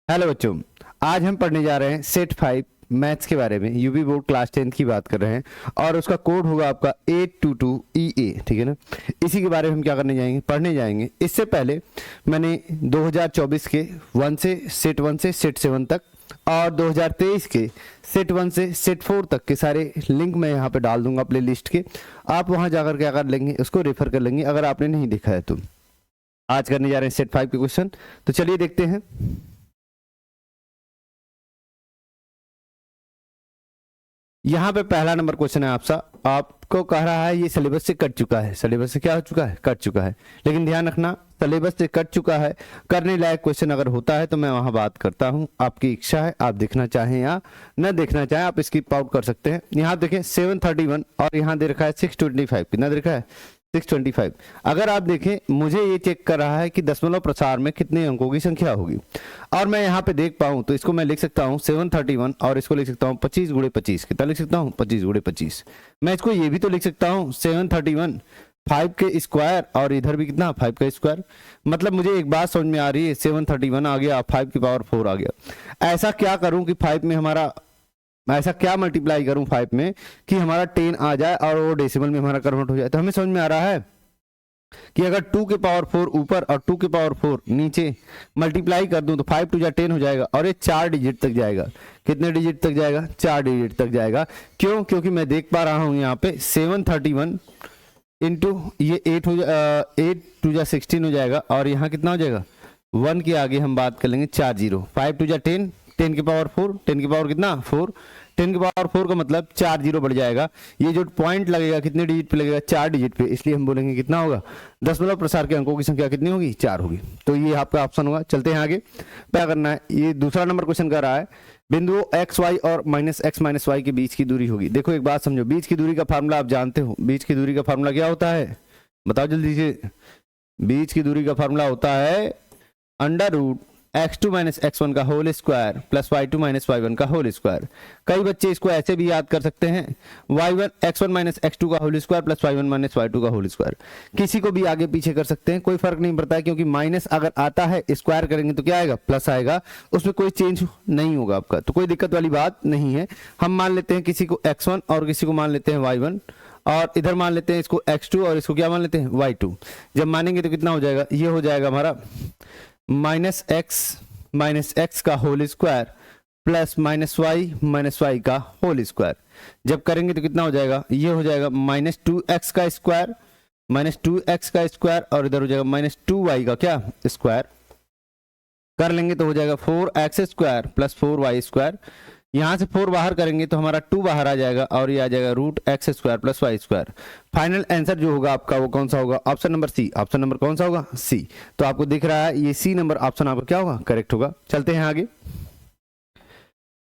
Hello बच्चों, आज हम पढ़ने जा रहे हैं सेट 5 मैथ्स के बारे में। यूपी बोर्ड क्लास 10 की बात कर रहे हैं और उसका कोड होगा आपका 822EA, ठीक है ना। इसी के बारे में हम क्या करने जाएंगे, पढ़ने जाएंगे। इससे पहले मैंने 2024 के सेट 1 से सेट 7 तक और 2023 के सेट 1 से सेट 4 तक के सारे लिंक मैं यहाँ पे डाल दूंगा प्ले लिस्ट के। आप वहाँ जाकर क्या कर लेंगे, उसको रेफर कर लेंगे अगर आपने नहीं देखा है तो। आज करने जा रहे हैं सेट 5 के क्वेश्चन, तो चलिए देखते हैं। यहाँ पे पहला नंबर क्वेश्चन है आपको कह रहा है ये सिलेबस से कट चुका है। सिलेबस से क्या हो चुका है, कट चुका है। लेकिन ध्यान रखना, सिलेबस से कट चुका है, करने लायक क्वेश्चन अगर होता है तो मैं वहां बात करता हूं। आपकी इच्छा है, आप देखना चाहें या न देखना चाहें, आप स्किप आउट कर सकते हैं। यहाँ देखें 731 और यहाँ दे रखा है 625। कितना दे रखा है, 625। अगर आप देखें, मुझे ये चेक कर रहा है कि दशमलव प्रसार में कितने अंकों की संख्या होगी और मैं यहाँ पे देख पाऊं तो इसको मैं लिख सकता हूँ 731 और इसको लिख सकता हूँ 25 गुणे 25। कितना लिख सकता हूँ, 25 गुणे 25। मैं इसको ये भी तो लिख सकता हूँ 731 5 के स्क्वायर और इधर भी कितना 5 का स्क्वायर। मतलब मुझे एक बात समझ में आ रही है, 731 आ गया, 5 की पावर 4 आ गया। ऐसा क्या करूं कि 5 में हमारा, ऐसा क्या मल्टीप्लाई करूं 5 में कि हमारा 10 आ जाए और वो डेसिमल में हमारा कन्वर्ट हो जाए। तो हमें समझ में आ रहा है कि अगर 2 के पावर 4 ऊपर और 2 के पावर 4 नीचे मल्टीप्लाई कर दूं तो 5 टू जा 10 हो जाएगा और ये 4 डिजिट तक जाएगा। कितने डिजिट तक जाएगा, 4 डिजिट तक जाएगा। क्यों, क्योंकि मैं देख पा रहा हूं यहाँ पे 731 इंटू ये 8 टू जा 16 हो जाएगा और यहाँ कितना हो जाएगा, 1 के आगे हम बात कर लेंगे 4 जीरो। 5 टू जा 10, 10 के पावर 4, 10 के पावर कितना 4, 10 के पावर 4 का मतलब 4 जीरो बढ़ जाएगा। ये जो पॉइंट लगेगा कितने डिजिट पे लगेगा, 4 डिजिट पे, इसलिए हम बोलेंगे कितना होगा, दशमलव प्रसार के अंकों की संख्या कितनी होगी, 4 होगी। तो ये आपका ऑप्शन होगा। चलते हैं आगे, क्या करना है। ये दूसरा नंबर क्वेश्चन कर रहा है बिंदुओं एक्स वाई और -x -y के बीच की दूरी होगी। देखो एक बात समझो, बीच की दूरी का फार्मूला आप जानते हो। बीच की दूरी का फार्मूला क्या होता है, बताओ जल्दी से। बीच की दूरी का फार्मूला होता है √x2 - x1 का whole square plus y2 - y1 का होल स्क्वायर। कई बच्चे इसको ऐसे भी याद कर सकते हैं, x1 - x2 का whole square plus y1 - y2 का होल स्क्वायर। किसी को भी आगे पीछे कर सकते हैं, कोई फर्क नहीं पड़ता है, क्योंकि माइनस अगर आता है स्क्वायर करेंगे तो क्या आएगा, प्लस आएगा, उसमें कोई चेंज नहीं होगा आपका, तो कोई दिक्कत वाली बात नहीं है। हम मान लेते हैं किसी को x1 और किसी को मान लेते हैं y1 और इधर मान लेते हैं इसको x2 और इसको क्या मान लेते हैं y2। जब मानेंगे तो कितना हो जाएगा, ये हो जाएगा हमारा -x का होल स्क्वायर प्लस -y का होल स्क्वायर। जब करेंगे तो कितना हो जाएगा, ये हो जाएगा -2x का स्क्वायर, -2x का स्क्वायर और इधर हो जाएगा -2y का क्या स्क्वायर। कर लेंगे तो हो जाएगा 4x square plus 4y square. यहां से 4 बाहर करेंगे तो हमारा 2 बाहर आ जाएगा और ये आ जाएगा √x square plus y square. Final answer जो होगा आपका वो कौन सा होगा, option number C. Option number कौन सा होगा, सी। तो आपको दिख रहा है ये सी नंबर ऑप्शन आपका क्या होगा, करेक्ट होगा। चलते हैं आगे,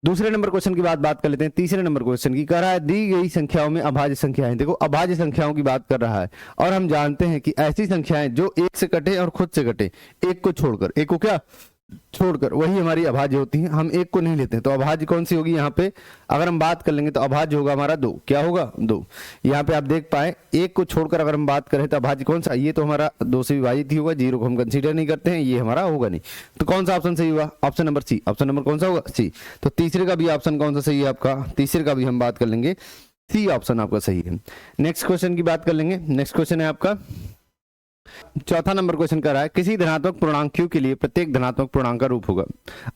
दूसरे नंबर क्वेश्चन की बात कर लेते हैं। तीसरे नंबर क्वेश्चन की कह रहा है दी गई संख्याओं में अभाज्य संख्याएं। देखो अभाज्य संख्याओं की बात कर रहा है और हम जानते हैं कि ऐसी संख्याएं जो एक से कटे और खुद से कटे, एक को छोड़कर, एक को क्या छोड़कर, वही हमारी अभाज्य होती है। हम एक को नहीं लेते हैं, तो अभाज्य कौन सी होगी यहाँ पे, अगर हम बात कर लेंगे तो अभाज्य होगा हमारा 2। क्या होगा, 2। यहाँ पे आप देख पाए एक को छोड़कर अगर हम बात करें तो अभाज्य कौन सा, ये तो हमारा 2 से विभाजित ही होगा, 0 को हम कंसीडर नहीं करते हैं, ये हमारा होगा नहीं। तो कौन सा ऑप्शन सही हुआ, option number C. Option number कौन सा होगा, सी। तो तीसरे का भी ऑप्शन कौन सा सही है आपका, तीसरे का भी हम बात कर लेंगे, सी ऑप्शन आपका सही है। नेक्स्ट क्वेश्चन की बात कर लेंगे। नेक्स्ट क्वेश्चन है आपका चौथा नंबर क्वेश्चन कर रहा है किसी धनात्मक पूर्णांक q के लिए प्रत्येक धनात्मक पूर्णांक का रूप होगा।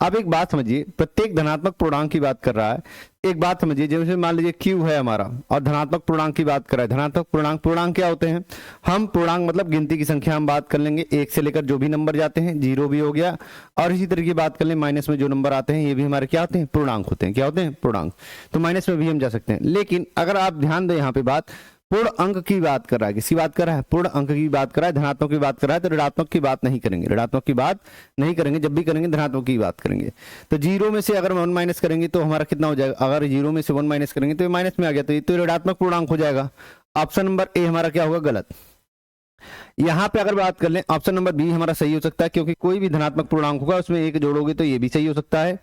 अब एक बात समझिए, प्रत्येक धनात्मक पूर्णांक की बात कर रहा है। एक बात समझिए, जैसे मान लीजिए q है हमारा और धनात्मक पूर्णांक की बात कर रहा है। धनात्मक पूर्णांक क्या होते हैं, हम पूर्णांक मतलब गिनती की संख्या हम बात कर लेंगे, 1 से लेकर जो भी नंबर जाते हैं, 0 भी हो गया, और इसी तरह की बात कर लें माइनस में जो नंबर आते हैं ये भी हमारे क्या होते हैं, पूर्णांक होते हैं। क्या होते हैं, पूर्णांक। तो माइनस में भी हम जा सकते हैं। लेकिन अगर आप ध्यान दें यहाँ पे बात पूर्ण अंक की बात कर रहा है, किसकी बात कर रहा है, पूर्ण अंक की बात कर रहा है, धनात्मक की बात कर रहा है, तो ऋणात्मक की बात नहीं करेंगे, ऋणात्मक की बात नहीं करेंगे। जब भी करेंगे धनात्मक की बात करेंगे। तो 0 में से अगर 1 माइनस करेंगे तो हमारा कितना हो जाएगा, अगर 0 में से 1 माइनस करेंगे तो ये माइनस में आ गया, तो ये तो ऋणात्मक पूर्णांक हो जाएगा। ऑप्शन नंबर ए हमारा क्या होगा, गलत। यहाँ पे अगर बात कर लें ऑप्शन नंबर बी हमारा सही हो सकता है, क्योंकि कोई भी धनात्मक पूर्णांक होगा उसमें एक जोड़ोगे तो ये भी सही हो सकता है,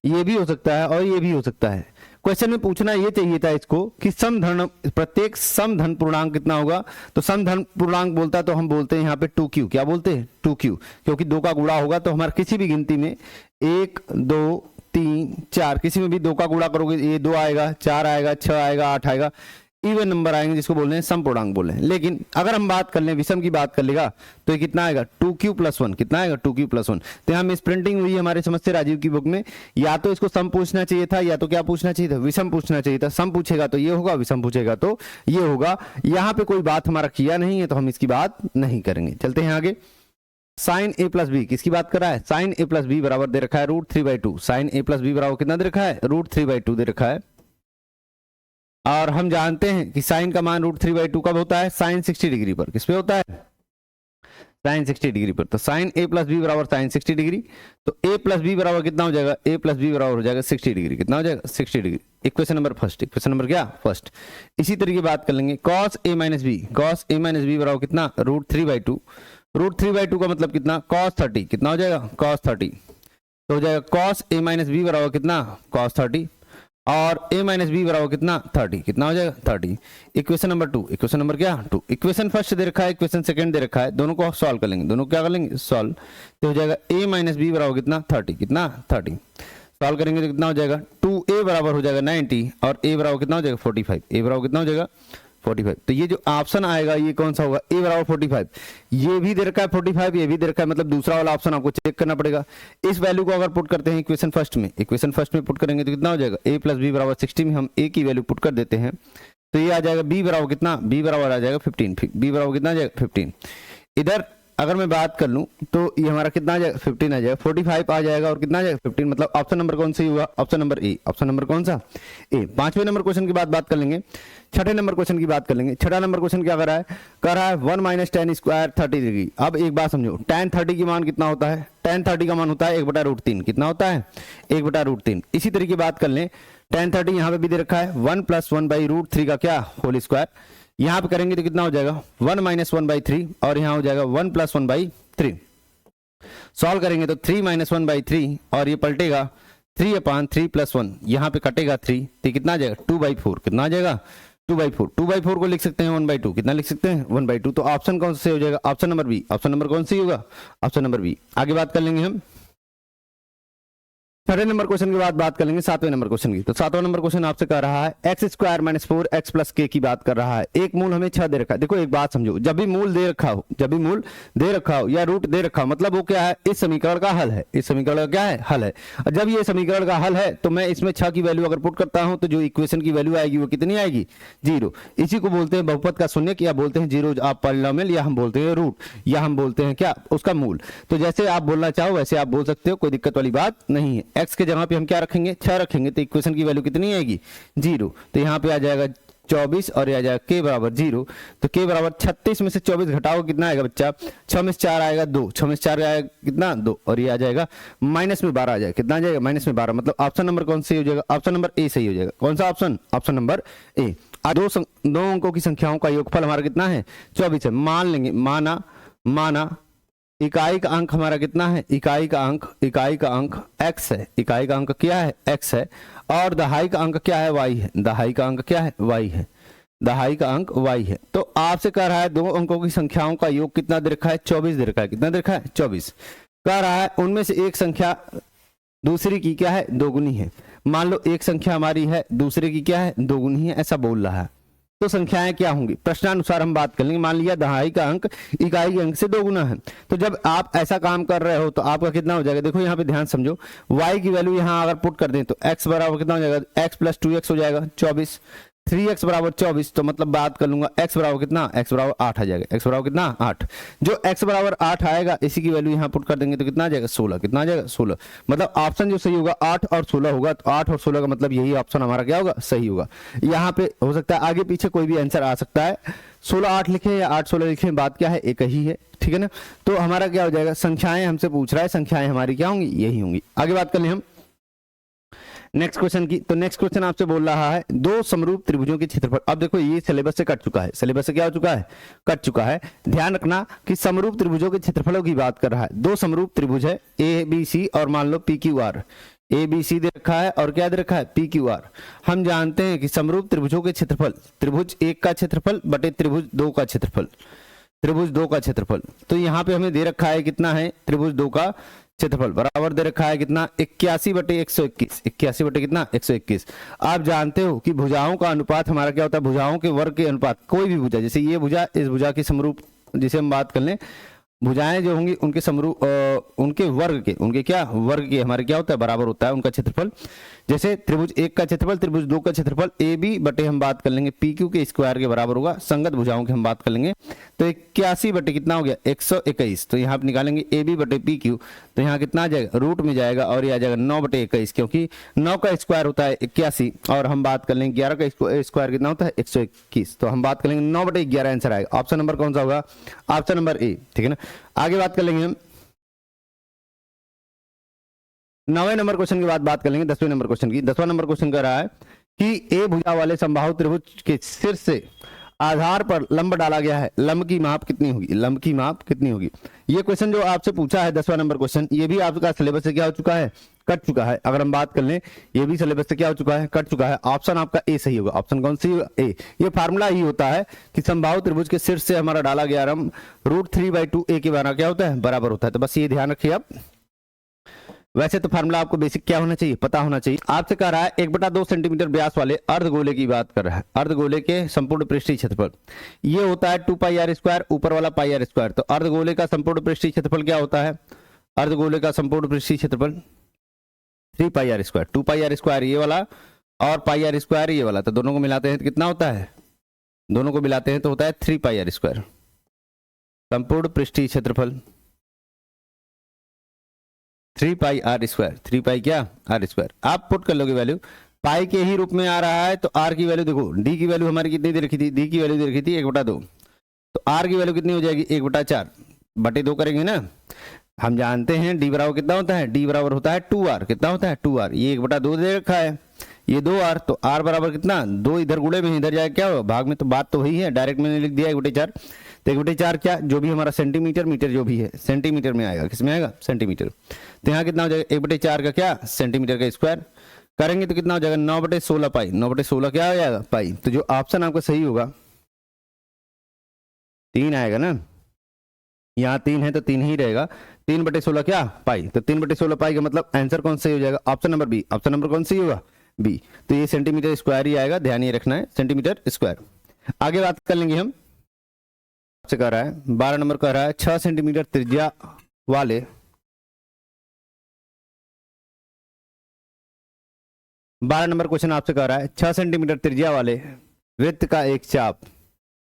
ये भी हो सकता है और ये भी हो सकता है। क्वेश्चन में पूछना ये चाहिए था इसको कि समधन, प्रत्येक समधन पूर्णांक कितना होगा। तो समधन पूर्णांक बोलता तो हम बोलते हैं यहाँ पे 2q। क्या बोलते हैं, 2q, क्योंकि 2 का गुणा होगा तो हमारा किसी भी गिनती में 1 2 3 4, किसी में भी 2 का गुणा करोगे ये 2 आएगा, 4 आएगा, 6 आएगा, 8 आएगा, इवन नंबर आएंगे जिसको बोलते हैं सम पूर्णांक बोले हैं। लेकिन अगर हम बात कर लें विषम की बात कर लेगा तो ये कितना आएगा 2q + 1, कितना आएगा 2q + 1। तो यहाँ मिस प्रिंटिंग हुई हमारे समझ से राजीव की बुक में, या तो इसको सम पूछना चाहिए था या तो क्या पूछना चाहिए था, विषम पूछना चाहिए था। सम पूछेगा तो ये होगा, विषम पूछेगा तो ये होगा। यहाँ पे कोई बात हमारा किया नहीं है तो हम इसकी बात नहीं करेंगे। चलते हैं आगे। sin a + b किसकी बात कर रहा है, sin a + b बराबर दे रखा है √3/2। sin a + b बराबर कितना दे रखा है, √3/2 दे रखा है। और हम जानते हैं कि साइन का मान √3/2 कब होता है, साइन 60 डिग्री पर। किस पे होता है, साइन 60 डिग्री पर। तो साइन a + b बराबर साइन 60 डिग्री। तो a + b बराबर कितना हो जाएगा, a + b बराबर हो जाएगा 60 डिग्री। कितना हो जाएगा 60 degree. Equation number first, equation number क्या फर्स्ट। इसी तरीके बात कर लेंगे cos a - b, cos a - b बराबर कितना √3/2। √3/2 का मतलब कितना cos 30, कितना हो जाएगा cos 30। तो हो जाएगा cos a - b बराबर कितना cos 30 और a - b बराबर कितना 30, कितना हो जाएगा 30। इक्वेशन नंबर 2, इक्वेशन नंबर क्या 2। इक्वेशन फर्स्ट दे रखा है, इक्वेशन सेकंड दे रखा है, दोनों को सॉल्व कर लेंगे। दोनों क्या कर लेंगे सॉल्व। तो हो जाएगा a - b बराबर कितना 30, कितना 30। सॉल्व करेंगे तो कितना हो जाएगा 2a बराबर हो जाएगा 90 और a बराबर कितना हो जाएगा 45। a बराबर कितना हो जाएगा 45। तो ये जो ऑप्शन आएगा ये कौन सा होगा, a बराबर 45। ये भी दे रखा है 45, ये भी दे रखा है, मतलब दूसरा वाला ऑप्शन आपको चेक करना पड़ेगा। इस वैल्यू को अगर पुट करते हैं इक्वेशन फर्स्ट में, इक्वेशन फर्स्ट में पुट करेंगे तो कितना हो जाएगा a + b बराबर 60 में हम a की वैल्यू पुट कर देते हैं तो ये आ जाएगा b बराबर कितना, b बराबर आ जाएगा 15। b बराबर कितना आ जाएगा 15। इधर अगर मैं बात कर लूं तो ये हमारा कितना आ जाएगा 15 आ जाएगा, 45 आ जाएगा और कितना आ जाएगा 15। मतलब ऑप्शन नंबर कौन सा होगा, option number A. Option number कौन सा ए। पांचवें नंबर क्वेश्चन की बात कर लेंगे। छठे नंबर क्वेश्चन की बात कर लेंगे। छठा नंबर क्वेश्चन क्या कर रहा है 1 - tan स्क्वायर 30 डिग्री। अब एक बात समझो, tan 30 की मान कितना होता है, tan 30 का मान होता है 1/√3। कितना होता है 1/√3। इसी तरीके बात कर लें tan 30 यहाँ पे भी दे रखा है 1 + 1/√3 का क्या होल स्क्वायर। यहाँ पे करेंगे तो कितना हो जाएगा 1 - 1/3 और यहाँ हो जाएगा 1 + 1/3। सॉल्व करेंगे तो 3 - 1/3 और ये पलटेगा 3/3 + 1, यहाँ पे कटेगा 3 तो कितना आ जाएगा 2/4। कितना आ जाएगा 2/4। 2/4 को लिख सकते हैं 1/2। कितना लिख सकते हैं 1/2। तो ऑप्शन कौन से हो जाएगा, option number B. Option number कौन सी होगा, ऑप्शन नंबर बी। आगे बात कर लेंगे हम छठे नंबर क्वेश्चन के बाद बात कर लेंगे सातवें नंबर क्वेश्चन की। तो सातवां नंबर क्वेश्चन आपसे कह रहा है x² - 4x + k की बात कर रहा है। एक मूल हमें 6 दे रखा है। देखो एक बात समझो, जब भी मूल दे रखा हो, जब भी मूल दे रखा हो या रूट दे रखा हो, मतलब वो क्या है, इस समीकरण का हल है। इस समीकरण का क्या है, हल है। और जब ये समीकरण का हल है तो मैं इसमें 6 की वैल्यू अगर पुट करता हूं तो जो इक्वेशन की वैल्यू आएगी वो कितनी आएगी 0। इसी को बोलते हैं बहुपद का शून्यक या बोलते हैं जीरो आप पॉलिनोमियल, या हम बोलते हैं रूट, या हम बोलते हैं क्या उसका मूल। तो जैसे आप बोलना चाहो वैसे आप बोल सकते हो, कोई दिक्कत वाली बात नहीं है। एक्स के जगह पे हम क्या रखेंगे 6 रखेंगे तो इक्वेशन की वैल्यू कितनी आएगी 0। तो यहाँ पे आ जाएगा 24 और ये आ जाएगा k बराबर 0। तो k बराबर 36 में से 24 घटाओ कितना आएगा बच्चा, 6 में से 4 आएगा 2, 6 में से 4 आएगा कितना 2 और ये आ जाएगा -12 आ जाएगा। कितना आ जाएगा -12। मतलब ऑप्शन नंबर कौन सी हो जाएगा, ऑप्शन नंबर ए सही हो जाएगा। कौन सा ऑप्शन, ऑप्शन नंबर ए। दो अंकों की संख्याओं का योगफल हमारा कितना है 24 है। मान लेंगे, माना इकाई का अंक हमारा कितना है, इकाई का अंक x है। इकाई का अंक क्या है x है और दहाई का अंक क्या है y है। दहाई का अंक क्या है y है। दहाई का अंक y है। तो आपसे कह रहा है दो अंकों की संख्याओं का योग कितना दे रखा है 24 दे रखा है। कितना दे रखा है 24। कह रहा है उनमें से एक संख्या दूसरी की क्या है दोगुनी है। मान लो एक संख्या हमारी है दूसरे की क्या है दोगुनी है, ऐसा बोल रहा है। तो संख्याएं क्या होंगी प्रश्नानुसार हम बात कर लेंगे। मान लिया दहाई का अंक इकाई के अंक से दोगुना है, तो जब आप ऐसा काम कर रहे हो तो आपका कितना हो जाएगा। देखो यहाँ पे ध्यान समझो, y की वैल्यू यहाँ अगर पुट कर दें तो x बराबर कितना हो जाएगा, x + 2x हो जाएगा 24। 3x बराबर 24, तो मतलब बात कर लूंगा x बराबर कितना, x बराबर 8 आ जाएगा। x बराबर कितना 8। जो x बराबर 8 आएगा इसी की वैल्यू यहाँ पुट कर देंगे तो कितना आ जाएगा 16। कितना आ जाएगा 16। मतलब ऑप्शन जो सही होगा 8 और 16 होगा। तो 8 और 16 का मतलब यही ऑप्शन हमारा क्या होगा सही होगा। यहाँ पे हो सकता है आगे पीछे कोई भी आंसर आ सकता है, 16 8 लिखे या 8 16 लिखे, बात क्या है एक ही है, ठीक है ना। तो हमारा क्या हो जाएगा, संख्याएं हमसे पूछ रहा है, संख्याएं हमारी क्या होंगी यही होंगी। आगे बात कर लें हम नेक्स्ट क्वेश्चन की। तो नेक्स्ट क्वेश्चन आपसे बोल रहा है दो समरूप त्रिभुजों के क्षेत्रफल। अब देखो ये सिलेबस से कट चुका है, सिलेबस से क्या हो चुका है कट चुका है। ध्यान रखना कि समरूप त्रिभुजों के क्षेत्रफलों की बात कर रहा है। दो समरूप त्रिभुज है ABC और मान लो PQR। ABC दे रखा है और क्या दे रखा है PQR। हम जानते हैं कि समरूप त्रिभुजों के क्षेत्रफल, त्रिभुज 1 का क्षेत्रफल बटे त्रिभुज 2 का क्षेत्रफल, त्रिभुज 2 का क्षेत्रफल। तो यहाँ पे हमें दे रखा है कितना है त्रिभुज 2 का क्षेत्रफल बराबर दे रखा है कितना 81/121, 81 बटे कितना 121। आप जानते हो कि भुजाओं का अनुपात हमारा क्या होता है, भुजाओं के वर्ग के अनुपात, कोई भी भुजा, जैसे ये भुजा इस भुजा की समरूप, जिसे हम बात कर लें, भुजाएं जो होंगी उनके समरूप उनके वर्ग के, उनके क्या वर्ग के हमारे क्या होता है बराबर होता है उनका क्षेत्रफल। जैसे त्रिभुज 1 का क्षेत्रफल त्रिभुज 2 का क्षेत्रफल ए बी बटे हम बात कर लेंगे पी क्यू के स्क्वायर के बराबर होगा। संगत भुजाओं की हम बात कर लेंगे तो 81 बटे कितना हो गया 121। तो यहाँ आप निकालेंगे ए बी बटे पी क्यू, तो यहाँ कितना आ जाएगा रूट में जाएगा और ये आ जाएगा 9/21, क्योंकि 9 का स्क्वायर होता है 81 और हम बात कर लेंगे 11 का स्क्वायर कितना होता है 121। तो हम बात कर लेंगे 9/11 आंसर आएगा। ऑप्शन नंबर कौन सा होगा, ऑप्शन नंबर ए, ठीक है ना। आगे बात कर लेंगे हम 9वें नंबर क्वेश्चन की बात कर लेंगे 10वें नंबर क्वेश्चन की। 10वां नंबर क्वेश्चन कह रहा है कि ए भुजा वाले समबाहु त्रिभुज के शीर्ष से आधार पर लंब डाला गया है, लंब की माप कितनी होगी, लंब की माप कितनी होगी। ये क्वेश्चन जो आपसे पूछा है 10वां नंबर क्वेश्चन, ये भी आपका सिलेबस से क्या हो चुका है, कट चुका है। अगर हम बात कर लें ये भी सिलेबस से क्या हो चुका है, कट चुका है। ऑप्शन आपका ए सही होगा। ऑप्शन कौन सी होगा, ए। ये फार्मूला ही होता है कि समबाहु त्रिभुज के शीर्ष से हमारा डाला गया लंब √3/2 ए के बराबर क्या होता है, बराबर होता है। तो बस ये ध्यान रखिए आप। वैसे तो फार्मूला आपको बेसिक क्या होना चाहिए, पता होना चाहिए। आपसे कह रहा है 1/2 सेंटीमीटर व्यास वाले अर्धगोले की बात कर रहा है। अर्धगोले के संपूर्ण पृष्ठीय क्षेत्रफल ये होता है 2πr², ऊपर वाला πr²। तो अर्धगोले का संपूर्ण पृष्ठीय क्षेत्रफल क्या होता है, अर्धगोले का संपूर्ण पृष्ठीय क्षेत्रफल 3πr², 2πr² ये वाला और πr² ये वाला, तो दोनों को मिलाते हैं तो कितना होता है, दोनों को मिलाते हैं तो होता है 3πr²। संपूर्ण पृष्ठीय क्षेत्रफल 3πr², 3π क्या r²। आप पुट कर लोगे वैल्यू, पाई के ही रूप में आ रहा है तो r की वैल्यू देखो, d की वैल्यू हमारी कितनी दे रखी थी, d की वैल्यू दे रखी थी 1/2, तो r की वैल्यू कितनी हो जाएगी 1/4 बटे 2 करेंगे ना। हम जानते हैं d बराबर कितना होता है, d बराबर होता है 2r, कितना होता है 2r, ये 1/2 दे रखा है, ये 2r, तो r बराबर कितना 2, इधर गुणे में इधर जाएगा क्या होगा भाग में, तो बात तो वही है, डायरेक्ट मैंने लिख दिया 1/4। तो 1/4 क्या, जो भी हमारा सेंटीमीटर मीटर जो भी है सेंटीमीटर में आएगा, किस में आएगा सेंटीमीटर। तो यहाँ कितना हो जाएगा 1/4 का क्या सेंटीमीटर का स्क्वायर करेंगे तो कितना हो जाएगा 9/16 पाई, 9/16 क्या हो जाएगा पाई। तो जो ऑप्शन आपका सही होगा 3 आएगा ना, यहाँ 3 है तो 3 ही रहेगा, 3/16 क्या पाई, तो 3/16 पाई का मतलब आंसर कौन सही हो जाएगा, option number B. Option number कौन सही होगा, बी। तो ये सेंटीमीटर स्क्वायर ही आएगा, ध्यान ये रखना है सेंटीमीटर स्क्वायर। आगे बात कर लेंगे हम, आपसे कह रहा है 12 नंबर कह रहा है 6 सेंटीमीटर त्रिज्या वाले 12 नंबर क्वेश्चन आपसे कह रहा है 6 सेंटीमीटर त्रिज्या वाले वृत्त का एक चाप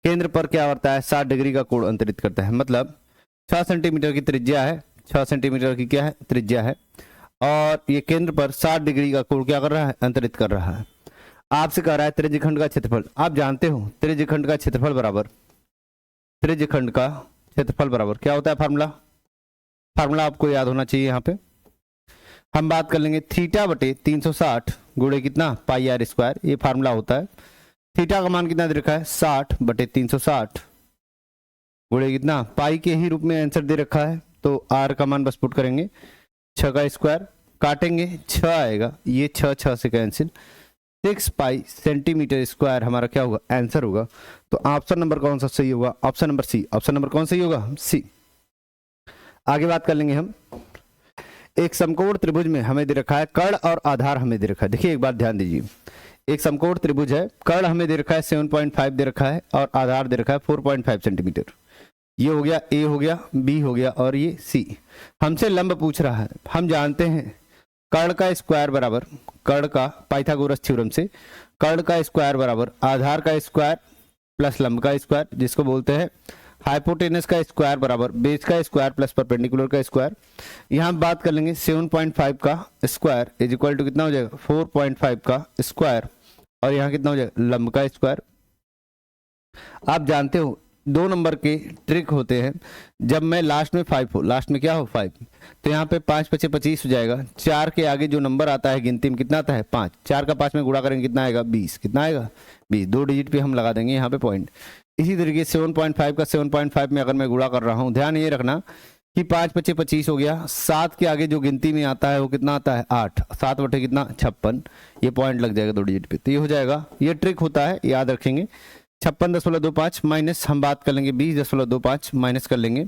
केंद्र पर क्या करता है 60 डिग्री का कोण अंतरित करता है। मतलब 6 सेंटीमीटर की त्रिज्या है, 6 सेंटीमीटर की क्या है त्रिज्या है, और ये केंद्र पर 60 डिग्री का कोण क्या कर रहा है अंतरित कर रहा है। आपसे कह रहा है त्रिज्यखंड का क्षेत्रफल। आप जानते हो त्रिज्यखंड का क्षेत्रफल बराबर, त्रिज्यखंड का क्षेत्रफल बराबर क्या होता है फार्मूला, फार्मूला आपको याद होना चाहिए। यहाँ पे हम बात कर लेंगे θ/360 गुणे कितना πr², ये फार्मूला होता है। थीटा का मान कितना दे रखा है 60/360 गुणे कितना पाई के ही रूप में आंसर दे रखा है, तो r का मान बस पुट करेंगे, 6 का स्क्वायर काटेंगे 6 आएगा, ये 6 से कैंसिल, 6 पाई सेंटीमीटर स्क्वायर हमारा क्या होगा आंसर होगा। तो ऑप्शन नंबर कौन सा सही होगा, option number C. Option number कौन सही होगा, सी। आगे बात कर लेंगे हम, एक समकोण त्रिभुज में हमें दे रखा है कर्ण और आधार हमें दे रखा है। देखिए एक बात ध्यान दीजिए, एक समकोण त्रिभुज है, कर्ण हमें दे रखा है 7.5 दे रखा है और आधार दे रखा है 4.5 सेंटीमीटर। ये हो गया ए हो गया, बी हो गया और ये सी। हमसे लंब पूछ रहा है। हम जानते हैं कर्ण का स्क्वायर बराबर, कर्ण का पाइथागोरस थ्योरम से कर्ण का स्क्वायर बराबर आधार का स्क्वायर प्लस लंब का स्क्वायर, जिसको बोलते हैं हाइपोटेनस का स्क्वायर बराबर बेस का स्क्वायर प्लस परपेंडिकुलर का स्क्वायर। यहाँ बात कर लेंगे 7.5 का स्क्वायर इज इक्वल टू कितना हो जाएगा 4.5 का स्क्वायर, और यहाँ कितना हो जाएगा लंब का स्क्वायर। आप जानते हो 2 नंबर के ट्रिक होते हैं, जब मैं लास्ट में 5 हो, लास्ट में क्या हो 5, तो यहाँ पे 5 × 5 = 25 हो जाएगा। 4 के आगे जो नंबर आता है गिनती में कितना आता है 5, 4 का 5 में गुणा करेंगे कितना आएगा 20, कितना आएगा 20, 2 डिजिट पे हम लगा देंगे यहाँ पे पॉइंट। इसी तरीके 7.5 का 7.5 में अगर मैं गुणा कर रहा हूँ, ध्यान ये रखना कि 5 × 5 = 25 हो गया। 7 के आगे जो गिनती में आता है वो कितना आता है 8, 7 बटे कितना 56, ये पॉइंट लग जाएगा 2 डिजिट पे, तो ये हो जाएगा। ये ट्रिक होता है, याद रखेंगे। 56.25 माइनस हम बात कर लेंगे 20.25 माइनस कर लेंगे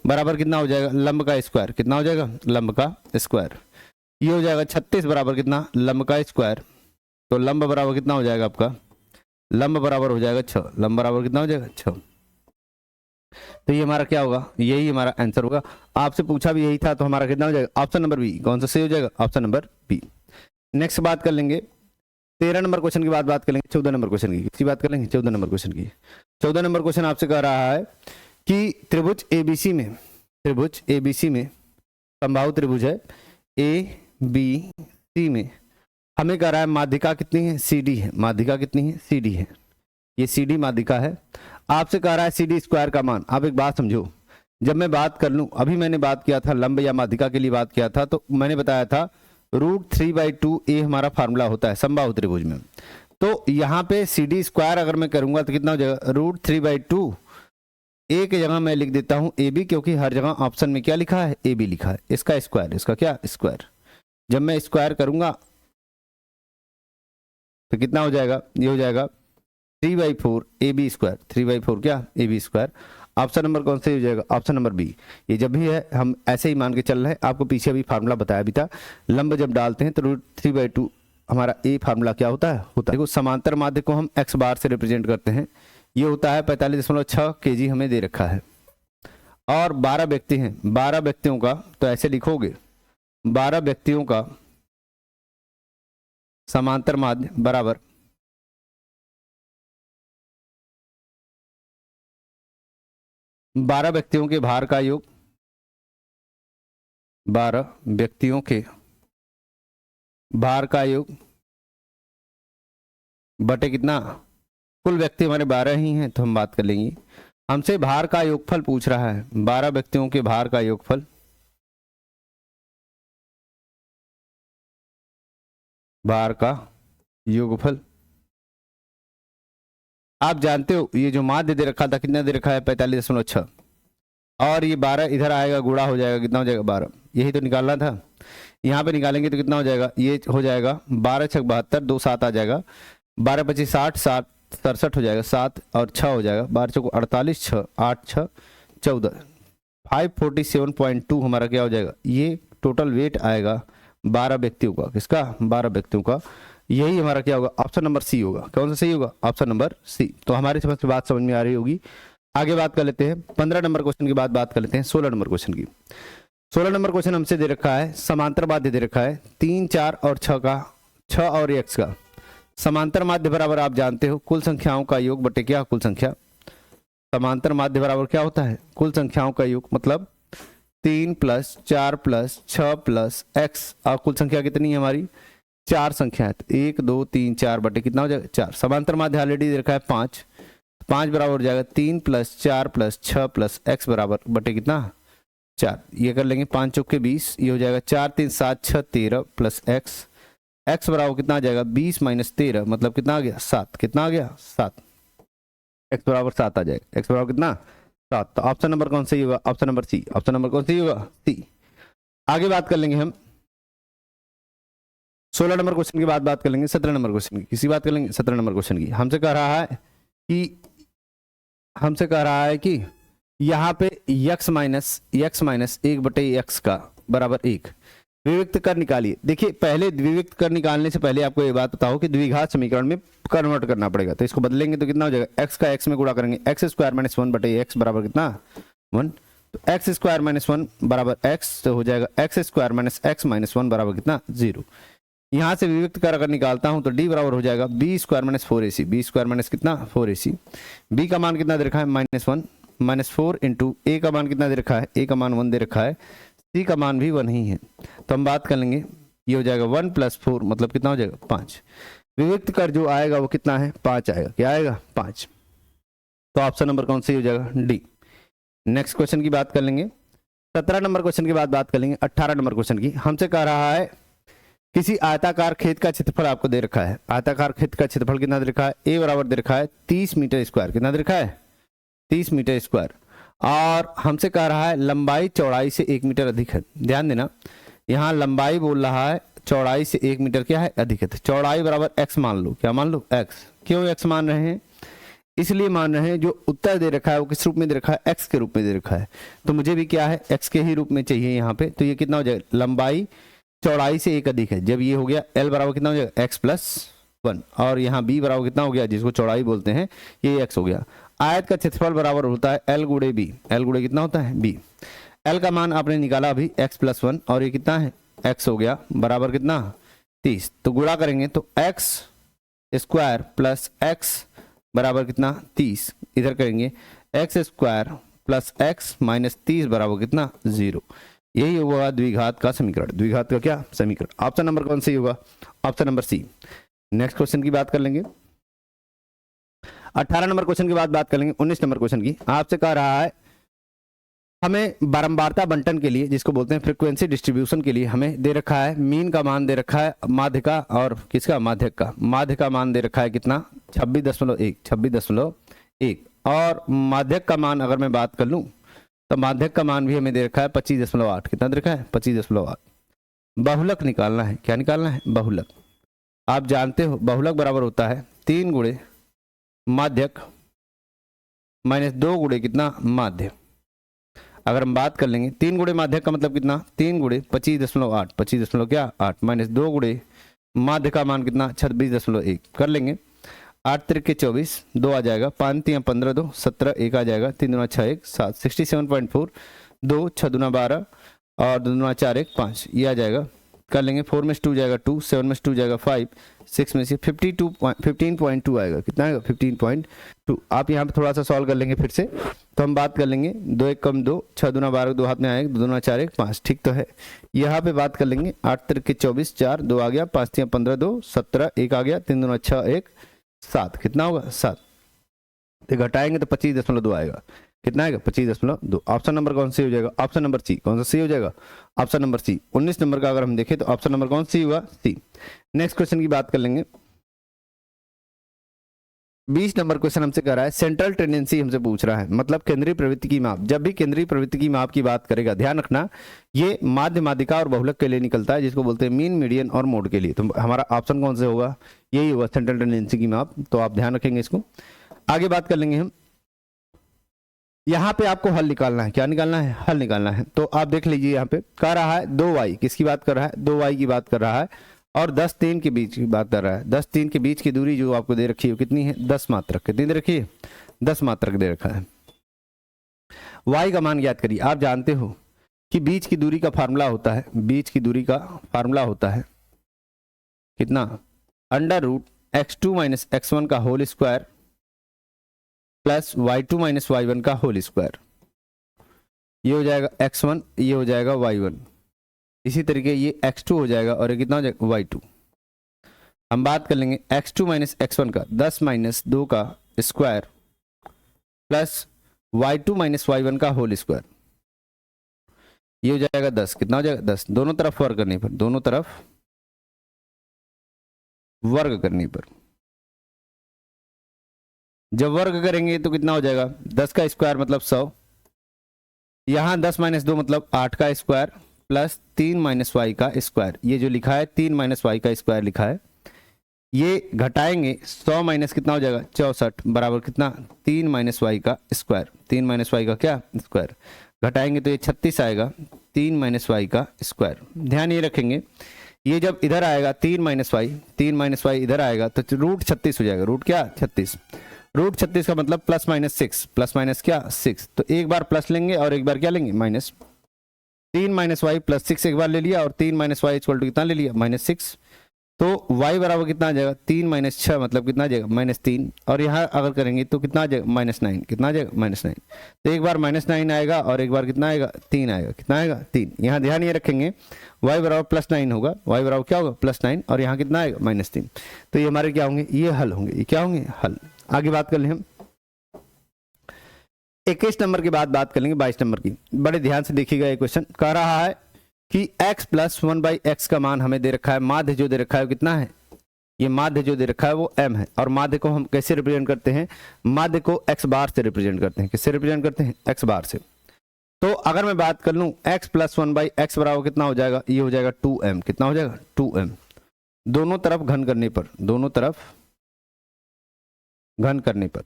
बराबर कितना हो जाएगा, लंब का स्क्वायर, कितना हो जाएगा, लंब का स्क्वायर। ये हो जाएगा 36 बराबर कितना, लंब का स्क्वायर। तो लंब बराबर कितना हो जाएगा आपका, लंब बराबर हो जाएगा 6, लंब बराबर कितना हो जाएगा 6। तो ये हमारा क्या होगा, यही हमारा आंसर होगा। आपसे पूछा भी यही था, तो हमारा कितना हो जाएगा, ऑप्शन नंबर बी। कौन सा सही हो जाएगा, ऑप्शन नंबर बी। नेक्स्ट बात कर लेंगे 13 नंबर क्वेश्चन की बात कर लेंगे 14 नंबर क्वेश्चन की। किसकी बात कर लेंगे, 14 नंबर क्वेश्चन की। 14 नंबर क्वेश्चन आपसे कह रहा है कि त्रिभुज एबीसी में, त्रिभुज एबीसी में समबाहु त्रिभुज है ए बी सी में, हमें कह रहा है माध्यिका कितनी है, सी डी है। माध्यिका कितनी है, सी डी है। ये सी डी माध्यिका है। आपसे कह रहा है सी डी स्क्वायर का मान। आप एक बात समझो, जब मैं बात कर लूं, अभी मैंने बात किया था लंब या माध्यिका के लिए बात किया था, तो मैंने बताया था √3/2 ए हमारा फार्मूला होता है समबाहु त्रिभुज में। तो यहाँ पे सी डी स्क्वायर अगर मैं करूंगा तो कितना हो जाएगा, √3/2 ए की जगह मैं लिख देता हूं ए बी, क्योंकि हर जगह ऑप्शन में क्या लिखा है, ए बी लिखा है। इसका स्क्वायर, इसका क्या स्क्वायर। जब मैं स्क्वायर करूंगा तो कितना हो जाएगा, ये हो जाएगा 3/4 ए बी स्क्वायर। 3/4 क्या, A B square. Option number कौन सा हो जाएगा, ऑप्शन नंबर बी। ये जब भी है हम ऐसे ही मान के चल रहे हैं, आपको पीछे अभी फार्मूला बताया भी था, लंब जब डालते हैं तो √3/2 हमारा ए फार्मूला क्या होता है, देखो समांतर माध्य को हम x बार से रिप्रेजेंट करते हैं। ये होता है 45.6 kg हमें दे रखा है, और 12 व्यक्ति हैं, 12 व्यक्तियों का, तो ऐसे लिखोगे 12 व्यक्तियों का समांतर माध्य बराबर 12 व्यक्तियों के भार का योग, 12 व्यक्तियों के भार का योग बटे कितना, कुल व्यक्ति हमारे 12 ही हैं, तो हम बात कर लेंगे। हमसे भार का योगफल पूछ रहा है, 12 व्यक्तियों के भार का योगफल, भार का योगफल। आप जानते हो ये जो माध्य दे रखा था, कितना दे रखा है, 45.6, और ये 12 इधर आएगा, गुणा हो जाएगा, कितना हो जाएगा 12। यही तो निकालना था। यहाँ पे निकालेंगे तो कितना हो जाएगा, ये हो जाएगा 12 6 72, 2 7 आ जाएगा, 12 25 60, 7 67 हो जाएगा, 7 और 6 हो जाएगा, 12 4 48, 6 8 6 14, 547.2 हमारा क्या हो जाएगा, ये टोटल वेट आएगा 12 व्यक्तियों का। किसका, 12 व्यक्तियों का। यही हमारा क्या होगा, ऑप्शन नंबर सी होगा। कौन सा सही होगा, ऑप्शन नंबर सी। तो हमारी समझ में बात समझ में आ रही होगी। आगे बात कर लेते हैं 15 नंबर क्वेश्चन की बात कर लेते हैं 16 नंबर क्वेश्चन की। 16 नंबर क्वेश्चन हमसे दे रखा है, समांतर माध्य दे रखा है 3 4 और 6 का, 6 और x का। समांतर माध्य बराबर आप जानते हो कुल संख्याओं का योग बटे क्या, कुल संख्या। समांतर माध्य बराबर क्या होता है, कुल संख्याओं का योग, मतलब 3 + 4 + 6 + x, और कुल संख्या कितनी है हमारी, 4 संख्या है। 1 2 3 4 बटे कितना हो जाएगा, 4। समांतर माध्य ऑलरेडी दे रखा है 5, 5 बराबर हो जाएगा 3 + 4 + 6 + x बराबर बटे कितना, 4। ये कर लेंगे 5 चौके 20, ये हो जाएगा 4 3 7 6 13 + x, x बराबर कितना आ जाएगा 20 - 13, मतलब कितना आ गया 7। कितना आ गया 7, x बराबर 7 आ जाएगा। x बराबर कितना 7। तो ऑप्शन नंबर कौन सही होगा, option number C. Option number कौन सही होगा, सी। आगे बात कर लेंगे हम 16 नंबर क्वेश्चन की बात कर लेंगे 17 नंबर क्वेश्चन की। किसी बात कर लेंगे 17 नंबर क्वेश्चन की। हमसे कह रहा है कि यहाँ पे x माइनस 1/x का बराबर 1 द्विविक्त कर निकालिए। देखिए पहले द्विविक्त कर निकालने से पहले आपको ये बात बताओ कि द्विघात समीकरण में कन्वर्ट करना पड़ेगा। तो इसको बदलेंगे तो कितना हो जाएगा, x का x में गुणा करेंगे, x² - 1 बटे x बराबर कितना 1। तो x² - 1 बराबर x, तो हो जाएगा x² - x - 1 बराबर कितना 0। यहाँ से विविक्त कर अगर निकालता हूं तो d बराबर हो जाएगा b² - 4ac, b² - कितना 4ac। b का मान कितना दे रखा है -1, -4 इंटू a का मान कितना दे रखा है, a का मान 1 दे रखा है, c का मान भी 1 ही है। तो हम बात कर लेंगे, ये हो जाएगा 1 + 4 मतलब कितना हो जाएगा 5। विविक्त कर जो आएगा वो कितना है 5 आएगा। क्या आएगा 5। तो ऑप्शन नंबर कौन सही हो जाएगा, डी। नेक्स्ट क्वेश्चन की बात कर लेंगे 17 नंबर क्वेश्चन की बात कर लेंगे 18 नंबर क्वेश्चन की। हमसे कह रहा है किसी आयताकार खेत का क्षेत्रफल आपको दे रखा है। आयताकार खेत का क्षेत्रफल कितना दे रखा है, a बराबर दे रखा है 30 मीटर स्क्वायर। कितना दे रखा है 30 मीटर स्क्वायर। और हमसे कह रहा है लंबाई चौड़ाई से 1 मीटर अधिक है। ध्यान देना, यहाँ लंबाई बोल रहा है, चौड़ाई से 1 मीटर क्या है अधिक है। तो चौड़ाई बराबर x मान लो। क्या मान लो, x। क्यों x मान रहे हैं, इसलिए मान रहे हैं जो उत्तर दे रखा है वो किस रूप में दे रखा है, एक्स के रूप में दे रखा है। तो मुझे भी क्या है, एक्स के ही रूप में चाहिए यहाँ पे। तो ये कितना हो जाएगा, लंबाई चौड़ाई से एक अधिक है। जब ये हो गया एल बराबर कितना हो जाएगा, एक्स प्लस 1, और यहाँ बी बराबर कितना हो गया, जिसको चौड़ाई बोलते हैं, ये एक्स हो गया। आयत का क्षेत्रफल बराबर होता है एल गुणे बी। एल गुणे कितना होता है, बी। एल का मान आपने निकाला अभी एक्स प्लस 1, और ये कितना है, एक्स हो गया, बराबर कितना 30। तो गुणा करेंगे तो एक्स स्क्वायर प्लस एक्स बराबर कितना 30, इधर करेंगे x square plus x minus 30 बराबर कितना 0। यही होगा द्विघात का समीकरण। द्विघात का क्या समीकरण। ऑप्शन नंबर कौन सी होगा, option number C. Next question की बात कर लेंगे। 18 नंबर क्वेश्चन की बात कर लेंगे। 19 नंबर क्वेश्चन की आपसे कह रहा है हमें बारंबारता बंटन के लिए, जिसको बोलते हैं फ्रीक्वेंसी डिस्ट्रीब्यूशन के लिए, हमें दे रखा है मीन का मान दे रखा है, माध्य का और किसका, माध्यक का। माध्य का मान दे रखा है कितना 26.1 और माध्यक का मान अगर मैं बात कर लूं तो माध्यक का मान भी हमें दे रखा है 25.8। कितना दे रखा है, 25.8। बहुलक निकालना है। क्या निकालना है, बहुलक। आप जानते हो बहुलक बराबर होता है 3 गुणे माध्यक माइनस 2 गुणे कितना, माध्य। अगर हम बात कर लेंगे 3 गुणे माध्यक का मतलब कितना, 3 गुणे 25.8, 25 क्या 8 माइनस 2 गुणे माध्य का मान कितना 26.1 कर लेंगे। 8 त्रिके 24, 2 आ जाएगा, 5 3 15 2 17, 1 आ जाएगा, 3 दूना 6 1 7 67.4, 2 6 दूना 12 और 2 दूना 4 1 5, ये आ जाएगा। कर लेंगे 4 में 2 जाएगा 2, 7 में 2 जाएगा 5, 6 में से 15.2 आएगा। कितना आएगा, 15.2। आप यहाँ पे थोड़ा सा सॉल्व कर लेंगे फिर से, तो हम बात कर लेंगे 2 1 कम 2, 6 दूना 12, 2 हाथ में आएगा, 2 दूना 4 1 5, ठीक तो है। यहाँ पे बात कर लेंगे 8 त्रिके 24, 4 2 आ गया, 5 3 15 2 17, 1 आ गया, 3 दूना 6 1 7, कितना होगा 7। तो घटाएंगे तो 25.2 आएगा। कितना आएगा, 25.2। ऑप्शन नंबर कौन सी हो जाएगा, ऑप्शन नंबर सी। कौन सा सी हो जाएगा, ऑप्शन नंबर सी। 19 नंबर का अगर हम देखें तो ऑप्शन नंबर कौन सी हुआ, सी। नेक्स्ट क्वेश्चन की बात कर लेंगे। 20 नंबर क्वेश्चन हमसे कर रहा है सेंट्रल टेंडेंसी हमसे पूछ रहा है, मतलब केंद्रीय प्रवृत्ति की माप। जब भी केंद्रीय प्रवृत्ति की माप की बात करेगा, ध्यान रखना ये माध्य, माध्यिका और बहुलक के लिए निकलता है, जिसको बोलते हैं मीन, मीडियन और मोड के लिए। तो हमारा ऑप्शन कौन से होगा, यही होगा सेंट्रल टेंडेंसी की माप। तो आप ध्यान रखेंगे इसको। आगे बात कर लेंगे हम। यहाँ पे आपको हल निकालना है। क्या निकालना है, हल निकालना है। तो आप देख लीजिए यहाँ पे कह रहा है 2y, किसकी बात कर रहा है, 2y की बात कर रहा है, और 10 3 के बीच की बात कर रहा है। 10 3 के बीच की दूरी जो आपको दे रखी है कितनी है, 10 मात्रक। कितनी दे रखी है, 10 मात्रक दे रखा है। y का मान ज्ञात करिए। आप जानते हो कि बीच की दूरी का फार्मूला होता है, बीच की दूरी का फार्मूला होता है कितना, √x2 माइनस x1 का whole square plus y2 minus y1 का होल स्क्वायर। ये हो जाएगा x1, ये हो जाएगा y1। इसी तरीके ये x2 हो जाएगा और ये कितना हो जाएगा, y2। हम बात कर लेंगे x2 माइनस x1 का 10 माइनस 2 का square plus y2 minus y1 का होल स्क्वायर। ये हो जाएगा 10। कितना हो जाएगा, 10। दोनों तरफ वर्ग करने पर, दोनों तरफ वर्ग करने पर जब वर्ग करेंगे तो कितना हो जाएगा, 10 का स्क्वायर मतलब 100, यहाँ 10 माइनस 2 मतलब 8 का स्क्वायर प्लस 3 माइनस वाई का स्क्वायर। ये जो लिखा है 3 माइनस वाई का स्क्वायर लिखा है, ये घटाएंगे 100 माइनस कितना हो जाएगा 64 बराबर कितना 3 माइनस वाई का स्क्वायर। 3 माइनस वाई का क्या स्क्वायर, घटाएंगे तो ये 36 आएगा 3 माइनस वाई का स्क्वायर। ध्यान ये रखेंगे ये जब इधर आएगा 3 माइनस वाई इधर आएगा तो रूट 36 हो जाएगा। रूट क्या 36, रूट 36 का मतलब प्लस माइनस 6, प्लस माइनस क्या 6। तो एक बार प्लस लेंगे और एक बार क्या लेंगे माइनस। 3 माइनस वाई प्लस 6 एक बार ले लिया और 3 माइनस वाई इक्वल टू कितना ले लिया -6। तो y बराबर कितना आ जाएगा 3 माइनस 6 मतलब कितना आ जाएगा -3। और यहाँ अगर करेंगे तो कितना आ जाएगा -9। कितना आ जाएगा -9। तो एक बार -9 आएगा और एक बार कितना आएगा 3 आएगा। कितना आएगा 3। यहाँ ध्यान ये रखेंगे y बराबर +9 होगा, y बराबर क्या होगा +9 और यहाँ कितना आएगा -3। तो ये हमारे क्या होंगे, ये हल होंगे। ये क्या होंगे, हल। आगे बात कर ले हम 21 नंबर के बाद बात कर लेंगे 22 नंबर की। बड़े ध्यान से देखिएगा ये क्वेश्चन कह रहा है कि x प्लस 1/x का मान हमें दे रखा है। माध्य जो दे रखा है कितना है, ये माध्य जो दे रखा है वो m है। और माध्य को हम कैसे रिप्रेजेंट करते हैं, माध्य को x बार से रिप्रेजेंट करते हैं। किससे रिप्रेजेंट करते हैं, x बार से। तो अगर मैं बात कर लूं x प्लस 1/x बराबर कितना हो जाएगा, ये हो जाएगा 2m। कितना हो जाएगा 2m। दोनों तरफ घन करने पर, दोनों तरफ घन करने पर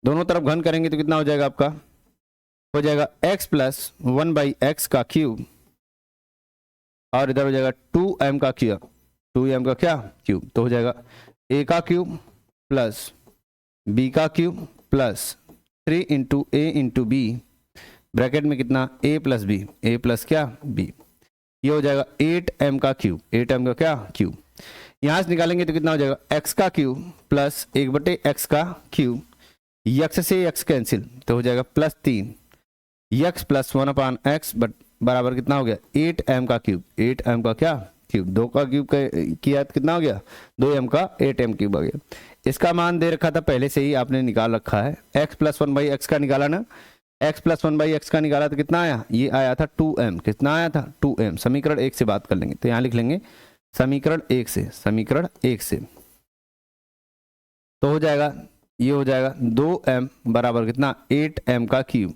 दोनों तरफ घन करेंगे तो कितना हो जाएगा आपका, हो जाएगा x प्लस 1/x का क्यूब, और इधर हो जाएगा 2m का क्यूब, 2m का क्या क्यूब, तो हो जाएगा a का क्यूब प्लस b का cube plus 3 into A into B, bracket में कितना a plus B, a plus क्या b, ये हो जाएगा 8m का क्यूब, 8m का क्या क्यूब। यहाँ से निकालेंगे तो कितना हो जाएगा x का क्यूब प्लस 1/x का क्यूब, x से x कैंसिल तो हो जाएगा प्लस 3 x प्लस 1/x बराबर कितना हो गया 8m का क्यूब, 8m का क्या क्यूब, 2 का क्यूब किया तो कितना हो गया 2m का 8m क्यूब हो गया। इसका मान दे रखा था पहले से ही आपने निकाल रखा है, x प्लस 1/x का निकाला ना, x प्लस 1/x का निकाला तो कितना आया, ये आया था 2m, कितना आया था 2m। समीकरण 1 से बात कर लेंगे तो यहाँ लिख लेंगे समीकरण 1 से, समीकरण 1 से तो हो जाएगा, ये हो जाएगा 2m बराबर कितना 8m का क्यूब।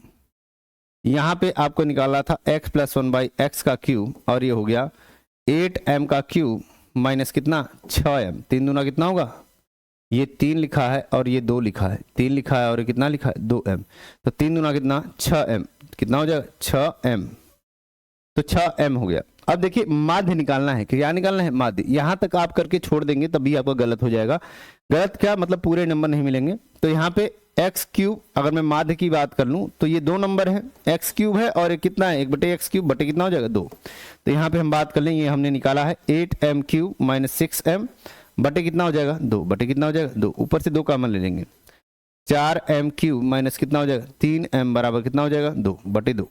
यहाँ पे आपको निकाला था x प्लस 1/x का क्यूब, और ये हो गया 8m का क्यूब माइनस कितना 6m, 3 दूना कितना होगा, ये 3 लिखा है और ये 2 लिखा है, 3 लिखा है और ये कितना लिखा है 2m, तो 3 दूना कितना 6m, कितना हो जाएगा 6m, तो 6m हो गया। अब देखिए माध्य निकालना है, क्या निकालना है माध्य, यहाँ तक आप करके छोड़ देंगे तभी आपका गलत हो जाएगा। गलत क्या मतलब पूरे नंबर नहीं मिलेंगे। तो यहाँ पे एक्स क्यूब, अगर मैं माध्य की बात कर लूँ तो ये 2 नंबर है, एक्स क्यूब है और ये कितना है 1/x क्यूब बटे कितना हो जाएगा 2। तो यहाँ पे हम बात कर लें, ये हमने निकाला है 8m क्यूब माइनस 6m बटे कितना हो जाएगा 2, बटे कितना हो जाएगा 2, ऊपर से 2 कॉमन ले लेंगे, 4m क्यूब माइनस कितना हो जाएगा 3m बराबर कितना हो जाएगा 2 बटे 2,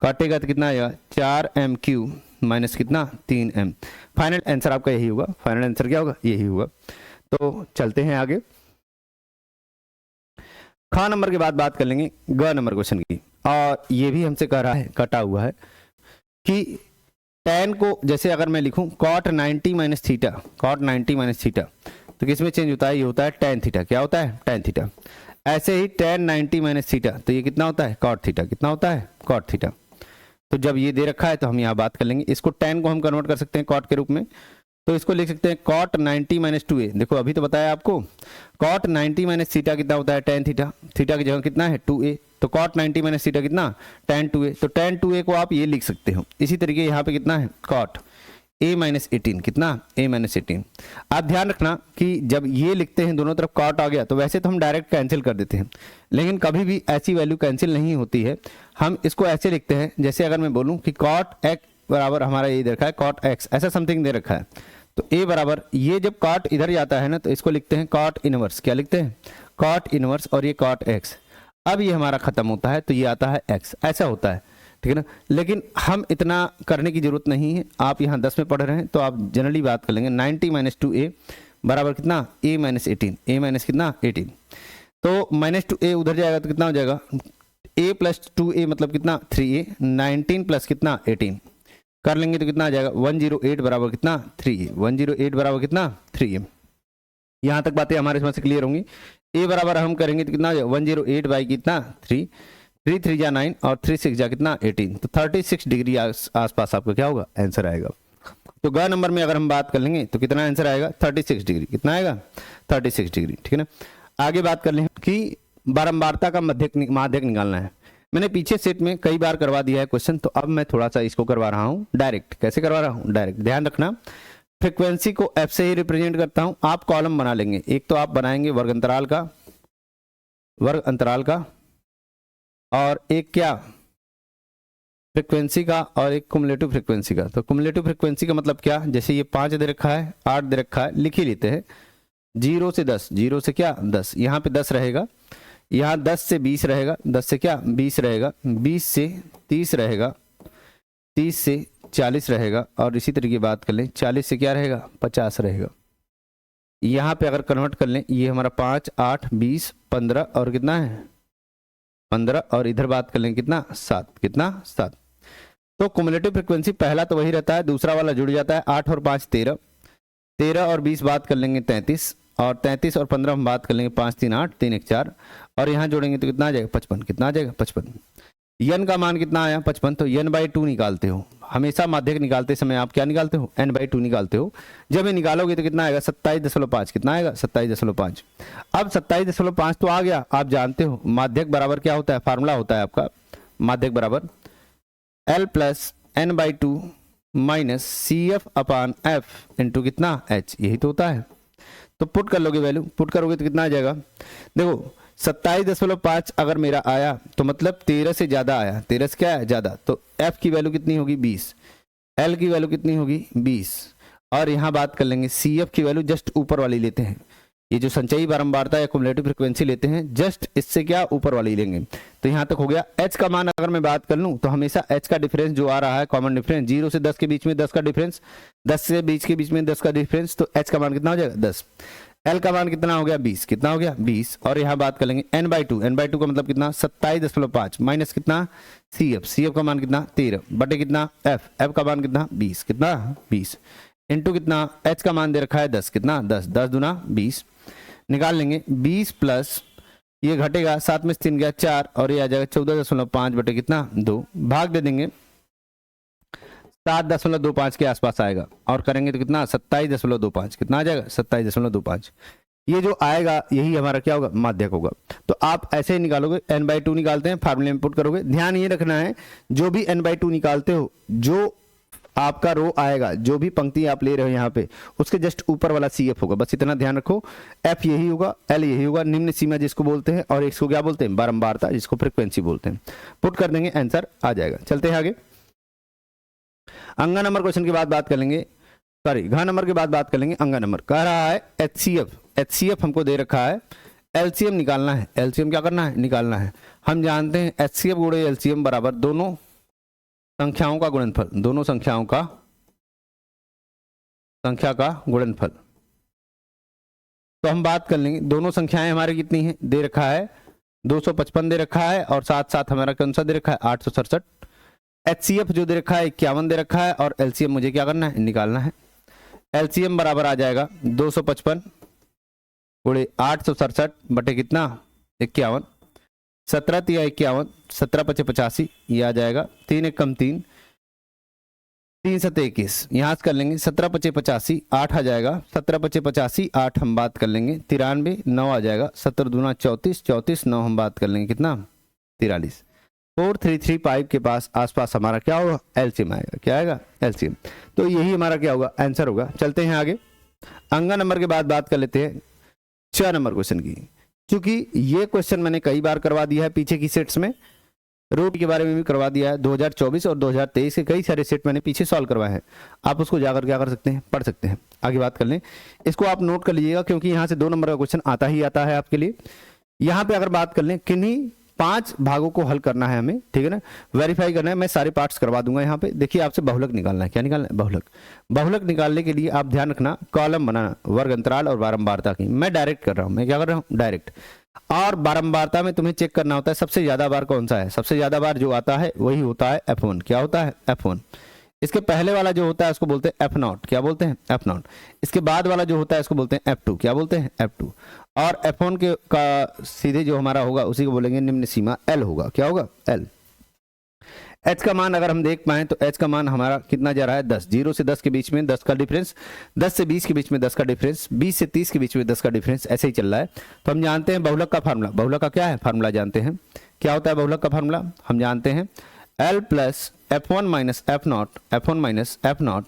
काटेगा तो कितना आएगा 4m क्यूब माइनस कितना 3m। फाइनल आंसर आपका यही होगा, फाइनल आंसर क्या होगा यही होगा। तो चलते हैं आगे, ख नंबर के बाद बात कर लेंगे ग नंबर क्वेश्चन की, और ये भी हमसे कह रहा है कटा हुआ है कि tan को जैसे अगर मैं लिखूं cot 90 minus theta, cot 90 minus theta तो किसमें चेंज होता है, ये होता है tan थीटा, क्या होता है tan थीटा। ऐसे ही tan 90 माइनस थीटा तो ये कितना होता है cot थीटा, कितना होता है cot थीटा। तो जब ये दे रखा है तो हम यहाँ बात कर लेंगे, इसको tan को हम कन्वर्ट कर सकते हैं cot के रूप में, तो इसको लिख सकते हैं cot 90 माइनस 2a। देखो अभी तो बताया आपको cot 90 माइनस थीटा कितना होता है tan थीटा, थीटा की जगह कितना है 2a, तो cot 90 माइनस थीटा कितना tan 2a, तो tan 2a को आप ये लिख सकते हो। इसी तरीके यहाँ पे कितना है cot a माइनस 18, कितना a माइनस 18। आप ध्यान रखना कि जब ये लिखते हैं दोनों तरफ cot आ गया तो वैसे तो हम डायरेक्ट कैंसिल कर देते हैं, लेकिन कभी भी ऐसी वैल्यू कैंसिल नहीं होती है। हम इसको ऐसे लिखते हैं, जैसे अगर मैं बोलूँ कि cot x बराबर हमारा ये दे रखा है cot x, ऐसा समथिंग दे रखा है, तो a बराबर ये जब cot इधर जाता है ना तो इसको लिखते हैं cot इनवर्स, क्या लिखते हैं cot इनवर्स, और ये cot x। अब ये हमारा खत्म होता है तो ये आता है x, ऐसा होता है, ठीक है ना। लेकिन हम इतना करने की जरूरत नहीं है, आप यहाँ 10 में पढ़ रहे हैं तो आप जनरली बात कर लेंगे 90 माइनस 2a बराबर कितना a माइनस 18, a माइनस कितना 18, तो माइनस 2a उधर जाएगा तो कितना हो जाएगा a प्लस 2a मतलब कितना 3a, 19 प्लस कितना 18 कर लेंगे तो कितना आ जाएगा 108 बराबर कितना 3a, 108 बराबर कितना 3a। यहाँ तक बातें हमारे समझ से क्लियर होंगी। a बराबर हम करेंगे तो कितना हो जाएगा 108 बाई कितना 3, 3 3 जा 9 और 3 6 जा कितना 18, तो 36 डिग्री आसपास आपका क्या होगा आंसर आएगा। तो ग नंबर में अगर हम बात कर लेंगे तो कितना आंसर आएगा 36 डिग्री, कितना आएगा 36 डिग्री, ठीक है ना। आगे बात कर लें कि बारंबारता का माध्यक निकालना है। मैंने पीछे सेट में कई बार करवा दिया है क्वेश्चन, तो अब मैं थोड़ा सा इसको करवा रहा हूँ डायरेक्ट। कैसे करवा रहा हूँ डायरेक्ट, ध्यान रखना फ्रीक्वेंसी को f से ही रिप्रेजेंट करता हूँ। आप कॉलम बना लेंगे, एक तो आप बनाएंगे वर्ग अंतराल का और एक क्या फ्रीक्वेंसी का और एक कुमुलेटिव फ्रीक्वेंसी का। तो कुमुलेटिव फ्रीक्वेंसी का मतलब क्या, जैसे ये 5 दे रखा है 8 दे रखा है, लिख ही लेते हैं 0 से 10, 0 से क्या 10, यहाँ पे 10 रहेगा, यहाँ 10 से 20 रहेगा, 10 से क्या 20 रहेगा, 20 से 30 रहेगा, 30 से 40 रहेगा, और इसी तरीके बात कर लें 40 से क्या रहेगा 50 रहेगा। यहाँ पे अगर कन्वर्ट कर लें ये हमारा 5 8 20 15 और कितना है 15, और इधर बात कर लें कितना 7, कितना 7। तो कुमुलेटिव फ्रीक्वेंसी पहला तो वही रहता है, दूसरा वाला जुड़ जाता है 8 और 5 13, 13 और 20 बात कर लेंगे 33, और 33 और 15 हम बात कर लेंगे 5 3 8 3 1 4, और यहाँ जोड़ेंगे तो कितना आ जाएगा 55, कितना आ जाएगा 55। n का मान कितना आया 55, तो n/2 निकालते हो। हमेशा माध्यक निकालते समय आप क्या निकालते हो, n/2 निकालते हो। जब ये निकालोगे तो कितना आएगा 27.5, कितना आएगा 27.5। अब 27.5 तो आ गया, आप जानते हो माध्यक बराबर क्या होता है, फार्मूला होता है आपका माध्यक बराबर L plus n/2 minus CF/F into कितना h, यही तो होता है। तो पुट कर लोगे वैल्यू, पुट करोगे तो कितना आ जाएगा, देखो 27.5 अगर मेरा आया तो मतलब 13 से ज्यादा आया, 13 से क्या है ज्यादा, तो f की वैल्यू कितनी होगी 20, L की वैल्यू कितनी होगी 20, और यहाँ बात कर लेंगे CF की वैल्यू जस्ट ऊपर वाली लेते हैं, ये जो संचयी बारंबारता या कुमुलेटिव फ्रीक्वेंसी लेते हैं जस्ट इससे क्या ऊपर वाली लेंगे। तो यहाँ तक हो गया। h का मान अगर मैं बात कर लूँ तो हमेशा h का डिफरेंस जो आ रहा है कॉमन डिफरेंस, 0 से 10 के बीच में 10 का डिफरेंस, 10 से 20 के बीच में 10 का डिफरेंस, तो h का मान कितना हो जाएगा 10। L का मान कितना हो गया 20, कितना हो गया 20, और यहाँ बात कर लेंगे n/2, n/2 का मतलब कितना 27.5 माइनस कितना CF का मान कितना 13 बटे कितना f का मान कितना 20, कितना 20 इंटू कितना h का मान दे रखा है 10, कितना 10, 10 दूना 20 निकाल लेंगे। 20 प्लस ये घटेगा 7 में से 3 गया 4, और ये आ जाएगा 14.5 बटे कितना 2, भाग दे देंगे 7.25 के आसपास आएगा, और करेंगे तो कितना 27.25, कितना आ जाएगा 27.25। ये जो आएगा यही हमारा क्या होगा माध्यक होगा। तो आप ऐसे ही निकालोगे, n/2 निकालते हैं, फार्मूले में पुट करोगे। ध्यान ये रखना है जो भी n/2 निकालते हो, जो आपका रो आएगा, जो भी पंक्ति आप ले रहे हो यहाँ पे, उसके जस्ट ऊपर वाला CF होगा, बस इतना ध्यान रखो। F यही होगा, L यही होगा, निम्न सीमा जिसको बोलते हैं, और इसको क्या बोलते हैं बारंबारता, जिसको फ्रीक्वेंसी बोलते हैं। पुट कर देंगे आंसर आ जाएगा। चलते हैं आगे। अंगा नंबर क्वेश्चन के बाद बात कर लेंगे, सॉरी घ नंबर के बाद बात कर लेंगे अंगा नंबर। कह रहा है HCF हमको दे रखा है, LCM निकालना है। LCM क्या करना है निकालना है। हम जानते हैं HCF गुणे LCM बराबर दोनों संख्याओं का गुणनफल, दोनों संख्या का गुणनफल। तो हम बात कर लेंगे दोनों संख्याएं हमारी कितनी हैं, दे रखा है 255 दे रखा है, और साथ साथ हमारा कौन सा दे रखा है 867। HCF जो दे रखा है 51 दे रखा है, और LCM मुझे क्या करना है निकालना है। LCM बराबर आ जाएगा 255 गुणे 867 बटे कितना 51, 17 तिया 51, 17 पचे 85, ये आ जाएगा 3 एक कम 3, 3 सते 21, यहाँ से कर लेंगे 17 पचे 85, 8 आ जाएगा 17 पचे 85, 8 हम बात कर लेंगे 93, 9 आ जाएगा 17 दूना 34, 34 9 हम बात कर लेंगे कितना 43। 4335 के पास आसपास हमारा क्या होगा LCM आएगा, क्या आएगा LCM। तो यही हमारा क्या होगा आंसर होगा। चलते हैं आगे। अंगा नंबर के बाद बात कर लेते हैं 6 नंबर क्वेश्चन की। क्योंकि ये क्वेश्चन मैंने कई बार करवा दिया है पीछे की सेट्स में, रूट के बारे में भी करवा दिया है, 2024 और 2023 के कई सारे सेट मैंने पीछे सॉल्व करवाए हैं। आप उसको जाकर क्या कर सकते हैं पढ़ सकते हैं। आगे बात कर लें, इसको आप नोट कर लीजिएगा क्योंकि यहाँ से 2 नंबर का क्वेश्चन आता ही आता है आपके लिए। यहाँ पे अगर बात कर लें किन्हीं 5 भागों को हल करना है हमें, ठीक है ना, वेरीफाई करना है। मैं सारे पार्ट्स करवा दूंगा। यहाँ पे देखिए आपसे बहुलक निकालना है। क्या निकालना है बहुलक। बहुलक निकालने के लिए आप ध्यान रखना कॉलम बनाना, वर्ग अंतराल और बारंबारता की। मैं डायरेक्ट कर रहा हूँ, मैं क्या कर रहा हूँ डायरेक्ट। और बारंबारता में तुम्हें चेक करना होता है सबसे ज्यादा बार कौन सा है। सबसे ज्यादा बार जो आता है वही होता है F1। क्या होता है F1। इसके पहले वाला जो होता है उसको बोलते हैं F0। क्या बोलते हैं F0। इसके बाद वाला जो होता है उसको बोलते हैं F2। क्या बोलते हैं F2। और F1 के का सीधे जो हमारा होगा उसी को बोलेंगे निम्न सीमा L होगा। क्या होगा L। H का मान अगर हम देख पाए तो H का मान हमारा कितना जा रहा है 10। 0 से 10 के बीच में 10 का डिफरेंस, 10 से 20 के बीच में 10 का डिफरेंस, 20 से 30 के बीच में 10 का डिफरेंस, ऐसे ही चल रहा है। तो हम जानते हैं बहुलक का फार्मूला। बहुलक का क्या है फार्मूला जानते हैं। क्या होता है बहुलक का फार्मूला हम जानते हैं L plus F1 minus F0, F1 minus F0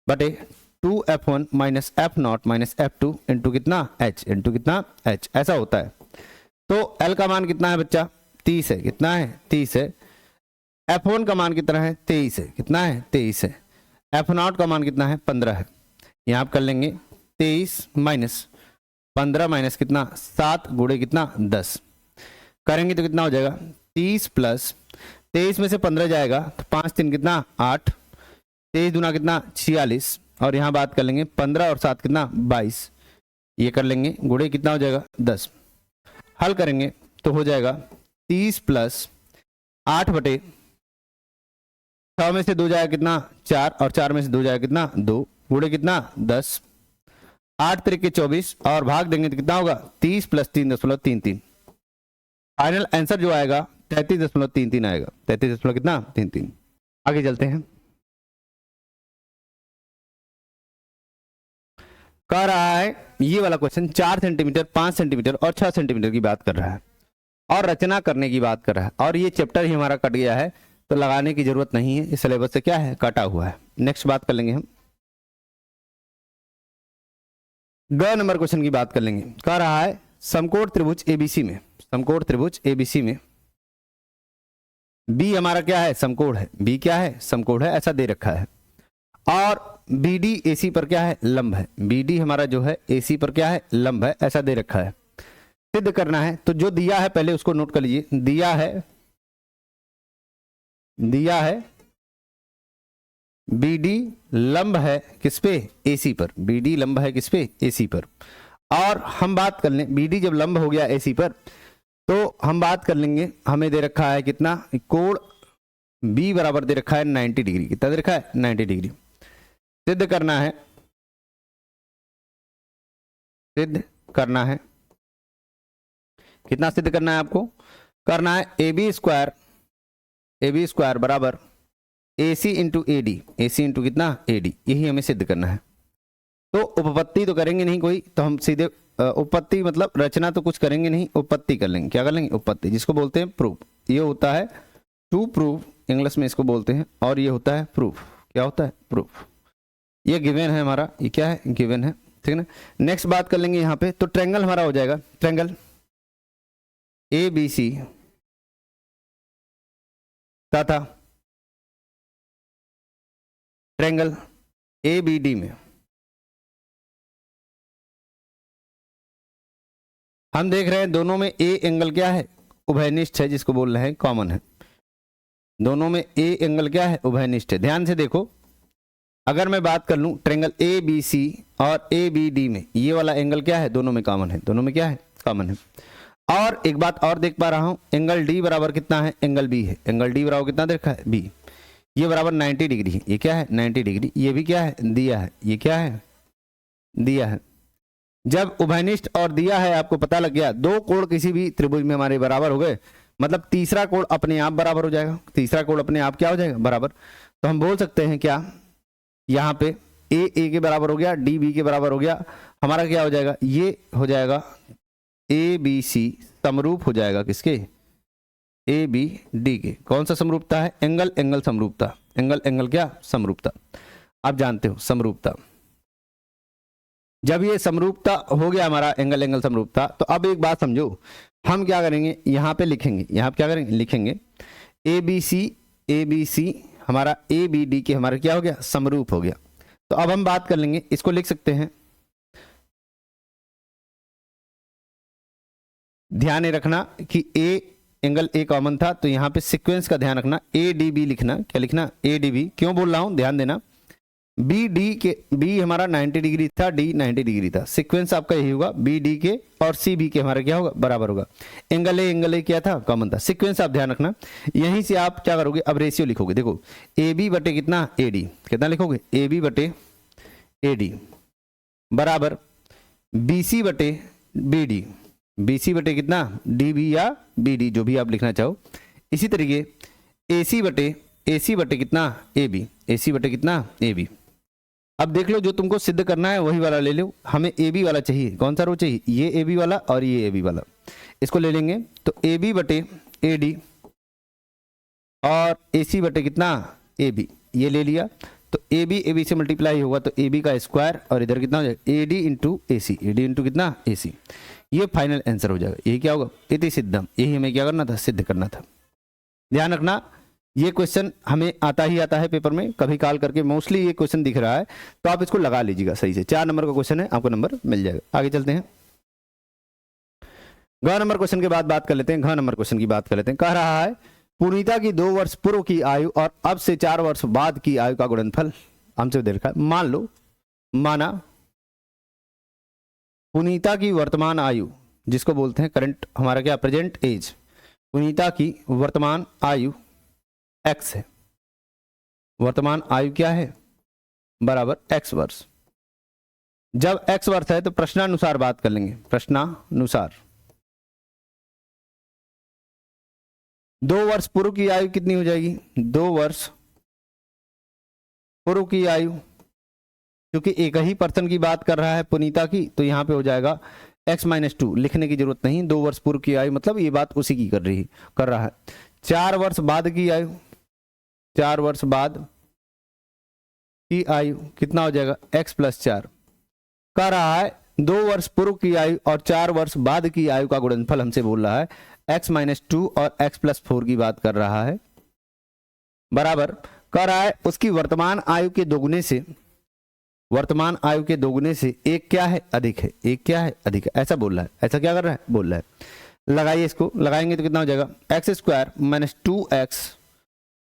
बटे 2F1 minus F0 minus F2 into कितना H, इंटू कितना H, ऐसा होता है। तो L का मान कितना है बच्चा 30 है। कितना है 30 है। F1 का मान कितना है 23 है। कितना है 23 है। F0 का मान कितना है 15 है। यहाँ आप कर लेंगे 23 माइनस 15 माइनस कितना 7 गुणे कितना 10 करेंगे तो कितना हो जाएगा 30 प्लस 23 में से 15 जाएगा तो 5 3 कितना 8, 23 दूना कितना 46, और यहाँ बात कर लेंगे 15 और 7 कितना 22, ये कर लेंगे गुणे कितना हो जाएगा 10। हल करेंगे तो हो जाएगा 30 प्लस 8 बटे 6 में से 2 जाएगा कितना 4, और 4 में से 2 जाएगा कितना 2 गुणे कितना 10, 8 तरीके 24, और भाग देंगे तो कितना होगा 30 प्लस 3.33। फाइनल आंसर जो आएगा 33.33 आएगा, 33 कितना 33। आगे चलते हैं। कह रहा है ये वाला क्वेश्चन 4 सेंटीमीटर, 5 सेंटीमीटर और 6 सेंटीमीटर की बात कर रहा है और रचना करने की बात कर रहा है, और ये चैप्टर ही हमारा कट गया है तो लगाने की जरूरत नहीं है, इस सिलेबस से क्या है कटा हुआ है। नेक्स्ट बात कर लेंगे हम, ग नंबर क्वेश्चन की बात कर लेंगे। कह रहा है समकोण त्रिभुज एबीसी में, समकोण त्रिभुज एबीसी में बी हमारा क्या है समकोण है, बी क्या है समकोण है, ऐसा दे रखा है, और BD AC पर क्या है लंब है, BD हमारा जो है AC पर क्या है लंब है, ऐसा दे रखा है। सिद्ध करना है तो जो दिया है पहले उसको नोट कर लीजिए, दिया है BD लंब है किस पे AC पर, BD लंब है किस पे AC पर। और हम बात कर लें BD जब लंब हो गया AC पर तो हम बात कर लेंगे, हमें दे रखा है कितना कोण B बराबर दे रखा है 90 डिग्री, कितना दे रखा है 90 डिग्री। सिद्ध करना है, सिद्ध करना है, कितना सिद्ध करना है आपको, करना है AB स्क्वायर बराबर AC into AD, AC into कितना AD, यही हमें सिद्ध करना है। तो उपपत्ति तो करेंगे नहीं कोई, तो हम सीधे उपपत्ति मतलब रचना तो कुछ करेंगे नहीं, उपपत्ति कर लेंगे। क्या कर लेंगे उपपत्ति, जिसको बोलते हैं प्रूफ। ये होता है टू प्रूफ, इंग्लिश में इसको बोलते हैं, और ये होता है प्रूफ। क्या होता है प्रूफ। ये गिवन है हमारा, ये क्या है गिवन है, ठीक है ना। नेक्स्ट बात कर लेंगे यहाँ पे, तो ट्रायंगल हमारा हो जाएगा, ट्रायंगल ABC तथा ट्रायंगल ABD में हम देख रहे हैं दोनों में ए एंगल क्या है उभयनिष्ठ है, जिसको बोल रहे हैं कॉमन है। दोनों में ए एंगल क्या है उभयनिष्ठ है। ध्यान से देखो, अगर मैं बात कर लूं ट्रायंगल ABC और ABD में ये वाला एंगल क्या है दोनों में कॉमन है, दोनों में क्या है कॉमन है। और एक बात और देख पा रहा हूं, एंगल D बराबर कितना है एंगल B है, एंगल D बराबर कितना देखा है B, ये बराबर 90 डिग्री है, ये क्या है 90 डिग्री, ये भी क्या है दिया है, ये क्या है दिया है। जब उभयनिष्ठ और दिया है आपको पता लग गया, दो कोण किसी भी त्रिभुज में हमारे बराबर हो गए, मतलब तीसरा कोण अपने आप बराबर हो जाएगा, तीसरा कोण अपने आप क्या हो जाएगा बराबर। तो हम बोल सकते हैं क्या, यहाँ पे ए के बराबर हो गया, डी बी के बराबर हो गया, हमारा क्या हो जाएगा, ये हो जाएगा ABC समरूप हो जाएगा किसके ABD के। कौन सा समरूपता है, एंगल एंगल समरूपता, एंगल एंगल क्या समरूपता। आप जानते हो समरूपता, जब ये समरूपता हो गया हमारा एंगल एंगल समरूपता, तो अब एक बात समझो, हम क्या करेंगे यहाँ पे लिखेंगे, यहाँ पे क्या करेंगे लिखेंगे ABC हमारा ABD के हमारा क्या हो गया समरूप हो गया। तो अब हम बात कर लेंगे, इसको लिख सकते हैं, ध्यान रखना कि एंगल A कॉमन था, तो यहाँ पे सीक्वेंस का ध्यान रखना, ADB लिखना, क्या लिखना ADB। क्यों बोल रहा हूं ध्यान देना, B हमारा 90 डिग्री था, D 90 डिग्री था, सीक्वेंस आपका यही होगा BD के और CB के हमारा क्या होगा बराबर होगा। एंगल A क्या था कॉमन था, सीक्वेंस आप ध्यान रखना। यहीं से आप क्या करोगे, अब रेशियो लिखोगे, देखो AB बटे कितना AD, कितना लिखोगे AB बटे AD बराबर BC बटे BD, BC बटे कितना DB या BD जो भी आप लिखना चाहो। इसी तरीके AC बटे कितना AB, AC बटे कितना AB। अब देख लो जो तुमको सिद्ध करना है वही वाला ले लो, हमें AB वाला चाहिए, कौन सा रो चाहिए, ये AB वाला और ये AB वाला, इसको ले लेंगे। तो AB बटे AD और AC बटे कितना AB, ये ले लिया, तो AB से मल्टीप्लाई होगा तो AB का स्क्वायर, और इधर कितना हो जाएगा AD into AC, AD into कितना AC, ये फाइनल आंसर हो जाएगा। यही क्या होगा इति सिद्धम, यही हमें क्या करना था सिद्ध करना था। ध्यान रखना ये क्वेश्चन हमें आता ही आता है पेपर में, कभी काल करके मोस्टली ये क्वेश्चन दिख रहा है, तो आप इसको लगा लीजिएगा सही से। 4 नंबर का क्वेश्चन है, आपको नंबर मिल जाएगा। आगे चलते हैं, घ नंबर क्वेश्चन के बाद बात कर लेते हैं, घ नंबर क्वेश्चन की बात कर लेते हैं। कह रहा है पुनीता की 2 वर्ष पूर्व की आयु और अब से 4 वर्ष बाद की आयु का गुणनफल हमसे दे रखा है। मान लो, माना पुनीता की वर्तमान आयु, जिसको बोलते हैं करंट हमारा क्या प्रेजेंट एज, पुनीता की वर्तमान आयु x है, वर्तमान आयु क्या है बराबर x वर्ष। जब x वर्ष है तो प्रश्नानुसार बात कर लेंगे, प्रश्नानुसार 2 वर्ष पूर्व की आयु कितनी हो जाएगी? 2 वर्ष पूर्व की आयु, क्योंकि एक ही पर्सन की बात कर रहा है पुनीता की, तो यहाँ पे हो जाएगा x-2, लिखने की जरूरत नहीं। 2 वर्ष पूर्व की आयु मतलब ये बात उसी की कर रहा है। 4 वर्ष बाद की आयु, 4 वर्ष बाद की आयु कितना हो जाएगा? x+4। कह रहा है 2 वर्ष पूर्व की आयु और 4 वर्ष बाद की आयु का गुणनफल हमसे बोल रहा है, x-2 और x+4 की बात कर रहा है, बराबर कह रहा है उसकी वर्तमान आयु के दोगुने से, वर्तमान आयु के दोगुने से एक क्या है? अधिक है। एक क्या है? अधिक है, ऐसा बोल रहा है। ऐसा क्या कर रहा है? बोल रहा है। लगाइए, इसको लगाएंगे तो कितना हो जाएगा? x² - 2x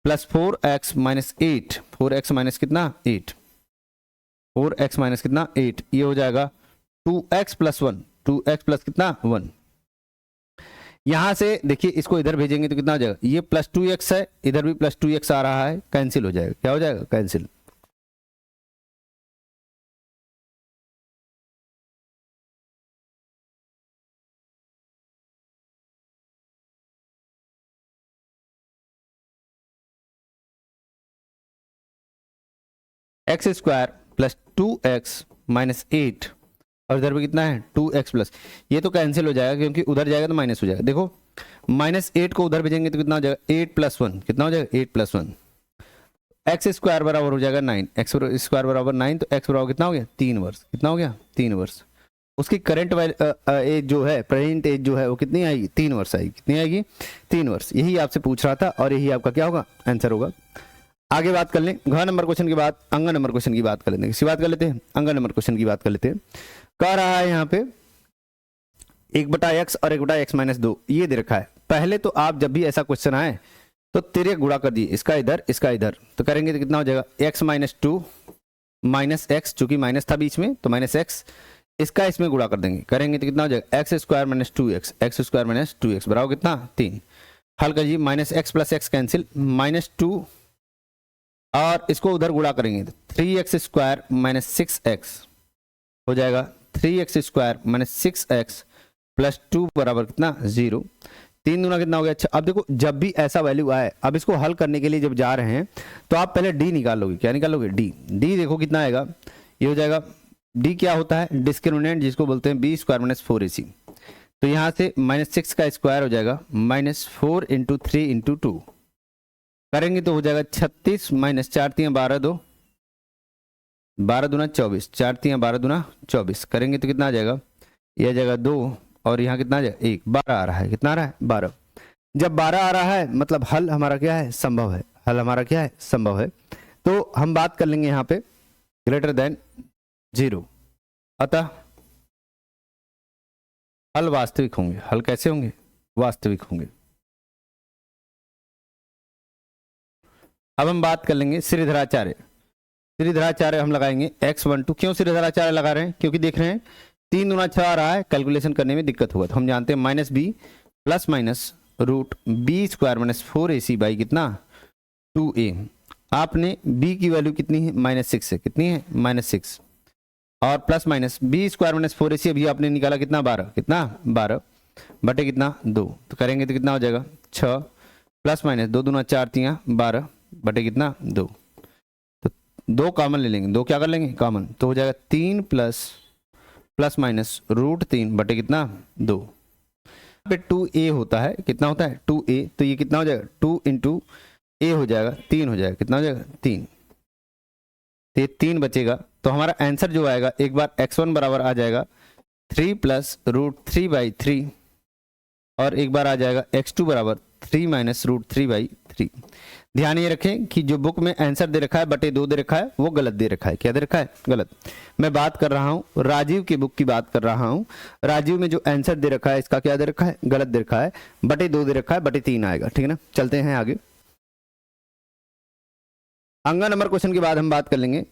+ 4x - 8, 4x minus कितना? 8, 4x माइनस कितना? 8, ये हो जाएगा 2x + 1, 2x प्लस कितना? 1। यहां से देखिए इसको इधर भेजेंगे तो कितना हो जाएगा? ये +2x है, इधर भी +2x आ रहा है, कैंसिल हो जाएगा। क्या हो जाएगा? कैंसिल। x² + 2x - 8 और इधर भी कितना है? 2x प्लस, ये तो कैंसिल हो जाएगा क्योंकि उधर जाएगा तो माइनस हो जाएगा। देखो -8 को उधर भेजेंगे तो कितना हो जाएगा? 8 + 1, कितना हो जाएगा? 8 + 1। x² बराबर हो जाएगा 9, x² बराबर 9, तो x बराबर कितना हो गया? 3 वर्ष। कितना हो गया? 3 वर्ष। उसकी करंट एज जो है, प्रेजेंट एज जो है वो कितनी आएगी? 3 वर्ष आएगी। कितनी आएगी? 3 वर्ष। यही आपसे पूछ रहा था और यही आपका क्या होगा? आंसर होगा। आगे बात कर लें, घ नंबर क्वेश्चन के बाद अंग नंबर क्वेश्चन की बात कर लेते हैं। किसी बात कर लेते हैं? अंग नंबर क्वेश्चन की बात कर लेते हैं। कह रहा है यहाँ पे 1/x और 1/x-2 ये दे रखा है। पहले तो आप जब भी ऐसा क्वेश्चन आए तो तिर्यक गुणा कर दिए, इसका इधर इसका इधर, तो करेंगे तो कितना हो जाएगा? x-2 - x, चूंकि माइनस था बीच में तो -x, इसका इसमें गुणा कर देंगे, करेंगे तो कितना हो जाएगा? x² - 2x, x² - 2x बराबर कितना? 3। हल करिए, -x + x कैंसिल, -2 और इसको उधर गुणा करेंगे तो 3x² - 6x हो जाएगा। 3x² - 6x + 2 बराबर कितना? 0। 3 दूना कितना हो गया? अच्छा, अब देखो जब भी ऐसा वैल्यू आए, अब इसको हल करने के लिए जब जा रहे हैं तो आप पहले डी निकालोगे। क्या निकालोगे? डी। डी देखो कितना आएगा? ये हो जाएगा, डी क्या होता है? डिस्क्रिमिनेंट, जिसको बोलते हैं b² - 4ac। तो यहां से -6 का स्क्वायर हो जाएगा -4 × 3 × 2, करेंगे तो हो जाएगा 36 - 4 × 12 2, 12 दूना 24, 4 × 12 दूना 24, करेंगे तो कितना आ जाएगा? ये आ जाएगा 2 और यहाँ कितना आ जाएगा? 1, 12 आ रहा है। कितना आ रहा है? 12। जब 12 आ रहा है मतलब हल हमारा क्या है? संभव है। हल हमारा क्या है? संभव है। तो हम बात कर लेंगे यहाँ पे > 0, अतः हल वास्तविक होंगे। हल कैसे होंगे? वास्तविक होंगे। अब हम बात कर लेंगे श्रीधराचार्य। श्रीधराचार्य हम लगाएंगे x12। क्यों श्रीधराचार्य लगा रहे हैं? क्योंकि देख रहे हैं 3 दूना 6 आ रहा है, कैलकुलेशन करने में दिक्कत होगा, तो हम जानते हैं -b ± √b² - 4ac बाई कितना? 2a। आपने b की वैल्यू कितनी है? -6 है। कितनी है? -6 और प्लस माइनस b² - 4ac अभी आपने निकाला कितना? 12। कितना? 12 बटे कितना? 2, तो करेंगे तो कितना हो जाएगा? 6 प्लस माइनस 2 दूना 4 3 12 बटे कितना? 2। तो 2 कॉमन ले लेंगे, 2 क्या कर लेंगे? कॉमन, तो हो जाएगा 3 प्लस माइनस √3 बटे कितना? 2। पे 2a होता है, कितना होता है? 2a, तो ये कितना हो जाएगा? 2 × a हो जाएगा 3 हो जाएगा। कितना हो जाएगा? 3। तो ये 3 बचेगा, तो हमारा आंसर जो आएगा, एक बार x1 बराबर आ जाएगा 3 + √3/3 और एक बार आ जाएगा x2 बराबर 3 - √3/3। ध्यान ये रखें कि जो बुक में आंसर दे रखा है /2 दे रखा है वो गलत दे रखा है। क्या दे रखा है? गलत। मैं बात कर रहा हूं राजीव की बुक की बात कर रहा हूं। राजीव में जो आंसर दे रखा है इसका क्या दे रखा है? गलत दे रखा है, /2 दे रखा है, /3 आएगा। ठीक है ना? चलते हैं आगे। अंग नंबर क्वेश्चन के बाद हम बात कर लेंगे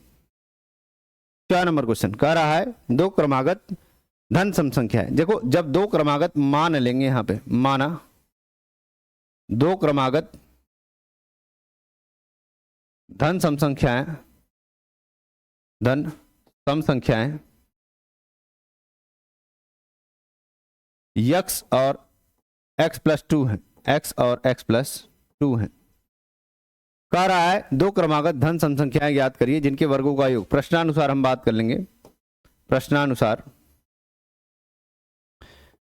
4 नंबर क्वेश्चन। कह रहा है 2 क्रमागत धन सम संख्या है। देखो जब 2 क्रमागत मान लेंगे, यहां पे माना 2 क्रमागत धन सम संख्याएं, धन सम संख्याएं x और x + 2 है, x और x प्लस 2 है। कह रहा है दो क्रमागत धन सम संख्याएं ज्ञात करिए जिनके वर्गों का योग, प्रश्नानुसार हम बात कर लेंगे। प्रश्नानुसार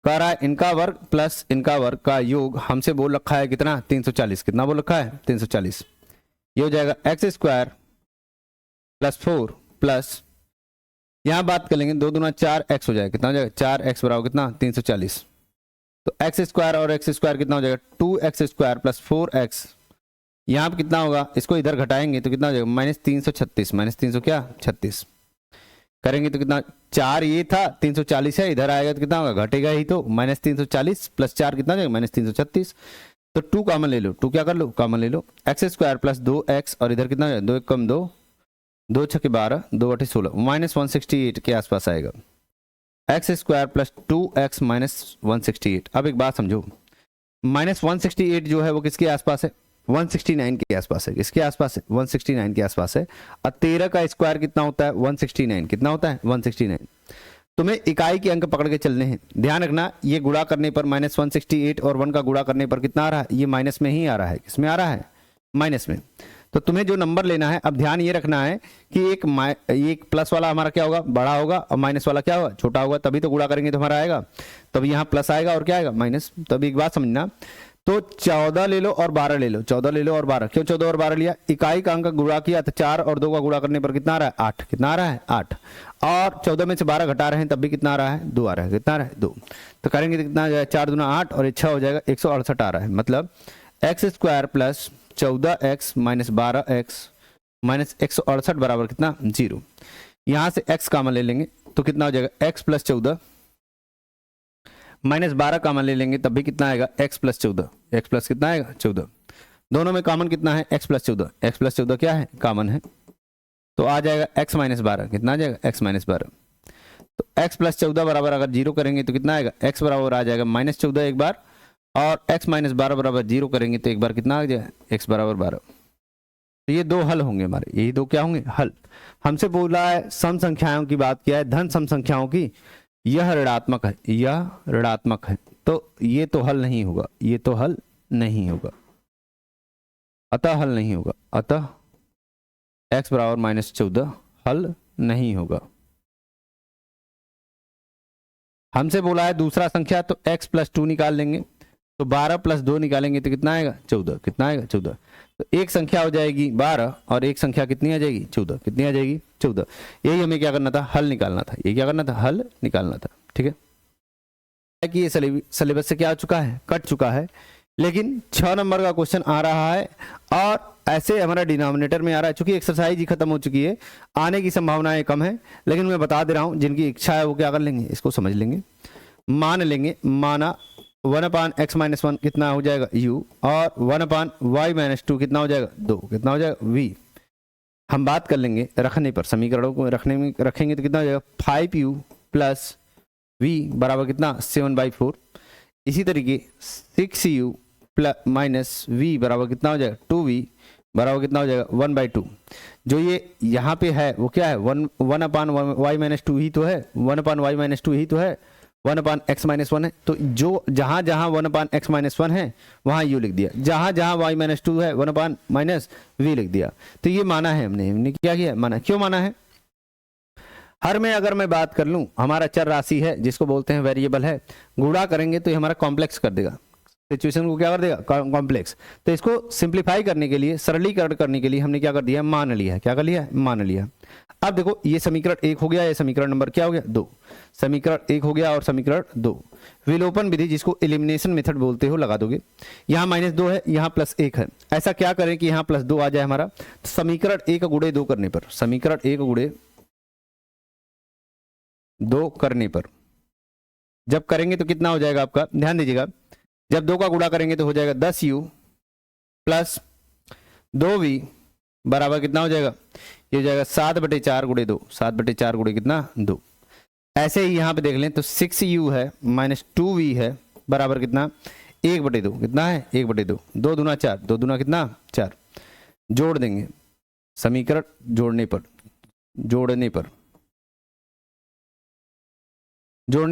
कह रहा है इनका वर्ग प्लस इनका वर्ग का योग हमसे बोल रखा है कितना, 340। कितना बोल रखा है, 340। ये हो जाएगा एक्स स्क्वायर प्लस 4 प्लस, यहां बात कर लेंगे 2 दूना 4x हो जाएगा। कितना हो जाएगा, 4x बराबर कितना, 340। तो एक्स स्क्वायर और एक्स स्क्वायर कितना हो जाएगा, 2x स्क्वायर प्लस 4x। यहाँ पे कितना होगा, इसको इधर घटाएंगे तो कितना हो जाएगा, -336। -300 क्या, 36 करेंगे तो कितना, 4 ये था 340 है, इधर आएगा तो कितना होगा, घटेगा ही तो -340 प्लस 4 कितना हो जाएगा, -336। तो 2 कॉमन ले लो, 2 क्या कर लो, कॉमन ले लो। एक्स स्क्वायर प्लस 2x और इधर कितना हो जाएगा, 2 1 कम 2, 2 छके 12, 2 8 16, -168 के आसपास आएगा। X square plus 2x -168। अब एक बात समझो, -168 जो है वो किसके आसपास है, 169 के आसपास है। किसके आसपास है, 169 के आसपास है। और 13 का स्क्वायर कितना होता है, 169। कितना होता है, 169। तुम्हें इकाई के अंक पकड़ के चलने हैं। ध्यान रखना, ये गुणा करने पर -168 और 1 का गुणा करने पर कितना आ रहा है, ये माइनस में ही आ रहा है। किसमें आ रहा है, माइनस में। तो तुम्हें जो नंबर लेना है, अब ध्यान ये रखना है कि एक प्लस वाला हमारा क्या होगा, बड़ा होगा, और माइनस वाला क्या होगा, छोटा होगा। तभी तो गुणा करेंगे तो हमारा आएगा, तभी यहाँ प्लस आएगा और क्या आएगा, माइनस। तभी एक बात समझना, तो 14 ले लो और 12 ले लो, 14 ले लो और 12। क्यों 14 और 12 लिया, इकाई का अंक गुणा किया तो 4 और 2 का गुणा करने पर कितना आ रहा है, 8। कितना आ रहा है, 8। और 14 में से 12 घटा रहे हैं तब भी कितना आ रहा है, 2 आ रहा है। कितना आ रहा है, 2। तो करेंगे तो कितना आ जाएगा, 4 दूना 8 और 6 हो जाएगा, 168 आ रहा है। मतलब x square plus 14x minus 12x minus 168 बराबर कितना, 0। यहां से x कॉमन ले लेंगे तो कितना हो जाएगा, x प्लस 14 माइनस 12 कॉमन ले लेंगे तब भी कितना आएगा, x प्लस 14। x प्लस कितना आएगा, 14। दोनों में कॉमन कितना है, x प्लस 14। x प्लस 14 क्या है, कॉमन है। तो आ जाएगा x माइनस 12। कितना आ जाएगा, x माइनस 12। तो x प्लस 14 बराबर अगर 0 करेंगे तो कितना आएगा, x बराबर आ जाएगा -14 एक बार, और x माइनस 12 बराबर 0 करेंगे तो एक बार कितना आ जाएगा, x बराबर 12। तो ये दो हल होंगे हमारे, यही दो क्या होंगे, हल। हमसे बोला है सम संख्याओं की बात किया है, धन सम संख्याओं की। यह ऋणात्मक है, यह ऋणात्मक है, तो ये तो हल नहीं होगा, ये तो हल नहीं होगा, अतः हल नहीं होगा। अतः x बराबर -14 हल नहीं होगा। हमसे बोला है दूसरा संख्या, तो x प्लस 2 निकाल लेंगे, तो 12 प्लस 2 निकालेंगे तो कितना आएगा, 14। कितना आएगा, 14। तो एक संख्या हो जाएगी 12 और एक संख्या कितनी आ जाएगी, 14। कितनी आ जाएगी, 14। यही हमें क्या करना था, हल निकालना था। ये क्या करना था, हल निकालना था। ठीक है कि ये सिलेबस से क्या हो चुका है, कट चुका है। लेकिन 6 नंबर का क्वेश्चन आ रहा है और ऐसे हमारा डिनोमिनेटर में आ रहा है। चूंकि एक्सरसाइज ही खत्म हो चुकी है, आने की संभावनाएं कम है, लेकिन मैं बता दे रहा हूं जिनकी इच्छा है वो क्या कर लेंगे, इसको समझ लेंगे। मान लेंगे, माना 1/x-1 कितना हो जाएगा, u, और 1/y-2 कितना हो जाएगा, 2। कितना हो जाएगा, v। हम बात कर लेंगे रखने पर, समीकरणों को रखेंगे तो कितना हो जाएगा, 5u प्लस v बराबर कितना, 7/4। इसी तरीके 6u माइनस v बराबर कितना हो जाएगा, 2v बराबर कितना हो जाएगा, 1/2। जो ये यहाँ पे है वो क्या है, 1/y-2 ही तो है, 1/y-2 ही तो है, 1/x-1 है। तो जो जहां जहां 1/x-1 है वहां u लिख दिया, जहां जहां y-2 है 1/-v लिख दिया। तो ये माना है हमने क्या किया, माना। क्यों माना है, हर में अगर मैं बात कर लूं, हमारा चर राशि है जिसको बोलते हैं वेरिएबल है, गुणा करेंगे तो ये हमारा कॉम्प्लेक्स कर देगा, सिचुएशन को क्या कर देगा, कॉम्प्लेक्स। तो इसको सिंप्लीफाई करने के लिए, सरलीकरण करने के लिए हमने क्या कर दिया, मान लिया है। क्या कर लिया, मान लिया। अब देखो ये समीकरण 1 हो गया, ये समीकरण नंबर क्या हो गया, 2। समीकरण 1 हो गया और समीकरण 2। विलोपन विधि जिसको एलिमिनेशन मेथड बोलते हो लगा दोगे। यहाँ -2 है, यहाँ +1 है। ऐसा क्या करें कि यहाँ +2 आ जाए हमारा, तो समीकरण 1 गुणे 2 करने पर, समीकरण 1 गुणे 2 करने पर जब करेंगे तो कितना हो जाएगा आपका, ध्यान दीजिएगा, जब 2 का गुणा करेंगे तो हो जाएगा 10u प्लस 2v बराबर कितना हो जाएगा, ये हो जाएगा 7/4 गुणे 2, 7/4 गुणे कितना, 2। ऐसे ही यहाँ पे देख लें तो 6u है माइनस 2v है बराबर कितना, 1/2। कितना है, 1/2। 2 दूना 4, 2 दूना कितना, 4। जोड़ देंगे, समीकरण जोड़ने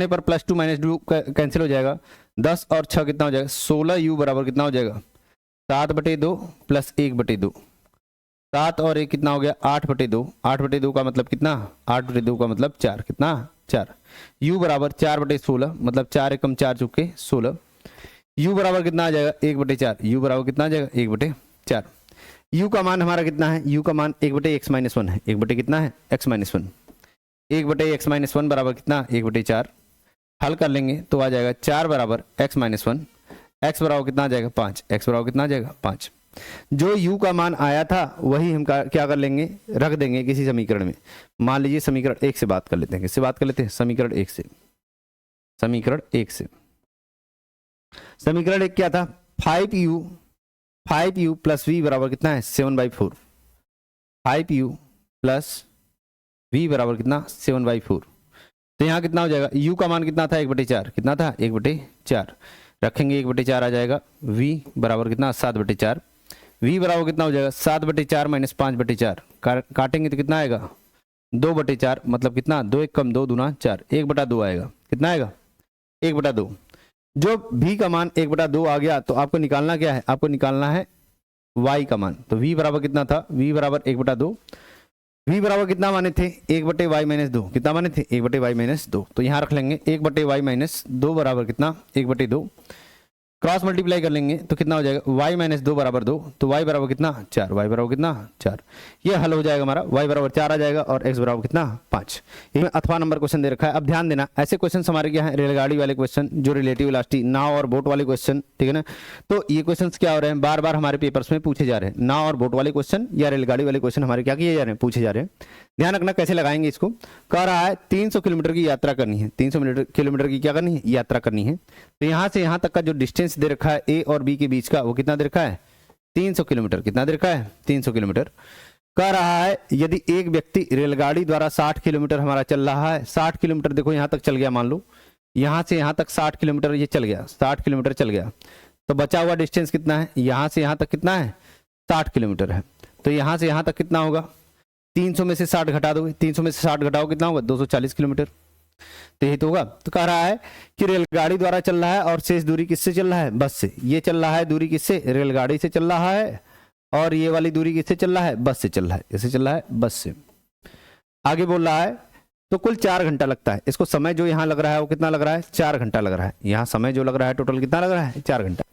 पर +2 -2 कैंसिल हो जाएगा, 10 और 6 कितना हो जाएगा 16u बराबर कितना हो जाएगा 7/2 प्लस 1/2। 7 और 1 कितना हो गया 8/2। 8/2 का मतलब कितना 8/2 का मतलब 4 कितना 4। u बराबर 4/16 मतलब 4 एकम 4 चुके 16। u बराबर कितना आ जाएगा 1/4। u बराबर कितना आ जाएगा 1/4। u का मान हमारा कितना है u का मान 1/x-1 है। 1 कितना है x-1। 1/x-1 बराबर कितना 1/4। हल कर लेंगे तो आ जाएगा 4 बराबर x-1। x बराबर कितना आ जाएगा 5। x बराबर कितना आ जाएगा 5। जो u का मान आया था वही हम क्या कर लेंगे रख देंगे किसी समीकरण में। मान लीजिए समीकरण 1 से बात कर लेते हैं। किससे बात कर लेते हैं समीकरण 1 से। समीकरण 1 से समीकरण 1 क्या था 5u प्लस v बराबर कितना है 7/4। 5u प्लस v बराबर कितना 7/4। तो यहाँ कितना हो जाएगा u का मान कितना था 1/4 कितना था 1/4 रखेंगे 1/4 आ जाएगा v बराबर कितना 7/4। v बराबर कितना हो जाएगा 7/4 माइनस 5/4 काटेंगे तो कितना आएगा 2/4 मतलब कितना 2 1 कम 2 दूना 4 1/2 आएगा। कितना आएगा 1/2। जो v का मान 1/2 आ गया तो आपको निकालना क्या है आपको निकालना है y का मान। तो v बराबर कितना था v बराबर 1/2। v बराबर कितना माने थे 1/y-2 कितना माने थे 1/y-2। तो यहाँ रख लेंगे 1/y-2 बराबर कितना 1/2। क्रॉस मल्टीप्लाई कर लेंगे तो कितना हो जाएगा y-2 बराबर 2। तो y बराबर कितना 4। y बराबर कितना 4। ये हल हो जाएगा हमारा y बराबर 4 आ जाएगा और x बराबर कितना 5। इसमें अथवा नंबर क्वेश्चन दे रखा है। अब ध्यान देना ऐसे क्वेश्चन हमारे क्या है रेलगाड़ी वाले क्वेश्चन जो रिलेटिव वेलोसिटी नाव और बोट वाले क्वेश्चन ठीक है ना। तो ये क्वेश्चन क्या हो रहे हैं बार बार हमारे पेपर्स में पूछे जा रहे हैं। नाव और बोट वाले क्वेश्चन या रेलगाड़ी वाले क्वेश्चन हमारे क्या किए जा रहे हैं पूछे जा रहे हैं। ध्यान रखना कैसे लगाएंगे इसको। कह रहा है 300 किलोमीटर की यात्रा करनी है। 300 किलोमीटर की क्या करनी है यात्रा करनी है। तो यहाँ से यहाँ तक का जो डिस्टेंस दे रखा है ए और बी के बीच का वो कितना दे रखा है 300 किलोमीटर। कितना दे रखा है 300 किलोमीटर। कह रहा है यदि एक व्यक्ति रेलगाड़ी द्वारा 60 किलोमीटर हमारा चल रहा है 60 किलोमीटर देखो यहाँ तक चल गया मान लो यहाँ से यहाँ तक 60 किलोमीटर ये चल गया 60 किलोमीटर चल गया। तो बचा हुआ डिस्टेंस कितना है यहाँ से यहाँ तक कितना है 60 किलोमीटर है। तो यहाँ से यहाँ तक कितना होगा 300 में से 60 घटा दोगे 300 में से 60 घटाओ कितना होगा 240 किलोमीटर। तो यही तो होगा। तो कह रहा है कि रेलगाड़ी द्वारा चल रहा है और शेष दूरी किससे चल रहा है बस से। ये चल रहा है दूरी किससे रेलगाड़ी से चल रहा है और ये वाली दूरी किससे चल रहा है बस से चल रहा है। किससे चल रहा है बस से। आगे बोल रहा है तो कुल 4 घंटा लगता है। इसको समय जो यहाँ लग रहा है वो कितना लग रहा है 4 घंटा लग रहा है। यहाँ समय जो लग रहा है टोटल कितना लग रहा है 4 घंटा।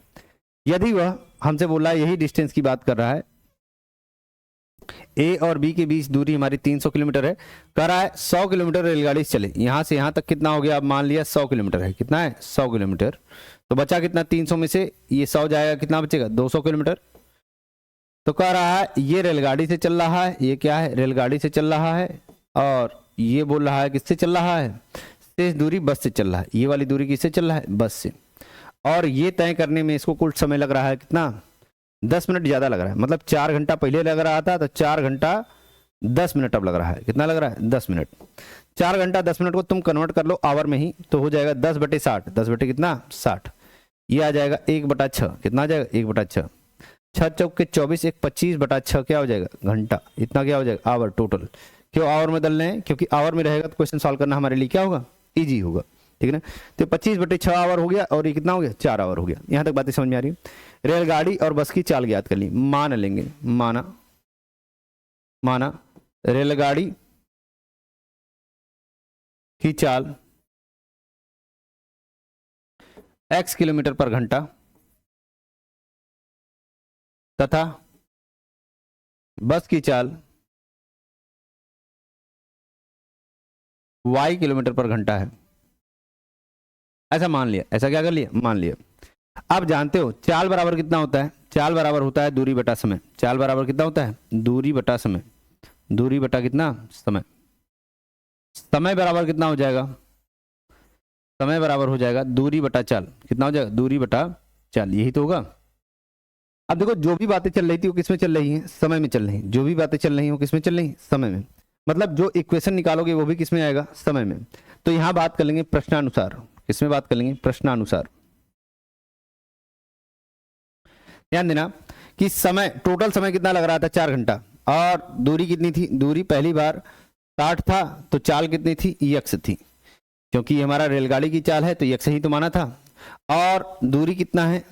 यदि वह हमसे बोल रहा है यही डिस्टेंस की बात कर रहा है ए और बी के बीच दूरी हमारी 300 किलोमीटर है। कह रहा है 100 किलोमीटर रेलगाड़ी से चले यहाँ से यहाँ तक कितना हो गया अब मान लिया 100 किलोमीटर है। कितना है 100 किलोमीटर। तो बचा कितना 300 में से ये 100 जाएगा कितना बचेगा 200 किलोमीटर। तो कह रहा है ये रेलगाड़ी से चल रहा है ये क्या है रेलगाड़ी से चल रहा है और ये बोल रहा है किससे चल रहा है शेष दूरी बस से चल रहा है। ये वाली दूरी किससे चल रहा है बस से। और ये तय करने में इसको कुल समय लग रहा है कितना 10 मिनट ज्यादा लग रहा है। मतलब 4 घंटा पहले लग रहा था तो 4 घंटा 10 मिनट अब लग रहा है। कितना लग रहा है 10 मिनट। 4 घंटा 10 मिनट को तुम कन्वर्ट कर लो आवर में ही तो हो जाएगा 10/60। 10 कितना 60। ये आ जाएगा 1/6 कितना आ जाएगा 1/6। 6 चौक के 24 1 25/6 क्या हो जाएगा घंटा। इतना क्या हो जाएगा आवर टोटल। क्यों आवर में बदल रहे हैं क्योंकि आवर में रहेगा तो क्वेश्चन सॉल्व करना हमारे लिए क्या होगा ईजी होगा ठीक है ना। तो 25/6 आवर हो गया और ये कितना हो गया 4 आवर हो गया। यहाँ तक बातें समझ में आ रही है। रेलगाड़ी और बस की चाल ज्ञात कर ली। मान लेंगे माना रेलगाड़ी की चाल x किलोमीटर पर घंटा तथा बस की चाल y किलोमीटर पर घंटा है। ऐसा मान लिया। ऐसा क्या कर लिया मान लिया। आप जानते हो चाल बराबर कितना होता है चाल बराबर होता है दूरी बटा समय। चाल बराबर कितना होता है दूरी बटा समय। दूरी बटा कितना समय। समय बराबर कितना हो जाएगा समय बराबर हो जाएगा दूरी बटा चाल। कितना हो जाएगा दूरी बटा चाल। यही तो होगा। अब देखो जो भी बातें चल रही थी वो किसमें चल रही हैं समय में चल रही हैं। जो भी बातें चल रही हैं वो किसमें चल रही हैं समय में। मतलब जो इक्वेशन निकालोगे वो भी किसमें आएगा समय में। तो यहां बात कर लेंगे प्रश्नानुसार। किसमें बात कर लेंगे प्रश्नानुसार। ध्यान देना कि समय टोटल समय कितना लग रहा था 4 घंटा और दूरी कितनी थी दूरी पहली बार 60 था तो चाल कितनी थी x थी क्योंकि हमारा रेलगाड़ी की चाल है तो x ही तो माना था। और दूरी कितना है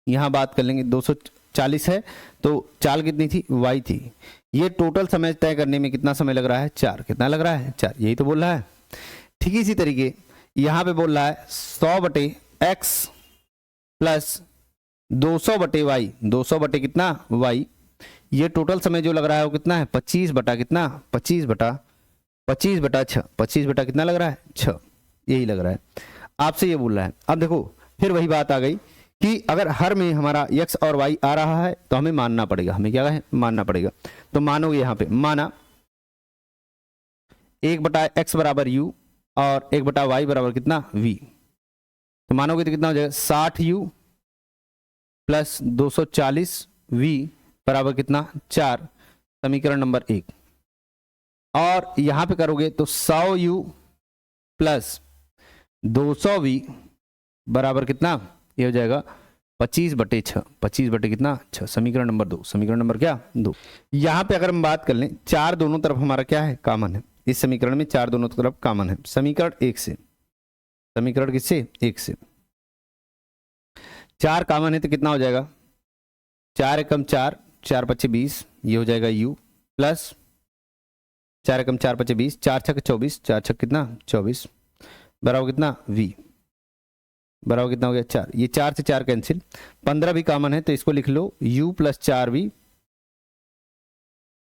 यहाँ बात कर लेंगे, 240 है, तो चाल कितनी थी, y थी। ये टोटल समय तय करने में कितना समय लग रहा है, 4। कितना लग रहा है, 4। यही तो बोल रहा है। ठीक इसी तरीके यहाँ पे बोल रहा है 100 बटे x प्लस 200 बटे y, 200 बटे कितना, y। ये टोटल समय जो लग रहा है वो कितना है, 25 बटा कितना, 25 बटा 6, 25 बटा कितना लग रहा है, 6। यही लग रहा है, आपसे ये बोल रहा है। अब देखो फिर वही बात आ गई कि अगर हर में हमारा x और y आ रहा है तो हमें मानना पड़ेगा, हमें क्या है, मानना पड़ेगा। तो मानोगे यहाँ पे, माना 1 बटा x बराबर u और 1 बटा y बराबर कितना, v। तो मानोगे तो कितना हो जाएगा, 60u प्लस 240v बराबर कितना, 4। समीकरण नंबर 1। और यहां पे करोगे तो 100u प्लस 200v बराबर कितना, ये हो जाएगा 25 बटे 6, 25 बटे कितना, 6। समीकरण नंबर 2, समीकरण नंबर क्या, 2। यहां पे अगर हम बात कर लें, 4 दोनों तरफ हमारा क्या है, कॉमन है। इस समीकरण में 4 दोनों तरफ कॉमन है। समीकरण 1 से, समीकरण किससे, 1 से 4 कॉमन है तो कितना हो जाएगा, 4 एकम 4, 4 पच्चे 20, ये हो जाएगा u प्लस 4 एकम 4 पच्चे 20, 4 छक 24, 4 छक कितना, 24 बराबर कितना, v बराबर कितना हो गया, 4। ये 4 से 4 कैंसिल, 15 भी कॉमन है तो इसको लिख लो u प्लस 4v,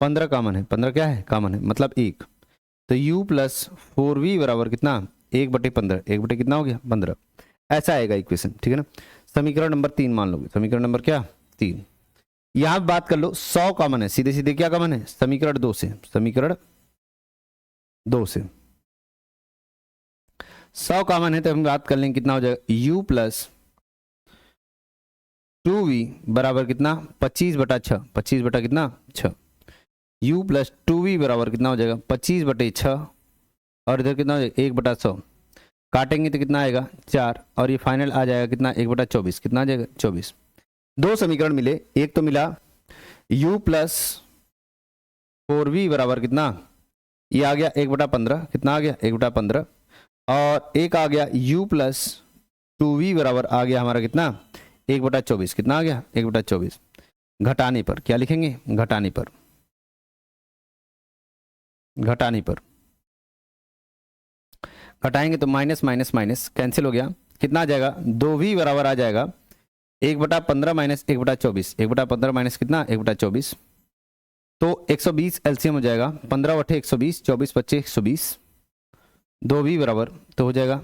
15 कॉमन है, 15 क्या है, कॉमन है, मतलब 1। तो u प्लस 4v बराबर कितना, 1 बटे 15, 1 बटे कितना हो गया, 15। ऐसा आएगा इक्वेशन, ठीक है ना। समीकरण नंबर 3 मान लोगे, समीकरण नंबर क्या, 3। यहां बात कर लो 100 कॉमन है, सीधे सीधे क्या कॉमन है, समीकरण 2 से, समीकरण 2 से 100 कॉमन है तो हम बात कर लेंगे कितना हो जाएगा, u प्लस 2v बराबर कितना, 25 बटा 6, 25 बटा कितना, 6। u प्लस 2v बराबर कितना हो जाएगा, 25 बटे 6 और इधर कितना हो जाएगा, 1 बटा 100। काटेंगे तो कितना आएगा, 4 और ये फाइनल आ जाएगा कितना, 1 बटा 24। कितना आ जाएगा, 24। 2 समीकरण मिले, एक तो मिला u प्लस 4v बराबर कितना, ये आ गया 1 बटा 15, कितना आ गया, 1 बटा 15। और एक आ गया u प्लस 2v बराबर आ गया हमारा कितना, 1 बटा 24। कितना आ गया, 1 बटा 24। घटाने पर क्या लिखेंगे, घटाने पर, घटाने पर घटाएंगे तो माइनस माइनस माइनस कैंसिल हो गया, कितना आ जाएगा, 2v बराबर आ जाएगा 1 बटा 15 माइनस 1 बटा 24, 1 बटा 15 माइनस कितना, 1 बटा 24। तो 120 एलसीएम हो जाएगा, 15 बटे 120, 24 बच्चे 120, 2v बराबर तो हो जाएगा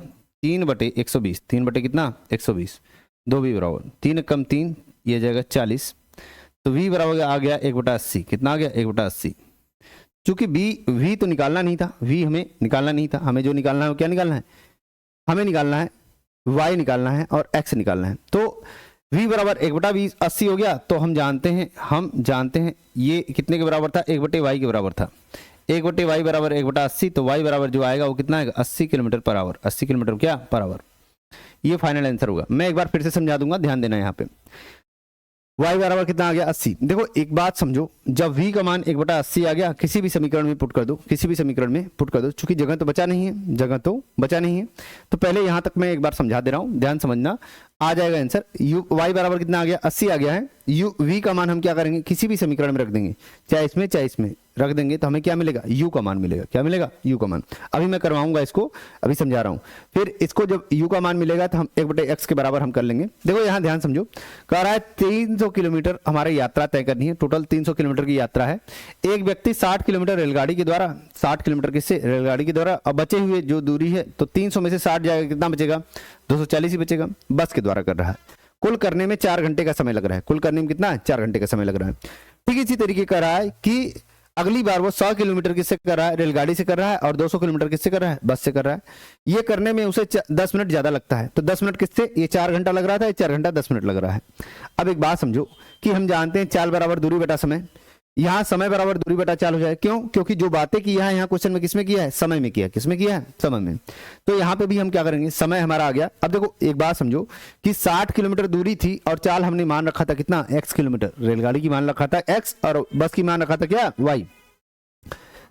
3 बटे 120, 3 बटे कितना, 120, 2v बराबर 3 कम 3, ये जाएगा 40। तो v बराबर आ गया 1 बटा 80। कितना आ गया, 1 बटा 80। चूंकि v तो निकालना नहीं था, v हमें निकालना नहीं था, हमें जो निकालना है वो क्या निकालना है, हमें निकालना है y निकालना है और x निकालना है। तो v बराबर 1 बटा 20 80 हो गया। तो हम जानते हैं ये कितने के बराबर था, 1 बटे y के बराबर था। 1 बटे y बराबर 1 बटा 80, तो y बराबर जो आएगा वो कितना आएगा, 80 किलोमीटर पर आवर, 80 किलोमीटर क्या पर आवर। ये फाइनल आंसर होगा। मैं एक बार फिर से समझा दूंगा, ध्यान देना यहाँ पे। y बराबर कितना आ गया, 80। देखो एक बात समझो, जब v का मान 1 बटा 80 आ गया, किसी भी समीकरण में पुट कर दो, किसी भी समीकरण में पुट कर दो, चूंकि जगह तो बचा नहीं है, जगह तो बचा नहीं है। तो पहले यहां तक मैं एक बार समझा दे रहा हूं, ध्यान समझना। आ जाएगा आंसर, y बराबर कितना आ गया, 80 आ गया है। v का मान हम क्या करेंगे, किसी भी समीकरण में रख देंगे, चाहे इसमें रख देंगे, तो हमें क्या मिलेगा, u का मान मिलेगा। क्या मिलेगा, u का मान। अभी मैं करवाऊंगा इसको, अभी समझा रहा हूं। फिर इसको जब u का मान मिलेगा तो हम 1 बटे x के बराबर हम कर लेंगे। देखो यहां ध्यान समझो, कह रहा है 300 किलोमीटर हमारे यात्रा तय करनी है, टोटल 300 किलोमीटर की यात्रा है। एक व्यक्ति 60 किलोमीटर रेलगाड़ी के द्वारा, 60 किलोमीटर किससे, रेलगाड़ी के द्वारा। अब बचे हुए जो दूरी है, तो 300 में से 60 जाएगा, कितना बचेगा, 240 ही बचेगा। बस के द्वारा कर रहा है, कुल करने में 4 घंटे का समय लग रहा है, कुल करने में कितना, 4 घंटे का समय लग रहा है। ठीक इसी तरीके कर रहा है कि अगली बार वो 100 किलोमीटर किससे कर रहा है, रेलगाड़ी से कर रहा है, और 200 किलोमीटर किससे कर रहा है, बस से कर रहा है। ये करने में उसे 10 मिनट ज्यादा लगता है। तो 10 मिनट किससे, ये 4 घंटा लग रहा था, ये 4 घंटा 10 मिनट लग रहा है। अब एक बात समझो कि हम जानते हैं चाल बराबर दूरी बटा समय, यहाँ समय बराबर दूरी बटा चाल हो जाए। क्यों, क्योंकि जो बातें की है यहाँ क्वेश्चन में किसमें किया है, समय में किया है। किसमें किया है, समय में। तो यहाँ पे भी हम क्या करेंगे, समय हमारा आ गया। अब देखो एक बात समझो कि 60 किलोमीटर दूरी थी और चाल हमने मान रखा था कितना, x किलोमीटर। रेलगाड़ी की मान रखा था x और बस की मान रखा था क्या, y।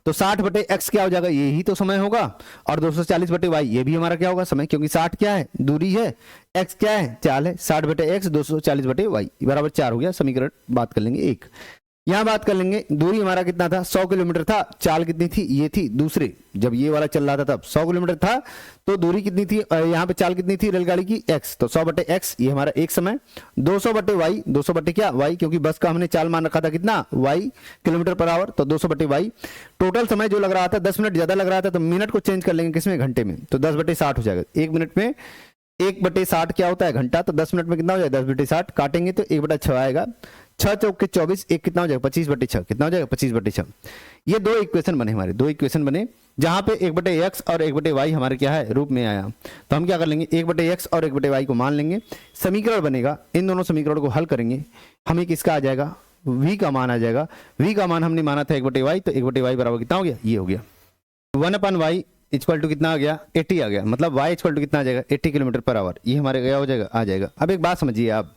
तो 60/x क्या हो जाएगा, यही तो समय होगा, और 240/y ये भी हमारा क्या होगा, समय, क्योंकि 60 क्या है, दूरी है, x क्या है, चाल है, 60/x 240/y बराबर 4 हो गया। समीकरण बात कर लेंगे एक। यहाँ बात कर लेंगे दूरी हमारा कितना था, 100 किलोमीटर था, चाल कितनी थी, ये थी दूसरे, जब ये वाला चल रहा था तब 100 किलोमीटर था, तो दूरी कितनी थी, यहाँ पे चाल कितनी थी रेलगाड़ी की, x, तो 100/x ये हमारा एक समय, 200/y, 200 क्या y, क्योंकि बस का हमने चाल मान रखा था कितना, y किलोमीटर पर आवर, तो 200/y। टोटल समय जो लग रहा था 10 मिनट ज्यादा लग रहा था, तो मिनट को चेंज कर लेंगे किसमें, घंटे में, तो 10/60 हो जाएगा। एक मिनट में 1/60 क्या होता है, घंटा, तो 10 मिनट में कितना हो जाएगा, 10/60 काटेंगे तो 1/6 आएगा, 6 चौके 24, एक कितना हो जाएगा, 25/6, कितना हो जाएगा, 25/6। ये दो इक्वेशन बने हमारे, दो इक्वेशन बने, जहां पे 1/x और 1/y हमारे क्या है, रूप में आया। तो हम क्या कर लेंगे, 1/x और 1/y को मान लेंगे, समीकरण बनेगा, इन दोनों समीकरणों को हल करेंगे, हमें किसका आ जाएगा, v का मान आ जाएगा। v का मान हमने माना था 1/y, तो 1/y बराबर कितना हो गया, ये हो गया, 1/y इक्वल टू कितना आ गया, 80 आ गया, मतलब y इक्वल टू कितना आ जाएगा, 80 किलोमीटर पर आवर, ये हमारे क्या हो जाएगा, आ जाएगा। अब एक बात समझिए आप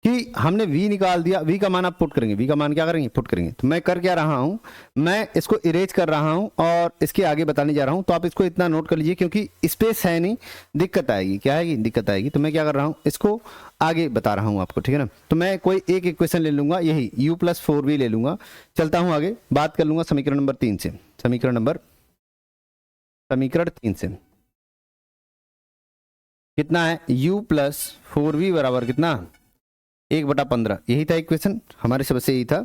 कि हमने v निकाल दिया, v का मान आप पुट करेंगे, v का मान क्या करेंगे, पुट करेंगे। तो मैं कर क्या रहा हूं, मैं इसको इरेज कर रहा हूं और इसके आगे बताने जा रहा हूं, तो आप इसको इतना नोट कर लीजिए, क्योंकि स्पेस है नहीं, दिक्कत आएगी, क्या आएगी, दिक्कत आएगी। तो मैं क्या कर रहा हूं, इसको आगे बता रहा हूं आपको, ठीक है ना। तो मैं कोई एक इक्वेशन ले लूंगा, यही u+4v ले लूंगा, चलता हूं आगे, बात कर लूंगा समीकरण नंबर 3 से, समीकरण 3 से कितना है, u+4v बराबर कितना, 1/15, यही था इक्वेशन हमारे सबसे, यही था,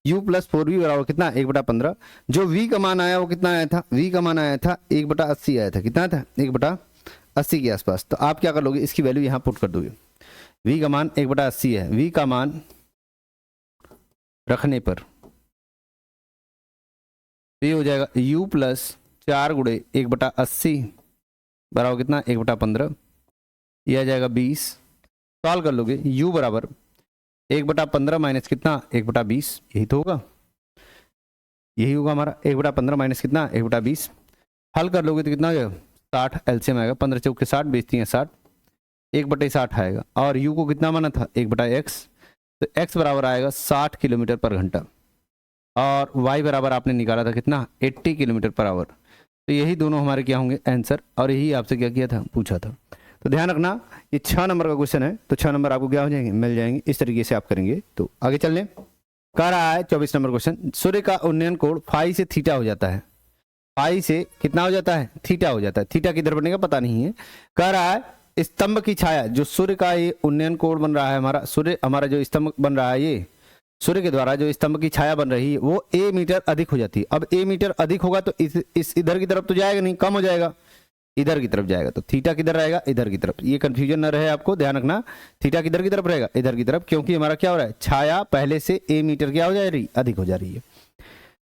u+4v बराबर कितना, 1/15। जो v का मान आया वो कितना आया था, v का मान आया था 1/80 आया था, कितना था, 1/80 के आसपास। तो आप क्या कर लोगे, इसकी वैल्यू यहाँ पुट कर दोगे, v का मान 1/80 है, v का मान रखने पर ये हो जाएगा u+4 गुणे 1/80 बराबर कितना, 1/15, यह आ जाएगा 20। सॉल्व कर लोगे, u बराबर 1/15 माइनस कितना, 1/20, यही तो होगा, यही होगा हमारा 1/15 माइनस कितना, 1/20। हल कर लोगे तो कितना हो जाएगा, 60 एलसीएम आएगा, 15 चौके 60, बेचती हैं 60, 1/60 आएगा, और u को कितना माना था, 1/x, तो x बराबर आएगा 60 किलोमीटर पर घंटा, और y बराबर आपने निकाला था कितना, 80 किलोमीटर पर आवर। तो यही दोनों हमारे क्या होंगे आंसर, और यही आपसे क्या किया था, पूछा था। तो ध्यान रखना, ये 6 नंबर का क्वेश्चन है, तो 6 नंबर आपको क्या हो जाएंगे, मिल जाएंगे, इस तरीके से आप करेंगे। तो आगे चल लें, कह रहा है 24 नंबर क्वेश्चन, सूर्य का उन्नयन कोण फाई से थीटा हो जाता है, फाई से कितना हो जाता है, थीटा हो जाता है, थीटा किधर बनेगा पता नहीं है। कह रहा है स्तंभ की छाया, जो सूर्य का ये उन्नयन कोण बन रहा है हमारा, सूर्य हमारा जो स्तंभ बन रहा है, ये सूर्य के द्वारा जो स्तंभ की छाया बन रही है वो a मीटर अधिक हो जाती है। अब a मीटर अधिक होगा तो इस इधर की तरफ तो जाएगा नहीं, कम हो जाएगा, इधर की तरफ जाएगा, तो थीटा किधर रहेगा, इधर की तरफ। ये कंफ्यूजन न रहे आपको, ध्यान रखना, थीटा किधर की तरफ रहेगा, इधर की तरफ, क्योंकि हमारा क्या हो रहा है, छाया पहले से a मीटर क्या हो जा रही, अधिक हो जा रही है।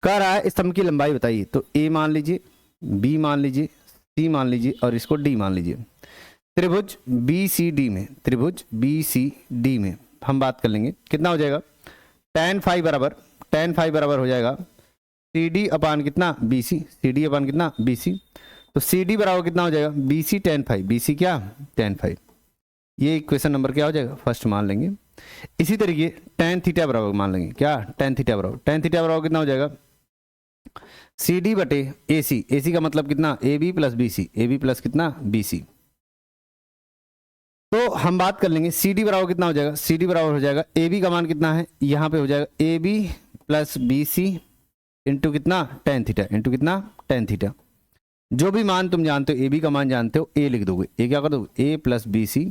कह रहा है स्तंभ की लंबाई बताइए, तो a मान लीजिए, b मान लीजिए, c मान लीजिए, और इसको d मान लीजिए। त्रिभुज BCD में, त्रिभुज BCD में हम बात कर लेंगे, कितना हो जाएगा, tan फाई बराबर हो जाएगा CD अपान कितना, BC, CD अपान कितना, BC। तो CD बराबर कितना हो जाएगा, BC tan फाई, BC क्या, tan फाई। ये इक्वेशन नंबर क्या हो जाएगा, फर्स्ट मान लेंगे। इसी तरीके tan थीटा बराबर मान लेंगे, क्या, tan थीटा बराबर कितना हो जाएगा, CD बटे AC, AC का मतलब कितना, AB plus BC, AB plus कितना, BC। तो हम बात कर लेंगे CD बराबर कितना हो जाएगा, CD बराबर हो जाएगा, AB का मान कितना है, यहाँ पे हो जाएगा AB प्लस BC इंटू कितना, tan थीटा, इंटू कितना, tan थीटा। जो भी मान तुम जानते हो, AB का मान जानते हो, A लिख दोगे, A क्या कर दोगे, A plus BC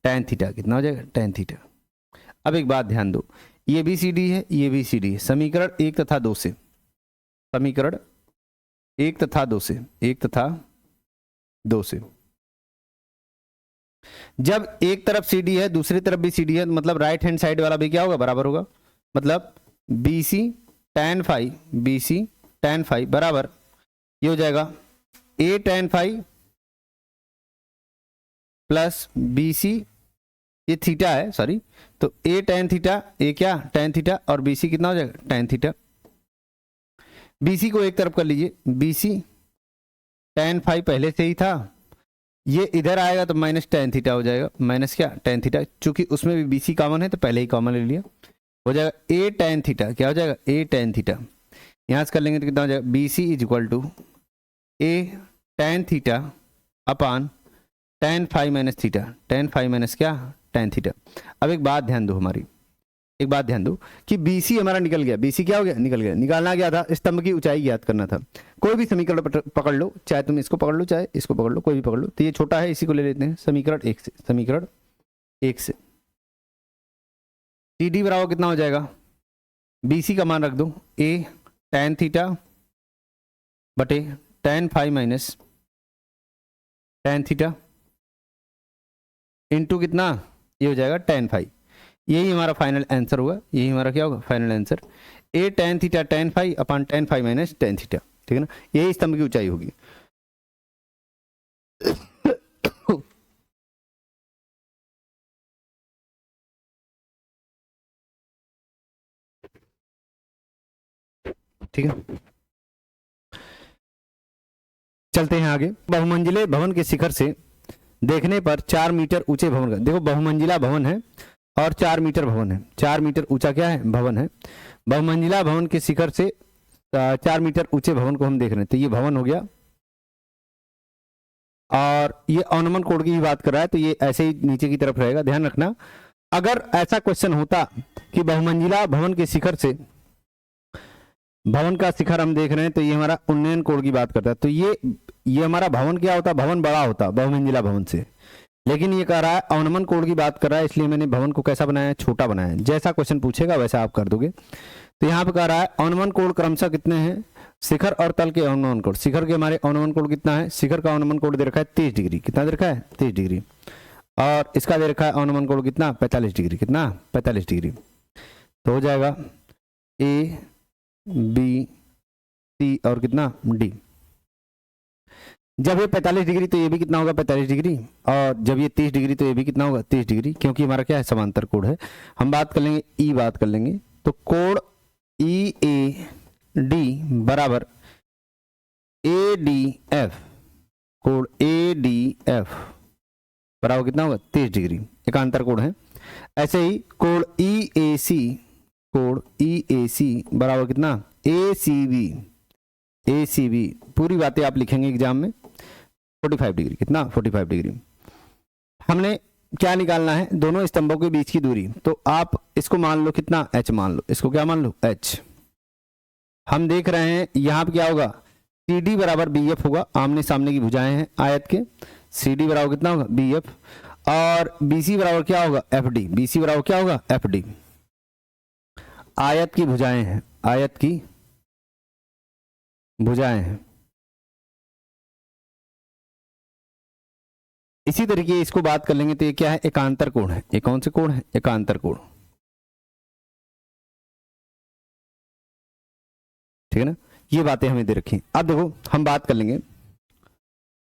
tan theta, कितना हो जाएगा, tan थीटा। अब एक बात ध्यान दो, ये BCD है, ये BCD है, समीकरण 1 तथा 2 से, समीकरण 1 तथा 2 से, 1 तथा 2 से, जब एक तरफ CD है दूसरी तरफ भी CD है, मतलब राइट हैंड साइड वाला भी क्या होगा, बराबर होगा, मतलब BC tan phi, BC tan phi बराबर ये हो जाएगा A tan phi plus BC, ये थीटा है सॉरी, तो A tan थीटा, A क्या, tan थीटा, और BC कितना हो जाएगा, tan थीटा। BC को एक तरफ कर लीजिए, BC tan फाई पहले से ही था, ये इधर आएगा तो माइनस tan थीटा हो जाएगा, माइनस क्या, tan थीटा, चूंकि उसमें भी BC कॉमन है तो पहले ही कॉमन ले लिया, हो जाएगा A tan थीटा, क्या हो जाएगा, A tan थीटा। यहाँ से कर लेंगे तो कितना हो जाएगा, B C is equal to A tan theta upon tan five minus theta, tan five minus क्या, टेन थीटा। अब एक बात ध्यान दो हमारी, एक बात ध्यान दो कि BC हमारा निकल गया, BC क्या हो गया, निकल गया। निकालना क्या था, स्तंभ की ऊंचाई ज्ञात करना था। कोई भी समीकरण पकड़ लो, चाहे तुम इसको पकड़ लो चाहे इसको पकड़ लो, कोई भी पकड़ लो। तो ये छोटा है, इसी को ले लेते हैं समीकरण 1 से, समीकरण 1 से TD बराबर कितना हो जाएगा, BC का मान रख दो A tan थीटा बटे tan five minus tan theta into कितना, ये हो जाएगा tan फाइव। यही हमारा फाइनल आंसर होगा, यही हमारा क्या होगा, final answer. A tan theta tan five upon tan five minus tan theta, ठीक है ना, यही स्तंभ की ऊंचाई होगी। ठीक है, चलते हैं आगे। बहुमंजिले भवन के शिखर से देखने पर 4 मीटर ऊंचे भवन का, देखो बहुमंजिला भवन है और 4 मीटर भवन है, 4 मीटर ऊंचा क्या है, भवन है। बहुमंजिला भवन के शिखर से 4 मीटर ऊंचे भवन को हम देख रहे हैं, तो ये भवन हो गया और ये अनुमान कोड की बात कर रहा है, तो ये ऐसे ही नीचे की तरफ रहेगा। ध्यान रखना, अगर ऐसा क्वेश्चन होता कि बहुमंजिला भवन के शिखर से, भवन का शिखर हम देख रहे हैं, तो ये हमारा उन्नयन कोड की बात करता है, तो ये हमारा भवन क्या होता, भवन बड़ा होता बहुमंजिला भवन से। लेकिन ये कह रहा है अवनमन कोड की बात कर रहा है, इसलिए मैंने भवन को कैसा बनाया है, छोटा बनाया है। जैसा क्वेश्चन पूछेगा वैसा आप कर दोगे। तो यहाँ पे कह रहा है अवनमन कोड क्रमशः कितने हैं, शिखर और तल के अवनमन कोड। शिखर के हमारे अवनमन कोड कितना है, शिखर का अवनमन कोड दे रखा है 30 डिग्री, कितना दे रखा है 30 डिग्री, और इसका दे रखा है अवनमन कोड कितना 45 डिग्री, कितना 45 डिग्री। तो हो जाएगा A B C और कितना D। जब ये 45 डिग्री तो ये भी कितना होगा 45 डिग्री, और जब ये 30 डिग्री तो ये भी कितना होगा 30 डिग्री, क्योंकि हमारा क्या है समांतर कोड है। हम बात कर लेंगे ई बात कर लेंगे, तो कोड EAD बराबर ADF, कोड ADF बराबर कितना होगा 30 डिग्री, एकांतर कोड है। ऐसे ही कोड EAC, कोड EAC बराबर कितना ACB, पूरी बातें आप लिखेंगे एग्जाम में 45 डिग्री, कितना 45 डिग्री। हमने क्या निकालना है, दोनों स्तंभों के बीच की दूरी, तो आप इसको मान लो कितना h मान लो, इसको क्या मान लो h। हम देख रहे हैं यहाँ पे क्या होगा, CD बराबर BF होगा, आमने सामने की भुजाएं हैं आयत के, CD बराबर कितना होगा BF, और BC बराबर क्या होगा FD, BC बराबर क्या होगा FD। आयत की भुजाएं हैं, आयत की भुजाएं हैं। इसी तरीके इसको बात कर लेंगे तो ये क्या है, एकांतर कोण है। ये कौन से कोण है, एकांतर कोण, ठीक है ना, ये बातें हमें दे रखी। अब देखो हम बात कर लेंगे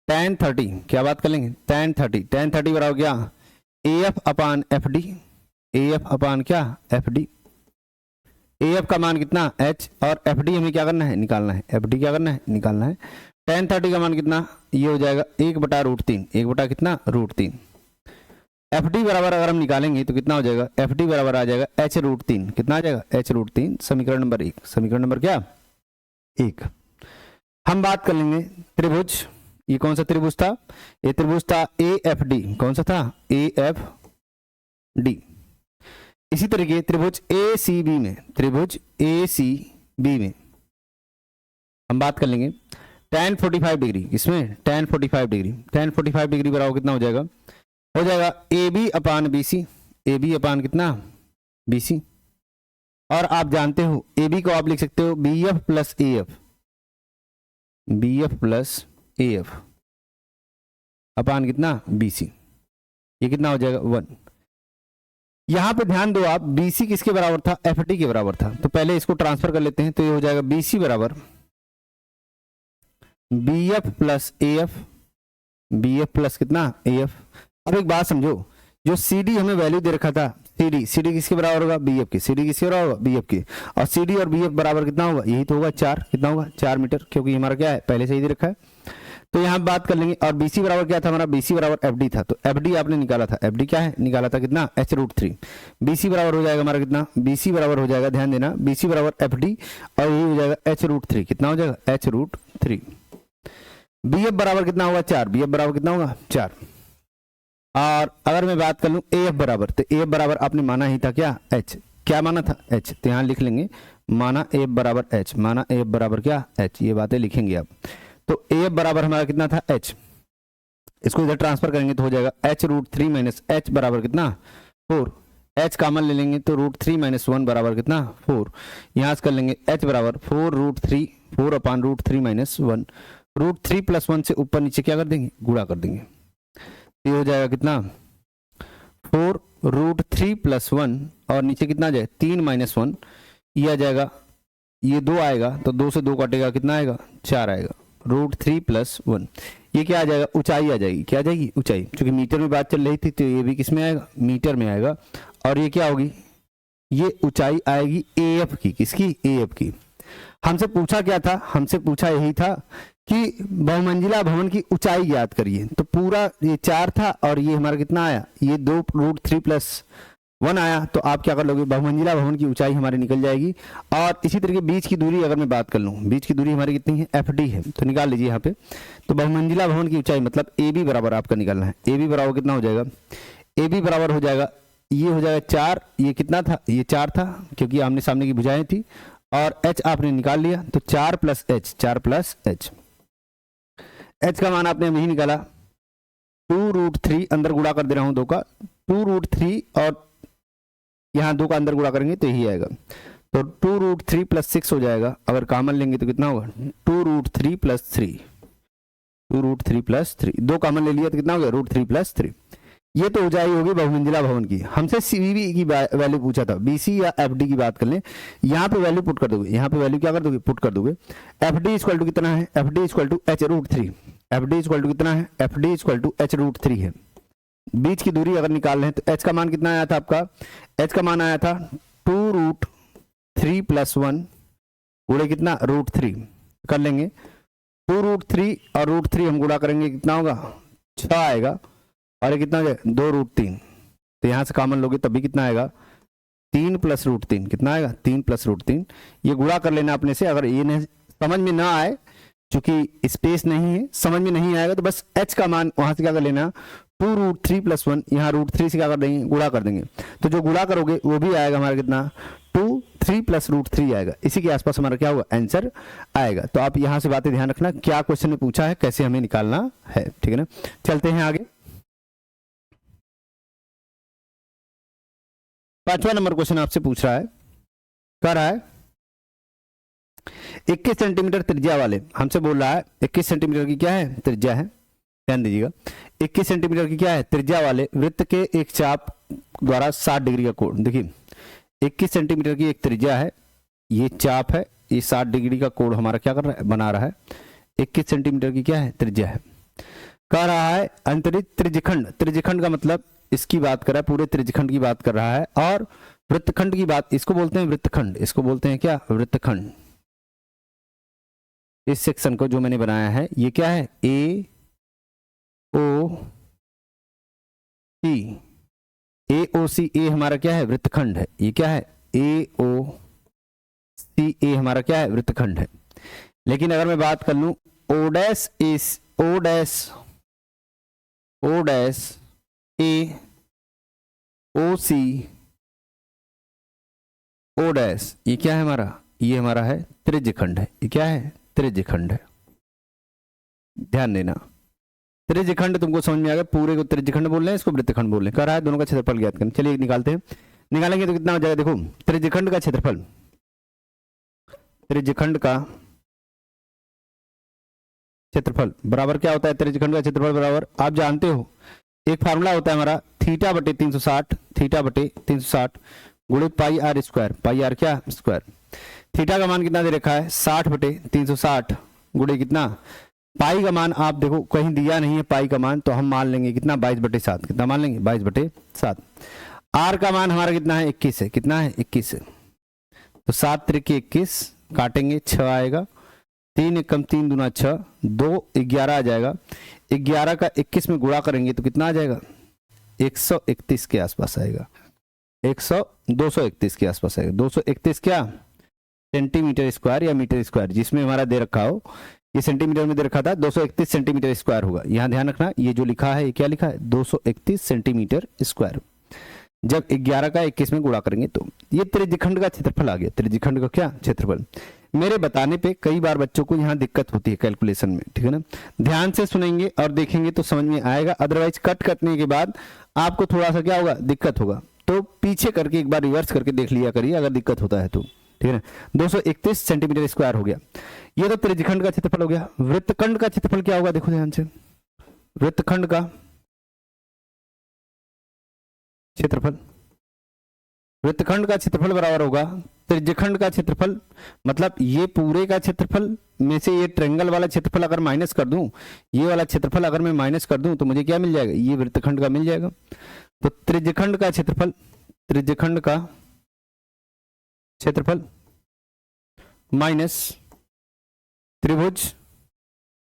tan 30, क्या बात कर लेंगे tan 30 बराबर क्या AF अपान FD, AF अपान क्या FD। AF का मान कितना h, और FD हमें क्या करना है निकालना है, FD क्या करना है निकालना है। tan 30 का मान कितना, ये हो जाएगा 1/√3, 1 बटा कितना √3। FD बराबर अगर हम निकालेंगे तो कितना हो जाएगा, FD बराबर आ जाएगा h√3, कितना आ जाएगा h√3, समीकरण नंबर 1, समीकरण नंबर क्या 1। हम बात कर लेंगे त्रिभुज, ये कौन सा त्रिभुज था, ये त्रिभुज था AFD, कौन सा था AFD। इसी तरीके त्रिभुज ACB में, त्रिभुज ACB में हम बात कर लेंगे tan 45 डिग्री, इसमें tan 45 डिग्री, tan 45 डिग्री बराबर कितना हो जाएगा, हो जाएगा AB अपान BC, AB अपान कितना BC। और आप जानते हो AB को आप लिख सकते हो BF plus AF, BF plus AF अपान कितना BC, ये कितना हो जाएगा 1। यहां पे ध्यान दो आप, BC किसके बराबर था, FD के बराबर था, तो पहले इसको ट्रांसफर कर लेते हैं, तो ये हो जाएगा BC बराबर BF plus AF, BF plus कितना AF। अब एक बात समझो, जो CD हमें वैल्यू दे रखा था, CD किसके बराबर होगा BF के, CD किसके बराबर होगा BF के, और CD और BF बराबर कितना होगा, यही तो होगा 4, कितना होगा 4 मीटर, क्योंकि हमारा क्या है पहले से ही दे रखा है। तो यहाँ बात कर लेंगे। और BC बराबर क्या था हमारा, BC बराबर FD था, तो FD आपने निकाला था, FD क्या है निकाला था कितना h√3। BC बराबर हो जाएगा हमारा कितना, BC बराबर हो जाएगा, ध्यान देना, BC बराबर FD और ये हो जाएगा h√3, कितना हो जाएगा h√3। BF बराबर कितना होगा 4, BF बराबर कितना होगा 4। और अगर मैं बात कर लूँ AF बराबर, तो AF बराबर आपने माना ही था क्या h, क्या माना था h, तो यहाँ लिख लेंगे माना AF बराबर h, माना AF बराबर क्या h, ये बातें लिखेंगे आप। तो AF बराबर हमारा कितना था h, इसको इधर ट्रांसफर करेंगे तो हो जाएगा h√3 माइनस h बराबर कितना 4, h कॉमन ले लेंगे तो √3 माइनस 1 बराबर कितना 4, यहाँ से कर लेंगे h बराबर 4√3, 4/√3 माइनस 1, √3 + 1 से ऊपर नीचे क्या कर देंगे गुणा कर देंगे, ये हो जाएगा कितना 4√3 + 1 और नीचे कितना आ जाएगा 3 - 1, ये आ जाएगा, ये 2 आएगा तो 2 से 2 कटेगा, कितना आएगा 4 आएगा, √3 + 1, ये क्या आ जाएगा ऊंचाई आ जाएगी, क्या आ जाएगी ऊंचाई, क्योंकि मीटर में बात चल रही थी तो ये भी किस में आएगा मीटर में आएगा। और ये क्या होगी, ये ऊंचाई आएगी AF की, किसकी AF की। हमसे पूछा क्या था, हमसे पूछा यही था कि बहुमंजिला भवन की ऊंचाई ज्ञात करिए, तो पूरा ये 4 था और ये हमारा कितना आया, ये 2 √3 + 1 आया, तो आप क्या कर लोगे बहुमंजिला भवन की ऊंचाई हमारी निकल जाएगी। और इसी तरीके बीच की दूरी अगर मैं बात कर लूँ, बीच की दूरी हमारी कितनी है FD है, तो निकाल लीजिए यहाँ पे। तो बहुमंजिला भवन की ऊंचाई मतलब AB बराबर आपका निकालना है, AB बराबर कितना हो जाएगा, AB बराबर हो जाएगा, ये हो जाएगा 4, ये कितना था ये 4 था क्योंकि आमने सामने की भुजाएं थी, और h आपने निकाल लिया तो 4 + h, 4 + h, h का मान आपने यही निकाला 2√3, अंदर गुणा कर दे रहा हूं 2 का, 2√3 और यहाँ 2 का अंदर गुणा करेंगे तो यही आएगा, तो 2√3 + 6 हो जाएगा, अगर कॉमन लेंगे तो कितना होगा 2√3 + 3, 2√3 + 3, 2 कॉमन ले लिया तो कितना हो गया √3 + 3। ये तो ऊंचाई होगी बहुमंजिला भवन की। हमसे CBB की वैल्यू पूछा था, BC या FD की बात कर लें, यहाँ पे वैल्यू पुट कर दोगे, यहाँ पे वैल्यू क्या कर दोगे पुट कर दोगे। FD = कितना है, FD = h√3, FD = कितना है, FD = h√3 है। बीच की दूरी अगर निकाल रहे हैं तो h का मान कितना आया था आपका, h का मान आया था 2√3 + 1 गुणे कितना √3, कर लेंगे 2√3 और √3 हम गुणा करेंगे कितना होगा 6 आएगा, और ये कितना हो जाएगा 2√3, तो यहाँ से कॉमन लोगे तभी कितना आएगा 3 + √3, कितना आएगा 3 + √3, ये गुणा कर लेना अपने से। अगर ये नहीं समझ में ना आए, चूंकि स्पेस नहीं है, समझ में नहीं आएगा तो बस h का मान वहां से क्या कर लेना 2√3 + 1, यहाँ √3 से क्या कर देंगे गुणा कर देंगे, तो जो गुणा करोगे वो भी आएगा हमारा कितना 2 + √3 आएगा, इसी के आसपास हमारा क्या होगा आंसर आएगा। तो आप यहाँ से बातें ध्यान रखना, क्या क्वेश्चन ने पूछा है, कैसे हमें निकालना है, ठीक है ना। चलते हैं आगे। 5वां नंबर क्वेश्चन आपसे पूछ रहा है, कह रहा है 21 सेंटीमीटर त्रिज्या वाले, हमसे बोल रहा है 21 सेंटीमीटर की क्या है त्रिज्या है, ध्यान दीजिएगा 21 सेंटीमीटर की क्या है त्रिज्या वाले वृत्त के एक चाप द्वारा 60 डिग्री का कोण, देखिए 21 सेंटीमीटर की एक त्रिज्या है, ये चाप है, ये 60 डिग्री का कोण हमारा क्या कर रहा है बना रहा है, 21 सेंटीमीटर की क्या है त्रिज्या है। कह रहा है अंतरित त्रिज्यखंड, त्रिज्यखंड का मतलब इसकी बात कर रहा है, पूरे त्रिज्यखंड की बात कर रहा है, और वृत्तखंड की बात, इसको बोलते हैं वृत्तखंड, इसको बोलते हैं क्या वृत्तखंड। इस सेक्शन को जो मैंने बनाया है ये क्या है AOC, AOC A हमारा क्या है वृत्तखंड है, ये क्या है AOC A हमारा क्या है वृत्तखंड है। लेकिन अगर मैं बात कर लूं O' AOC O', ये क्या है हमारा, ये हमारा है त्रिज्यखंड है, ये क्या है त्रिज्यखंड है, ध्यान देना। त्रिज्यखंड तुमको समझ में आ गया, पूरे को त्रिज्यखंड बोल रहे हैं, इसको वृत्तखंड बोल रहे हैं। कह रहा है दोनों का क्षेत्रफल ज्ञात करें, चलिए निकालते हैं, निकालेंगे तो कितना हो जाएगा, देखो त्रिज्यखंड का क्षेत्रफल, त्रिज्यखंड का क्षेत्रफल बराबर क्या होता है, त्रिज्यखंड का क्षेत्रफल बराबर आप जानते हो एक फार्मूला होता है हमारा θ/360, θ/360 गुणे πr², πr क्या स्क्वायर, थीटा का मान कितना दे रखा है 60/360 गुणे कितना, पाई का मान आप देखो कहीं दिया नहीं है पाई का मान, तो हम मान लेंगे कितना 22/7, कितना मान लेंगे 22/7। आर का मान हमारा कितना है 21 है, कितना है 21 है, तो 7 × 3 = 21, काटेंगे 6 आएगा, 3 एकम 3 दूना 6, 2 11 आ जाएगा। 11 का 21 में गुणा करेंगे तो कितना आ जाएगा? 131 के आसपास आएगा। 231 के आसपास आएगा। 231 क्या? सेंटीमीटर स्क्वायर या मीटर स्क्वायर, जिसमें हमारा दे रखा हो। ये सेंटीमीटर में दे रखा था, 231 सेंटीमीटर स्क्वायर होगा। यहाँ ध्यान रखना, ये जो लिखा है ये क्या लिखा है? 231 सेंटीमीटर स्क्वायर। जब 11 का 21 में गुणा करेंगे तो ये त्रिज्यखंड का क्षेत्रफल आ गया। त्रिज्यखंड का क्या क्षेत्रफल? मेरे बताने पे कई बार बच्चों को यहाँ दिक्कत होती है कैलकुलेशन में, ठीक है ना। ध्यान से सुनेंगे और देखेंगे तो समझ में आएगा, अदरवाइज कट करने के बाद आपको थोड़ा सा क्या होगा? दिक्कत होगा। तो पीछे करके एक बार रिवर्स करके देख लिया करिए अगर दिक्कत होता है तो, ठीक है ना। 231 सेंटीमीटर स्क्वायर हो गया। ये तो त्रिज्यखंड का क्षेत्रफल हो गया। वृत्तखंड का क्षेत्रफल क्या होगा? देखो ध्यान से, वृत्तखंड का क्षेत्रफल, वृत्तखंड का क्षेत्रफल बराबर होगा त्रिज्यखंड का क्षेत्रफल। मतलब ये पूरे का क्षेत्रफल में से ये ट्रायंगल वाला क्षेत्रफल अगर माइनस कर दूं, ये वाला क्षेत्रफल अगर मैं माइनस कर दूं तो मुझे क्या मिल जाएगा? ये वृत्तखंड का मिल जाएगा। तो त्रिज्यखंड का क्षेत्रफल, त्रिज्यखंड का क्षेत्रफल माइनस त्रिभुज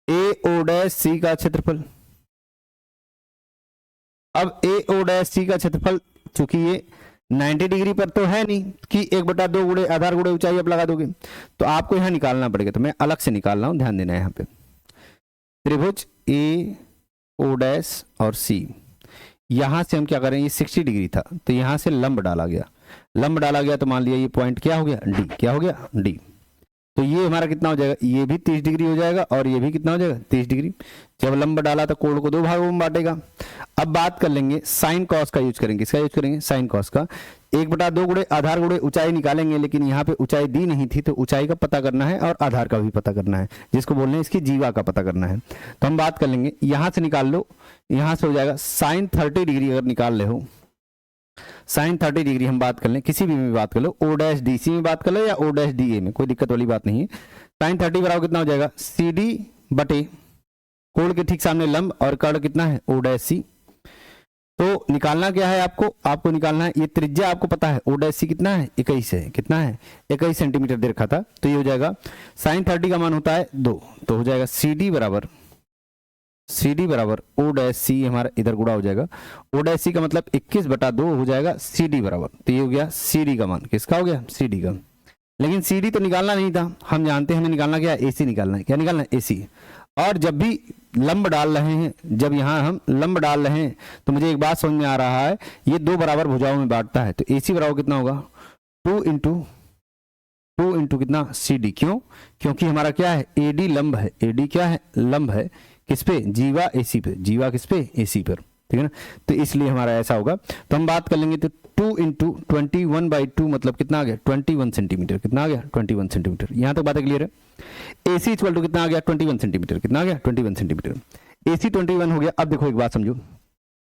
AO'C का क्षेत्रफल। अब AO'C का क्षेत्रफल, चूंकि ये 90 डिग्री पर तो है नहीं कि 1/2 गुणे आधार गुणे ऊंचाई आप लगा दोगे, तो आपको यहां निकालना पड़ेगा। तो मैं अलग से निकाल रहा हूं, ध्यान देना है यहाँ पे। त्रिभुज AO' और C, यहां से हम क्या करें? ये 60 डिग्री था तो यहां से लंब डाला गया। लंब डाला गया तो मान लिया ये पॉइंट क्या हो गया? D। क्या हो गया? D। तो ये हमारा कितना हो जाएगा? ये भी 30 डिग्री हो जाएगा और ये भी कितना हो जाएगा? 30 डिग्री। जब लंब डाला तो कोण को 2 भागों में बांटेगा। अब बात कर लेंगे साइन कॉस का यूज करेंगे। इसका यूज करेंगे साइन कॉस का। 1/2 गुणे आधार गुणे ऊंचाई निकालेंगे, लेकिन यहाँ पे ऊंचाई दी नहीं थी तो ऊंचाई का पता करना है और आधार का भी पता करना है, जिसको बोलने हैं इसकी जीवा का पता करना है। तो हम बात कर लेंगे, यहां से निकाल लो, यहां से हो जाएगा साइन 30 डिग्री अगर निकाल ले हो, साइन 30 डिग्री हम बात कर लें, किसी भी में बात कर लो, O'DC में बात कर लो या O'DA में, कोई दिक्कत वाली बात नहीं है। साइन 30 बराबर कितना हो जाएगा? CD बटे कोण के ठीक सामने लंब और कर्ण कितना है? O'C। तो निकालना क्या है आपको? आपको निकालना है, ये त्रिज्या आपको पता है O'C कितना है? 21 है। कितना है? 21 सेंटीमीटर दे रखा था। तो ये हो जाएगा साइन 30 का मान होता है 2, तो हो जाएगा CD बराबर O'C, हमारा इधर गुणा हो जाएगा। O'C का मतलब 21/2 हो जाएगा CD बराबर। तो ये हो गया CD का मान। किसका हो गया? CD का। लेकिन CD तो निकालना नहीं था, हम जानते हैं हमें निकालना क्या है? AC निकालना है। क्या निकालना है? AC। और जब भी लंब डाल रहे हैं, जब यहाँ हम लंब डाल रहे हैं तो मुझे एक बात समझ में आ रहा है, ये 2 बराबर भुजाओं में बांटता है। तो AC बराबर कितना होगा? 2 इंटू कितना? CD। क्यों? क्योंकि हमारा क्या है? AD लंब है। AD क्या है? लंब है। किस पे? जीवा AC पे। जीवा किस पे? AC पर, ठीक है ना। तो इसलिए हमारा ऐसा होगा। तो हम बात कर लेंगे तो 2 इंटू 21/2 मतलब कितना आ गया? 21 सेंटीमीटर। कितना आ गया? 21 सेंटीमीटर। यहां तक बातें क्लियर है। AC इक्वल टू कितना आ गया? 21 सेंटीमीटर। कितना आ गया? 21 सेंटीमीटर। AC 21 हो गया। अब देखो एक बात समझो,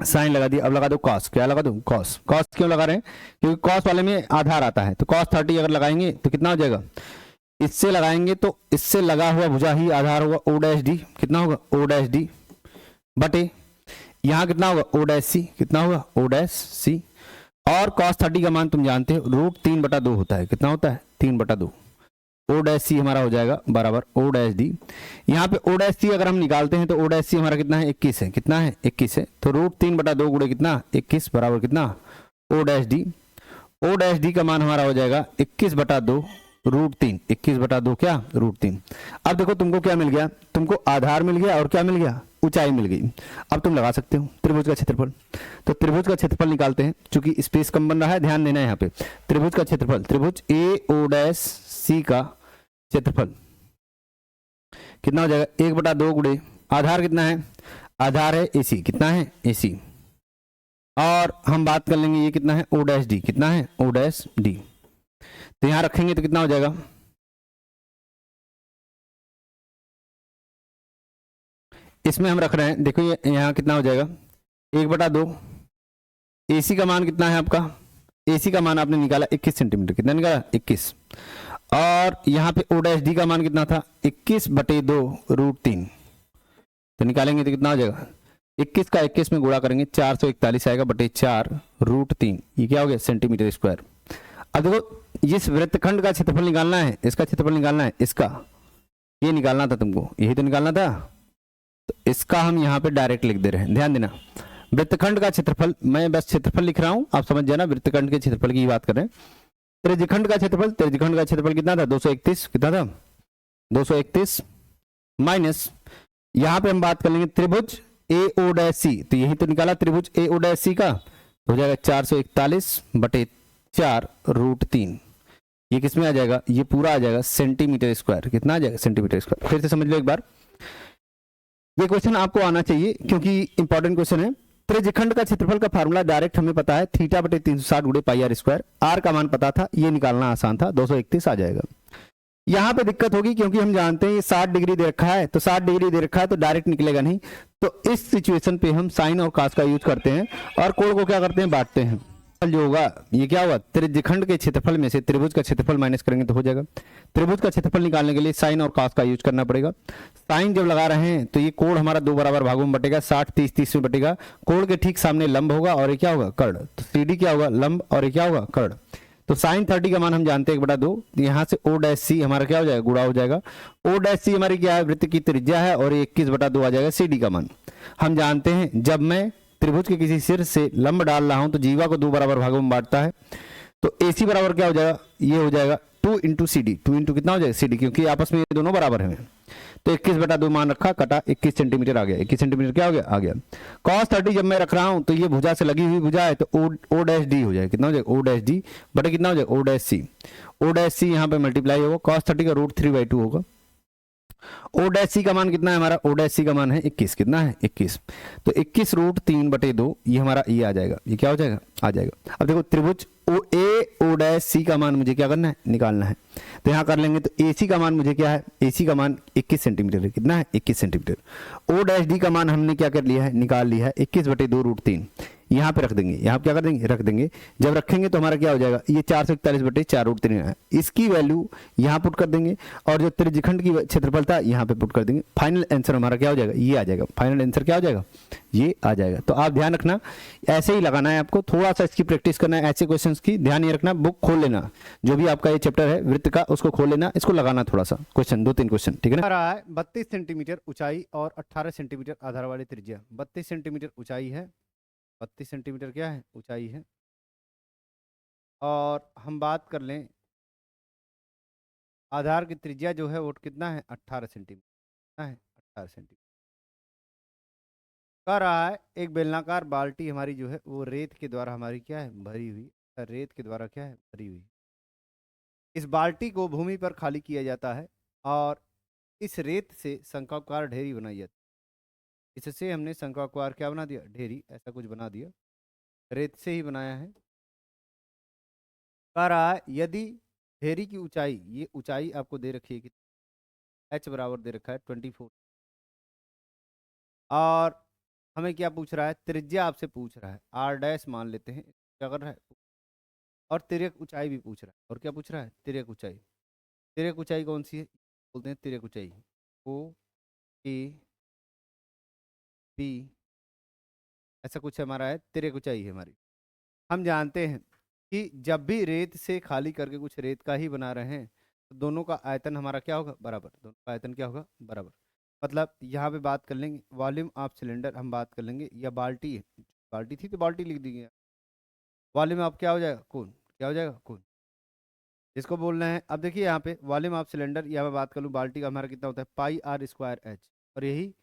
साइन लगा दिया, अब लगा दो कॉस। क्या लगा दो? कॉस। कॉस क्यों लगा रहे हैं? क्योंकि कॉस वाले में आधार आता है। तो कॉस 30 अगर लगाएंगे तो कितना हो जाएगा? इससे लगाएंगे तो इससे लगा हुआ भुजा ही आधार होगा O'D। कितना होगा? O'D बटे यहां कितना होगा? O'C। कितना होगा? O'C। और cos 30 का मान तुम जानते हो √3/2 होता है। कितना होता है? 3/2। O'C हमारा हो जाएगा बराबर O'D। यहाँ पे O'C अगर हम निकालते हैं तो O'C हमारा कितना है? 21 है। कितना है? 21 है। तो √3/2 गुणे कितना? 21 बराबर कितना? O'D। O'D का मान हमारा हो जाएगा 21/2 √3। 21/2 क्या? √3। अब देखो तुमको क्या मिल गया? तुमको आधार मिल गया और क्या मिल गया? ऊंचाई मिल गई। अब तुम लगा सकते हो त्रिभुज का क्षेत्रफल। तो त्रिभुज का क्षेत्रफल निकालते हैं, चूंकि स्पेस कम बन रहा है, ध्यान देना है यहाँ पे। त्रिभुज का क्षेत्रफल, त्रिभुज AO'C का क्षेत्रफल कितना हो जाएगा? 1/2 गुणे आधार कितना है? आधार है AC। कितना है? AC। और हम बात कर लेंगे ये कितना है? O'D। कितना है? O'D। तो यहां रखेंगे तो कितना हो जाएगा? इसमें हम रख रहे हैं, देखो ये यहां कितना हो जाएगा? 1/2। AC का मान कितना है आपका? AC का मान आपने निकाला 21 सेंटीमीटर। कितना निकाला? 21। और यहाँ पे O'D का मान कितना था? 21/2 √3। तो निकालेंगे तो कितना हो जाएगा? 21 का 21 में गुणा करेंगे 441 आएगा बटे 4 √3। ये क्या हो गया? Centimetre square. अब देखो इस वृत्तखंड का क्षेत्रफल निकालना है, इसका क्षेत्रफल निकालना है, इसका ये निकालना था तुमको, यही तो निकालना था। तो इसका हम यहाँ पे डायरेक्ट लिख दे रहे हैं, ध्यान देना। वृत्तखंड का क्षेत्रफल, मैं बस क्षेत्रफल लिख रहा हूँ, आप समझ जाना, वृत्तखंड के क्षेत्रफल की बात कर रहे हैं। त्रिज्यखंड का क्षेत्रफल, त्रिज्यखंड का क्षेत्रफल कितना था, 231, कितना था 231 माइनस, यहाँ पे हम बात कर लेंगे त्रिभुज ए ओ डैश सी, तो यही तो निकाला त्रिभुज ए ओ डैश सी का, तो हो जाएगा 441/4√3। ये किस में आ जाएगा, ये पूरा आ जाएगा सेंटीमीटर स्क्वायर, कितना आ जाएगा सेंटीमीटर स्क्वायर। फिर से समझ लो एक बार, ये क्वेश्चन आपको आना चाहिए क्योंकि इंपॉर्टेंट क्वेश्चन है। त्रिज्यखंड का क्षेत्रफल का फार्मूला डायरेक्ट हमें पता है, θ/360 गुणे पाई आर स्क्वायर, आर का मान पता था, ये निकालना आसान था, 231 आ जाएगा। यहाँ पे दिक्कत होगी क्योंकि हम जानते हैं ये 60 डिग्री दे रखा है, तो 60 डिग्री दे रखा है तो डायरेक्ट निकलेगा नहीं, तो इस सिचुएशन पे हम साइन और कास का यूज करते हैं और कोण को क्या करते हैं, बांटते हैं। जो होगा ये क्या होगा, त्रिज्यखंड के क्षेत्रफल में से त्रिभुज का क्षेत्रफल माइनस करेंगे तो हो जाएगा। त्रिभुज का क्षेत्रफल निकालने के लिए साइन और कास का यूज करना पड़ेगा। साइन जब लगा रहे हैं तो ये कोण हमारा दो बराबर भागों में बटेगा, 60 30 30 में बटेगा, कोण के ठीक सामने लंब होगा और ये क्या होगा, कर्ण, तो CD क्या होगा, लंब, और ये क्या होगा, कर्ण। तो साइन 30 का मान हम जानते हैं 1/2, यहाँ से O डैश सी हमारा क्या हो जाएगा, गुणा हो जाएगा। O डैश सी हमारी क्या है, वृत्त की त्रिज्या है, और 21/2 आ जाएगा CD का मान। हम जानते हैं जब मैं त्रिभुज के किसी सिर से लंब डाल रहा हूं तो जीवा को दो बराबर भागों में बांटता है, तो AC बराबर क्या हो जाएगा, ये हो जाएगा 2 × CD, 2 × कितना हो जाएगा CD, क्योंकि आपस में ये दोनों बराबर हैं। तो 21/2 मान रखा, कटा 21 सेंटीमीटर आ गया, 21 सेंटीमीटर क्या हो गया, आ गया। cos 30 जब मैं रख रहा हूं तो ये भुजा से लगी हुई भुजा है, तो O डैश D हो जाएगा, कितना हो जाएगा, O डैश D बटे कितना हो जाएगा, O dash C। O dash C यहाँ पे मल्टीप्लाई होगा, cos 30 का √3/2 होगा। O डैश सी का मान कितना है हमारा, O डैश सी का मान है 21, कितना है 21, तो 21√3/2 ये हमारा ये आ जाएगा, ये क्या हो जाएगा, आ जाएगा। अब देखो त्रिभुज O डैश सी का मान मुझे क्या करना है, निकालना है, तो यहाँ कर लेंगे। तो AC का मान मुझे क्या है, AC का मान 21 सेंटीमीटर है, कितना है 21 सेंटीमीटर। O डैश D का मान हमने क्या कर लिया है, निकाल लिया है 21/2√3, यहाँ पे रख देंगे, यहाँ पे क्या कर देंगे, रख देंगे। जब रखेंगे तो हमारा क्या हो जाएगा, ये 441/4√3 है, इसकी वैल्यू यहाँ पुट कर देंगे, और जो त्रिज्यखंड की क्षेत्रफल था यहाँ पे पुट कर देंगे। फाइनल आंसर हमारा क्या हो जाएगा, ये आ जाएगा, फाइनल आंसर क्या हो जाएगा, ये आ जाएगा। तो आप ध्यान रखना, ऐसे ही लगाना है आपको, थोड़ा सा इसकी प्रैक्टिस करना है, ऐसे क्वेश्चंस की ध्यान ये रखना। बुक खोल लेना, जो भी आपका ये चैप्टर है वृत्त का, उसको खोल लेना, इसको लगाना थोड़ा सा क्वेश्चन, 2-3 क्वेश्चन, ठीक है ना। रहा है 32 सेंटीमीटर ऊंचाई और 18 सेंटीमीटर आधार वाली त्रिज्या, 32 सेंटीमीटर ऊंचाई है, 32 सेंटीमीटर क्या है, ऊंचाई है, और हम बात कर लें आधार की त्रिज्या जो है वो कितना है, 18 सेंटीमीटर, कितना है 18 सेंटीमीटर। कह रहा है एक बेलनाकार बाल्टी हमारी जो है वो रेत के द्वारा हमारी क्या है, भरी हुई, रेत के द्वारा क्या है, भरी हुई। इस बाल्टी को भूमि पर खाली किया जाता है और इस रेत से शंक्वाकार ढेरी बनाई जाती है। इससे हमने शंक्वाकार क्या बना दिया, ढेरी, ऐसा कुछ बना दिया, रेत से ही बनाया है। कह रहा है यदि ढेरी की ऊंचाई, ये ऊंचाई आपको दे रखी है कि H बराबर दे रखा है 24, और हमें क्या पूछ रहा है, त्रिज्या आपसे पूछ रहा है, R डैश मान लेते हैं, क्या कर रहा है, और तिर्यक ऊंचाई भी पूछ रहा है, और क्या पूछ रहा है, तिर्यक ऊंचाई। तिर्यक ऊंचाई कौन सी है, बोलते हैं तिर्यक ऊंचाई OAB, ऐसा कुछ हमारा है, तिर्यक ऊंचाई है हमारी। हम जानते हैं कि जब भी रेत से खाली करके कुछ रेत का ही बना रहे हैं तो दोनों का आयतन हमारा क्या होगा, बराबर, दोनों का आयतन क्या होगा, बराबर। मतलब यहाँ पे बात कर लेंगे वॉल्यूम ऑफ सिलेंडर, हम बात कर लेंगे, या बाल्टी है, बाल्टी थी तो बाल्टी लिख दी, वॉल्यूम ऑफ क्या हो जाएगा, कौन, क्या हो जाएगा, कौन, जिसको बोलना है। अब देखिए यहाँ पे वॉल्यूम ऑफ सिलेंडर, या मैं बात कर लूँ बाल्टी का, हमारा कितना होता है πr²h, और यही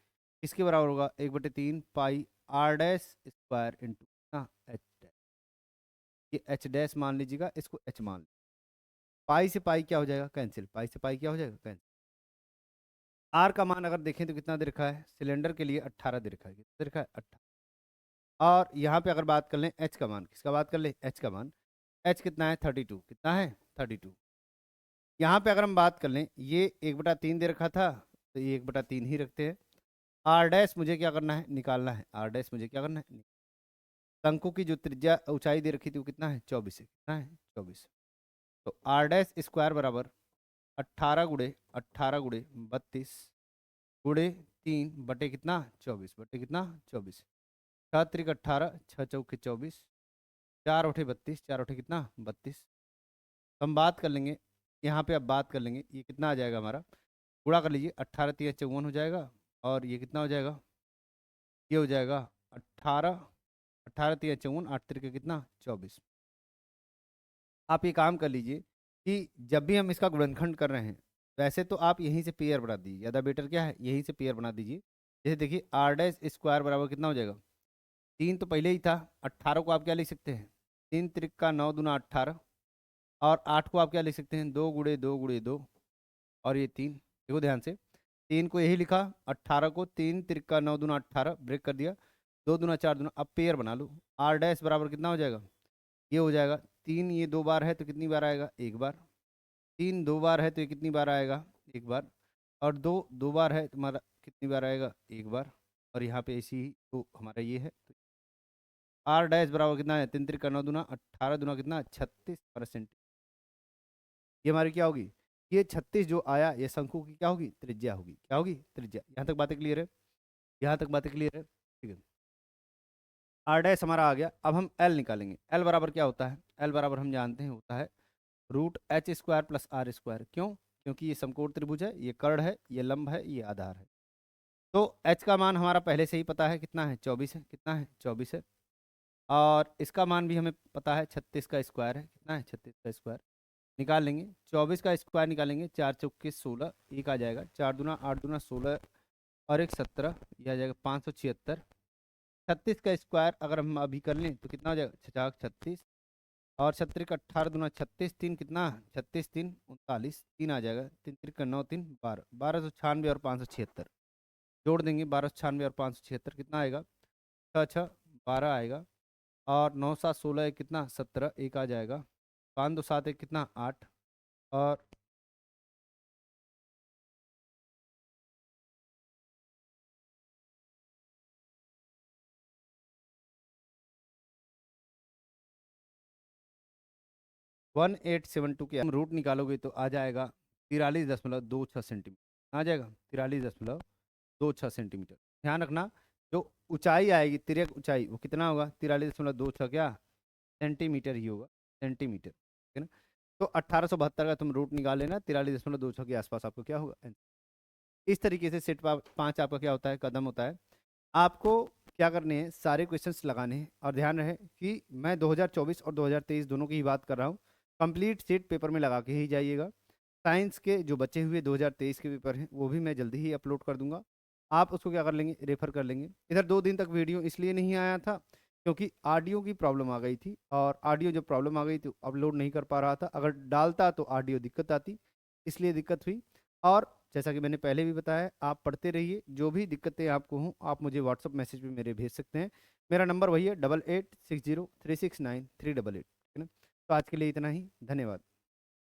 इसके बराबर होगा 1/3 πr² इंटू H डैश, ये H डैश मान लीजिएगा, इसको H मान लीजिए। पाई से पाई क्या हो जाएगा, कैंसिल, पाई से पाई क्या हो जाएगा, कैंसिल। आर का मान अगर देखें तो कितना दे रखा है, सिलेंडर के लिए 18 दे रखा है, कितना दे रखा है, 18। और यहाँ पे अगर बात कर लें H का मान, किसका बात कर लें, H का मान, H कितना है 32, कितना है 32। यहाँ पे अगर हम बात कर लें, ये 1/3 दे रखा था, तो ये 1/3 ही रखते हैं। R डैश मुझे क्या करना है, निकालना है, R डैश मुझे क्या करना है, शंकु की जो त्रिज्या ऊंचाई दे रखी थी वो कितना है, 24 है, कितना है 24। तो R डैश स्क्वायर बराबर 18 × 32 गुणे 3 बटे कितना 24, बटे कितना 24, 6×3 = 18, 6×4 = 24, 4×8 = 32, 4×8 कितना 32। हम बात कर लेंगे यहाँ पे, अब बात कर लेंगे ये कितना आ जाएगा हमारा, गुणा कर लीजिए, 18 3 54 हो जाएगा, और ये कितना हो जाएगा, ये हो जाएगा 18, 18 3 54, 8 3 कितना 24। आप ये काम कर लीजिए कि जब भी हम इसका गुणनखंड कर रहे हैं, वैसे तो आप यहीं से पेयर बना दीजिए, ज़्यादा बेटर क्या है, यहीं से पेयर बना दीजिए। जैसे देखिए आर डैश स्क्वायर बराबर कितना हो जाएगा, 3 तो पहले ही था, 18 को आप क्या लिख सकते हैं, 3 त्रिका 9 दूना 18, और 8 को आप क्या लिख सकते हैं, 2 गुड़े 2 गुड़े 2, और ये 3, देखो ध्यान से, 3 को यही लिखा, 18 को 3 त्रिका 9 दूना 18 ब्रेक कर दिया, 2 दूना 4 दूना, अब पेयर बना लो। आर डैश बराबर कितना हो जाएगा, ये हो जाएगा 3, ये 2 बार है तो कितनी बार आएगा, 1 बार, 3 2 बार है तो ये कितनी बार आएगा, 1 बार, और 2 2 बार है तुम्हारा कितनी बार आएगा, 1 बार, और यहाँ पे ऐसी ही तो हमारा ये है। आर डैश बराबर कितना है, 3 त्रिका 9 दूना 18 दूना कितना 36%। ये हमारी क्या होगी, ये 36 जो आया ये शंकु की क्या होगी, त्रिज्या होगी, क्या होगी, त्रिज्या। यहाँ तक बातें क्लियर है, यहाँ तक बातें क्लियर है, ठीक है। आर डैश हमारा आ गया, अब हम एल निकालेंगे। एल बराबर क्या होता है, एल बराबर हम जानते हैं होता है root H square plus R square. क्यों, क्योंकि ये समकोण त्रिभुज है, ये कर्ण है, ये लंब है, ये आधार है। तो एच का मान हमारा पहले से ही पता है कितना है, 24 है, कितना है 24 है, और इसका मान भी हमें पता है 36 का स्क्वायर है, कितना है 36 का स्क्वायर, निकाल लेंगे। 24 का स्क्वायर निकालेंगे, 4 चौके 16, एक आ जाएगा, 4 दूना 8 दूना 16, और एक 17, यह आ जाएगा 576। 36 का स्क्वायर अगर हम अभी कर लें तो कितना हो जाएगा, 36, और 36 18 दूना 36, 3 कितना 36 3 39, 3 आ जाएगा, 3 3 9 3 12, 1296 और 576 जोड़ देंगे, 1296 और 576 कितना आएगा, 6 6 12 आएगा, और 9 7 16 एक कितना 17, एक आ जाएगा, 5 2 7 एक कितना 8, और 1872 के हम रूट निकालोगे तो आ जाएगा 43.26 सेंटीमीटर, आ जाएगा 43.26 सेंटीमीटर। ध्यान रखना जो ऊंचाई आएगी, तिर्यक ऊंचाई, वो कितना होगा, 43.26 क्या सेंटीमीटर ही होगा, सेंटीमीटर, ठीक है ना। तो 1872 का तुम रूट निकाल लेना, 43.26 के आसपास आपको क्या होगा। इस तरीके से सेट 5 आपका क्या होता है, कदम होता है। आपको क्या करने हैं, सारे क्वेश्चंस लगाने हैं, और ध्यान रहे कि मैं 2024 और 2023 दोनों की ही बात कर रहा हूँ। कंप्लीट सेट पेपर में लगा के ही जाइएगा। साइंस के जो बचे हुए 2023 के पेपर हैं वो भी मैं जल्दी ही अपलोड कर दूंगा, आप उसको क्या कर लेंगे, रेफर कर लेंगे। इधर 2 दिन तक वीडियो इसलिए नहीं आया था क्योंकि ऑडियो की प्रॉब्लम आ गई थी, और ऑडियो जब प्रॉब्लम आ गई तो अपलोड नहीं कर पा रहा था, अगर डालता तो ऑडियो दिक्कत आती, इसलिए दिक्कत हुई। और जैसा कि मैंने पहले भी बताया, आप पढ़ते रहिए, जो भी दिक्कतें आपको हों आप मुझे व्हाट्सअप मैसेज पे मेरे भेज सकते हैं। मेरा नंबर वही है 8860369388, ठीक है ना। तो आज के लिए इतना ही, धन्यवाद।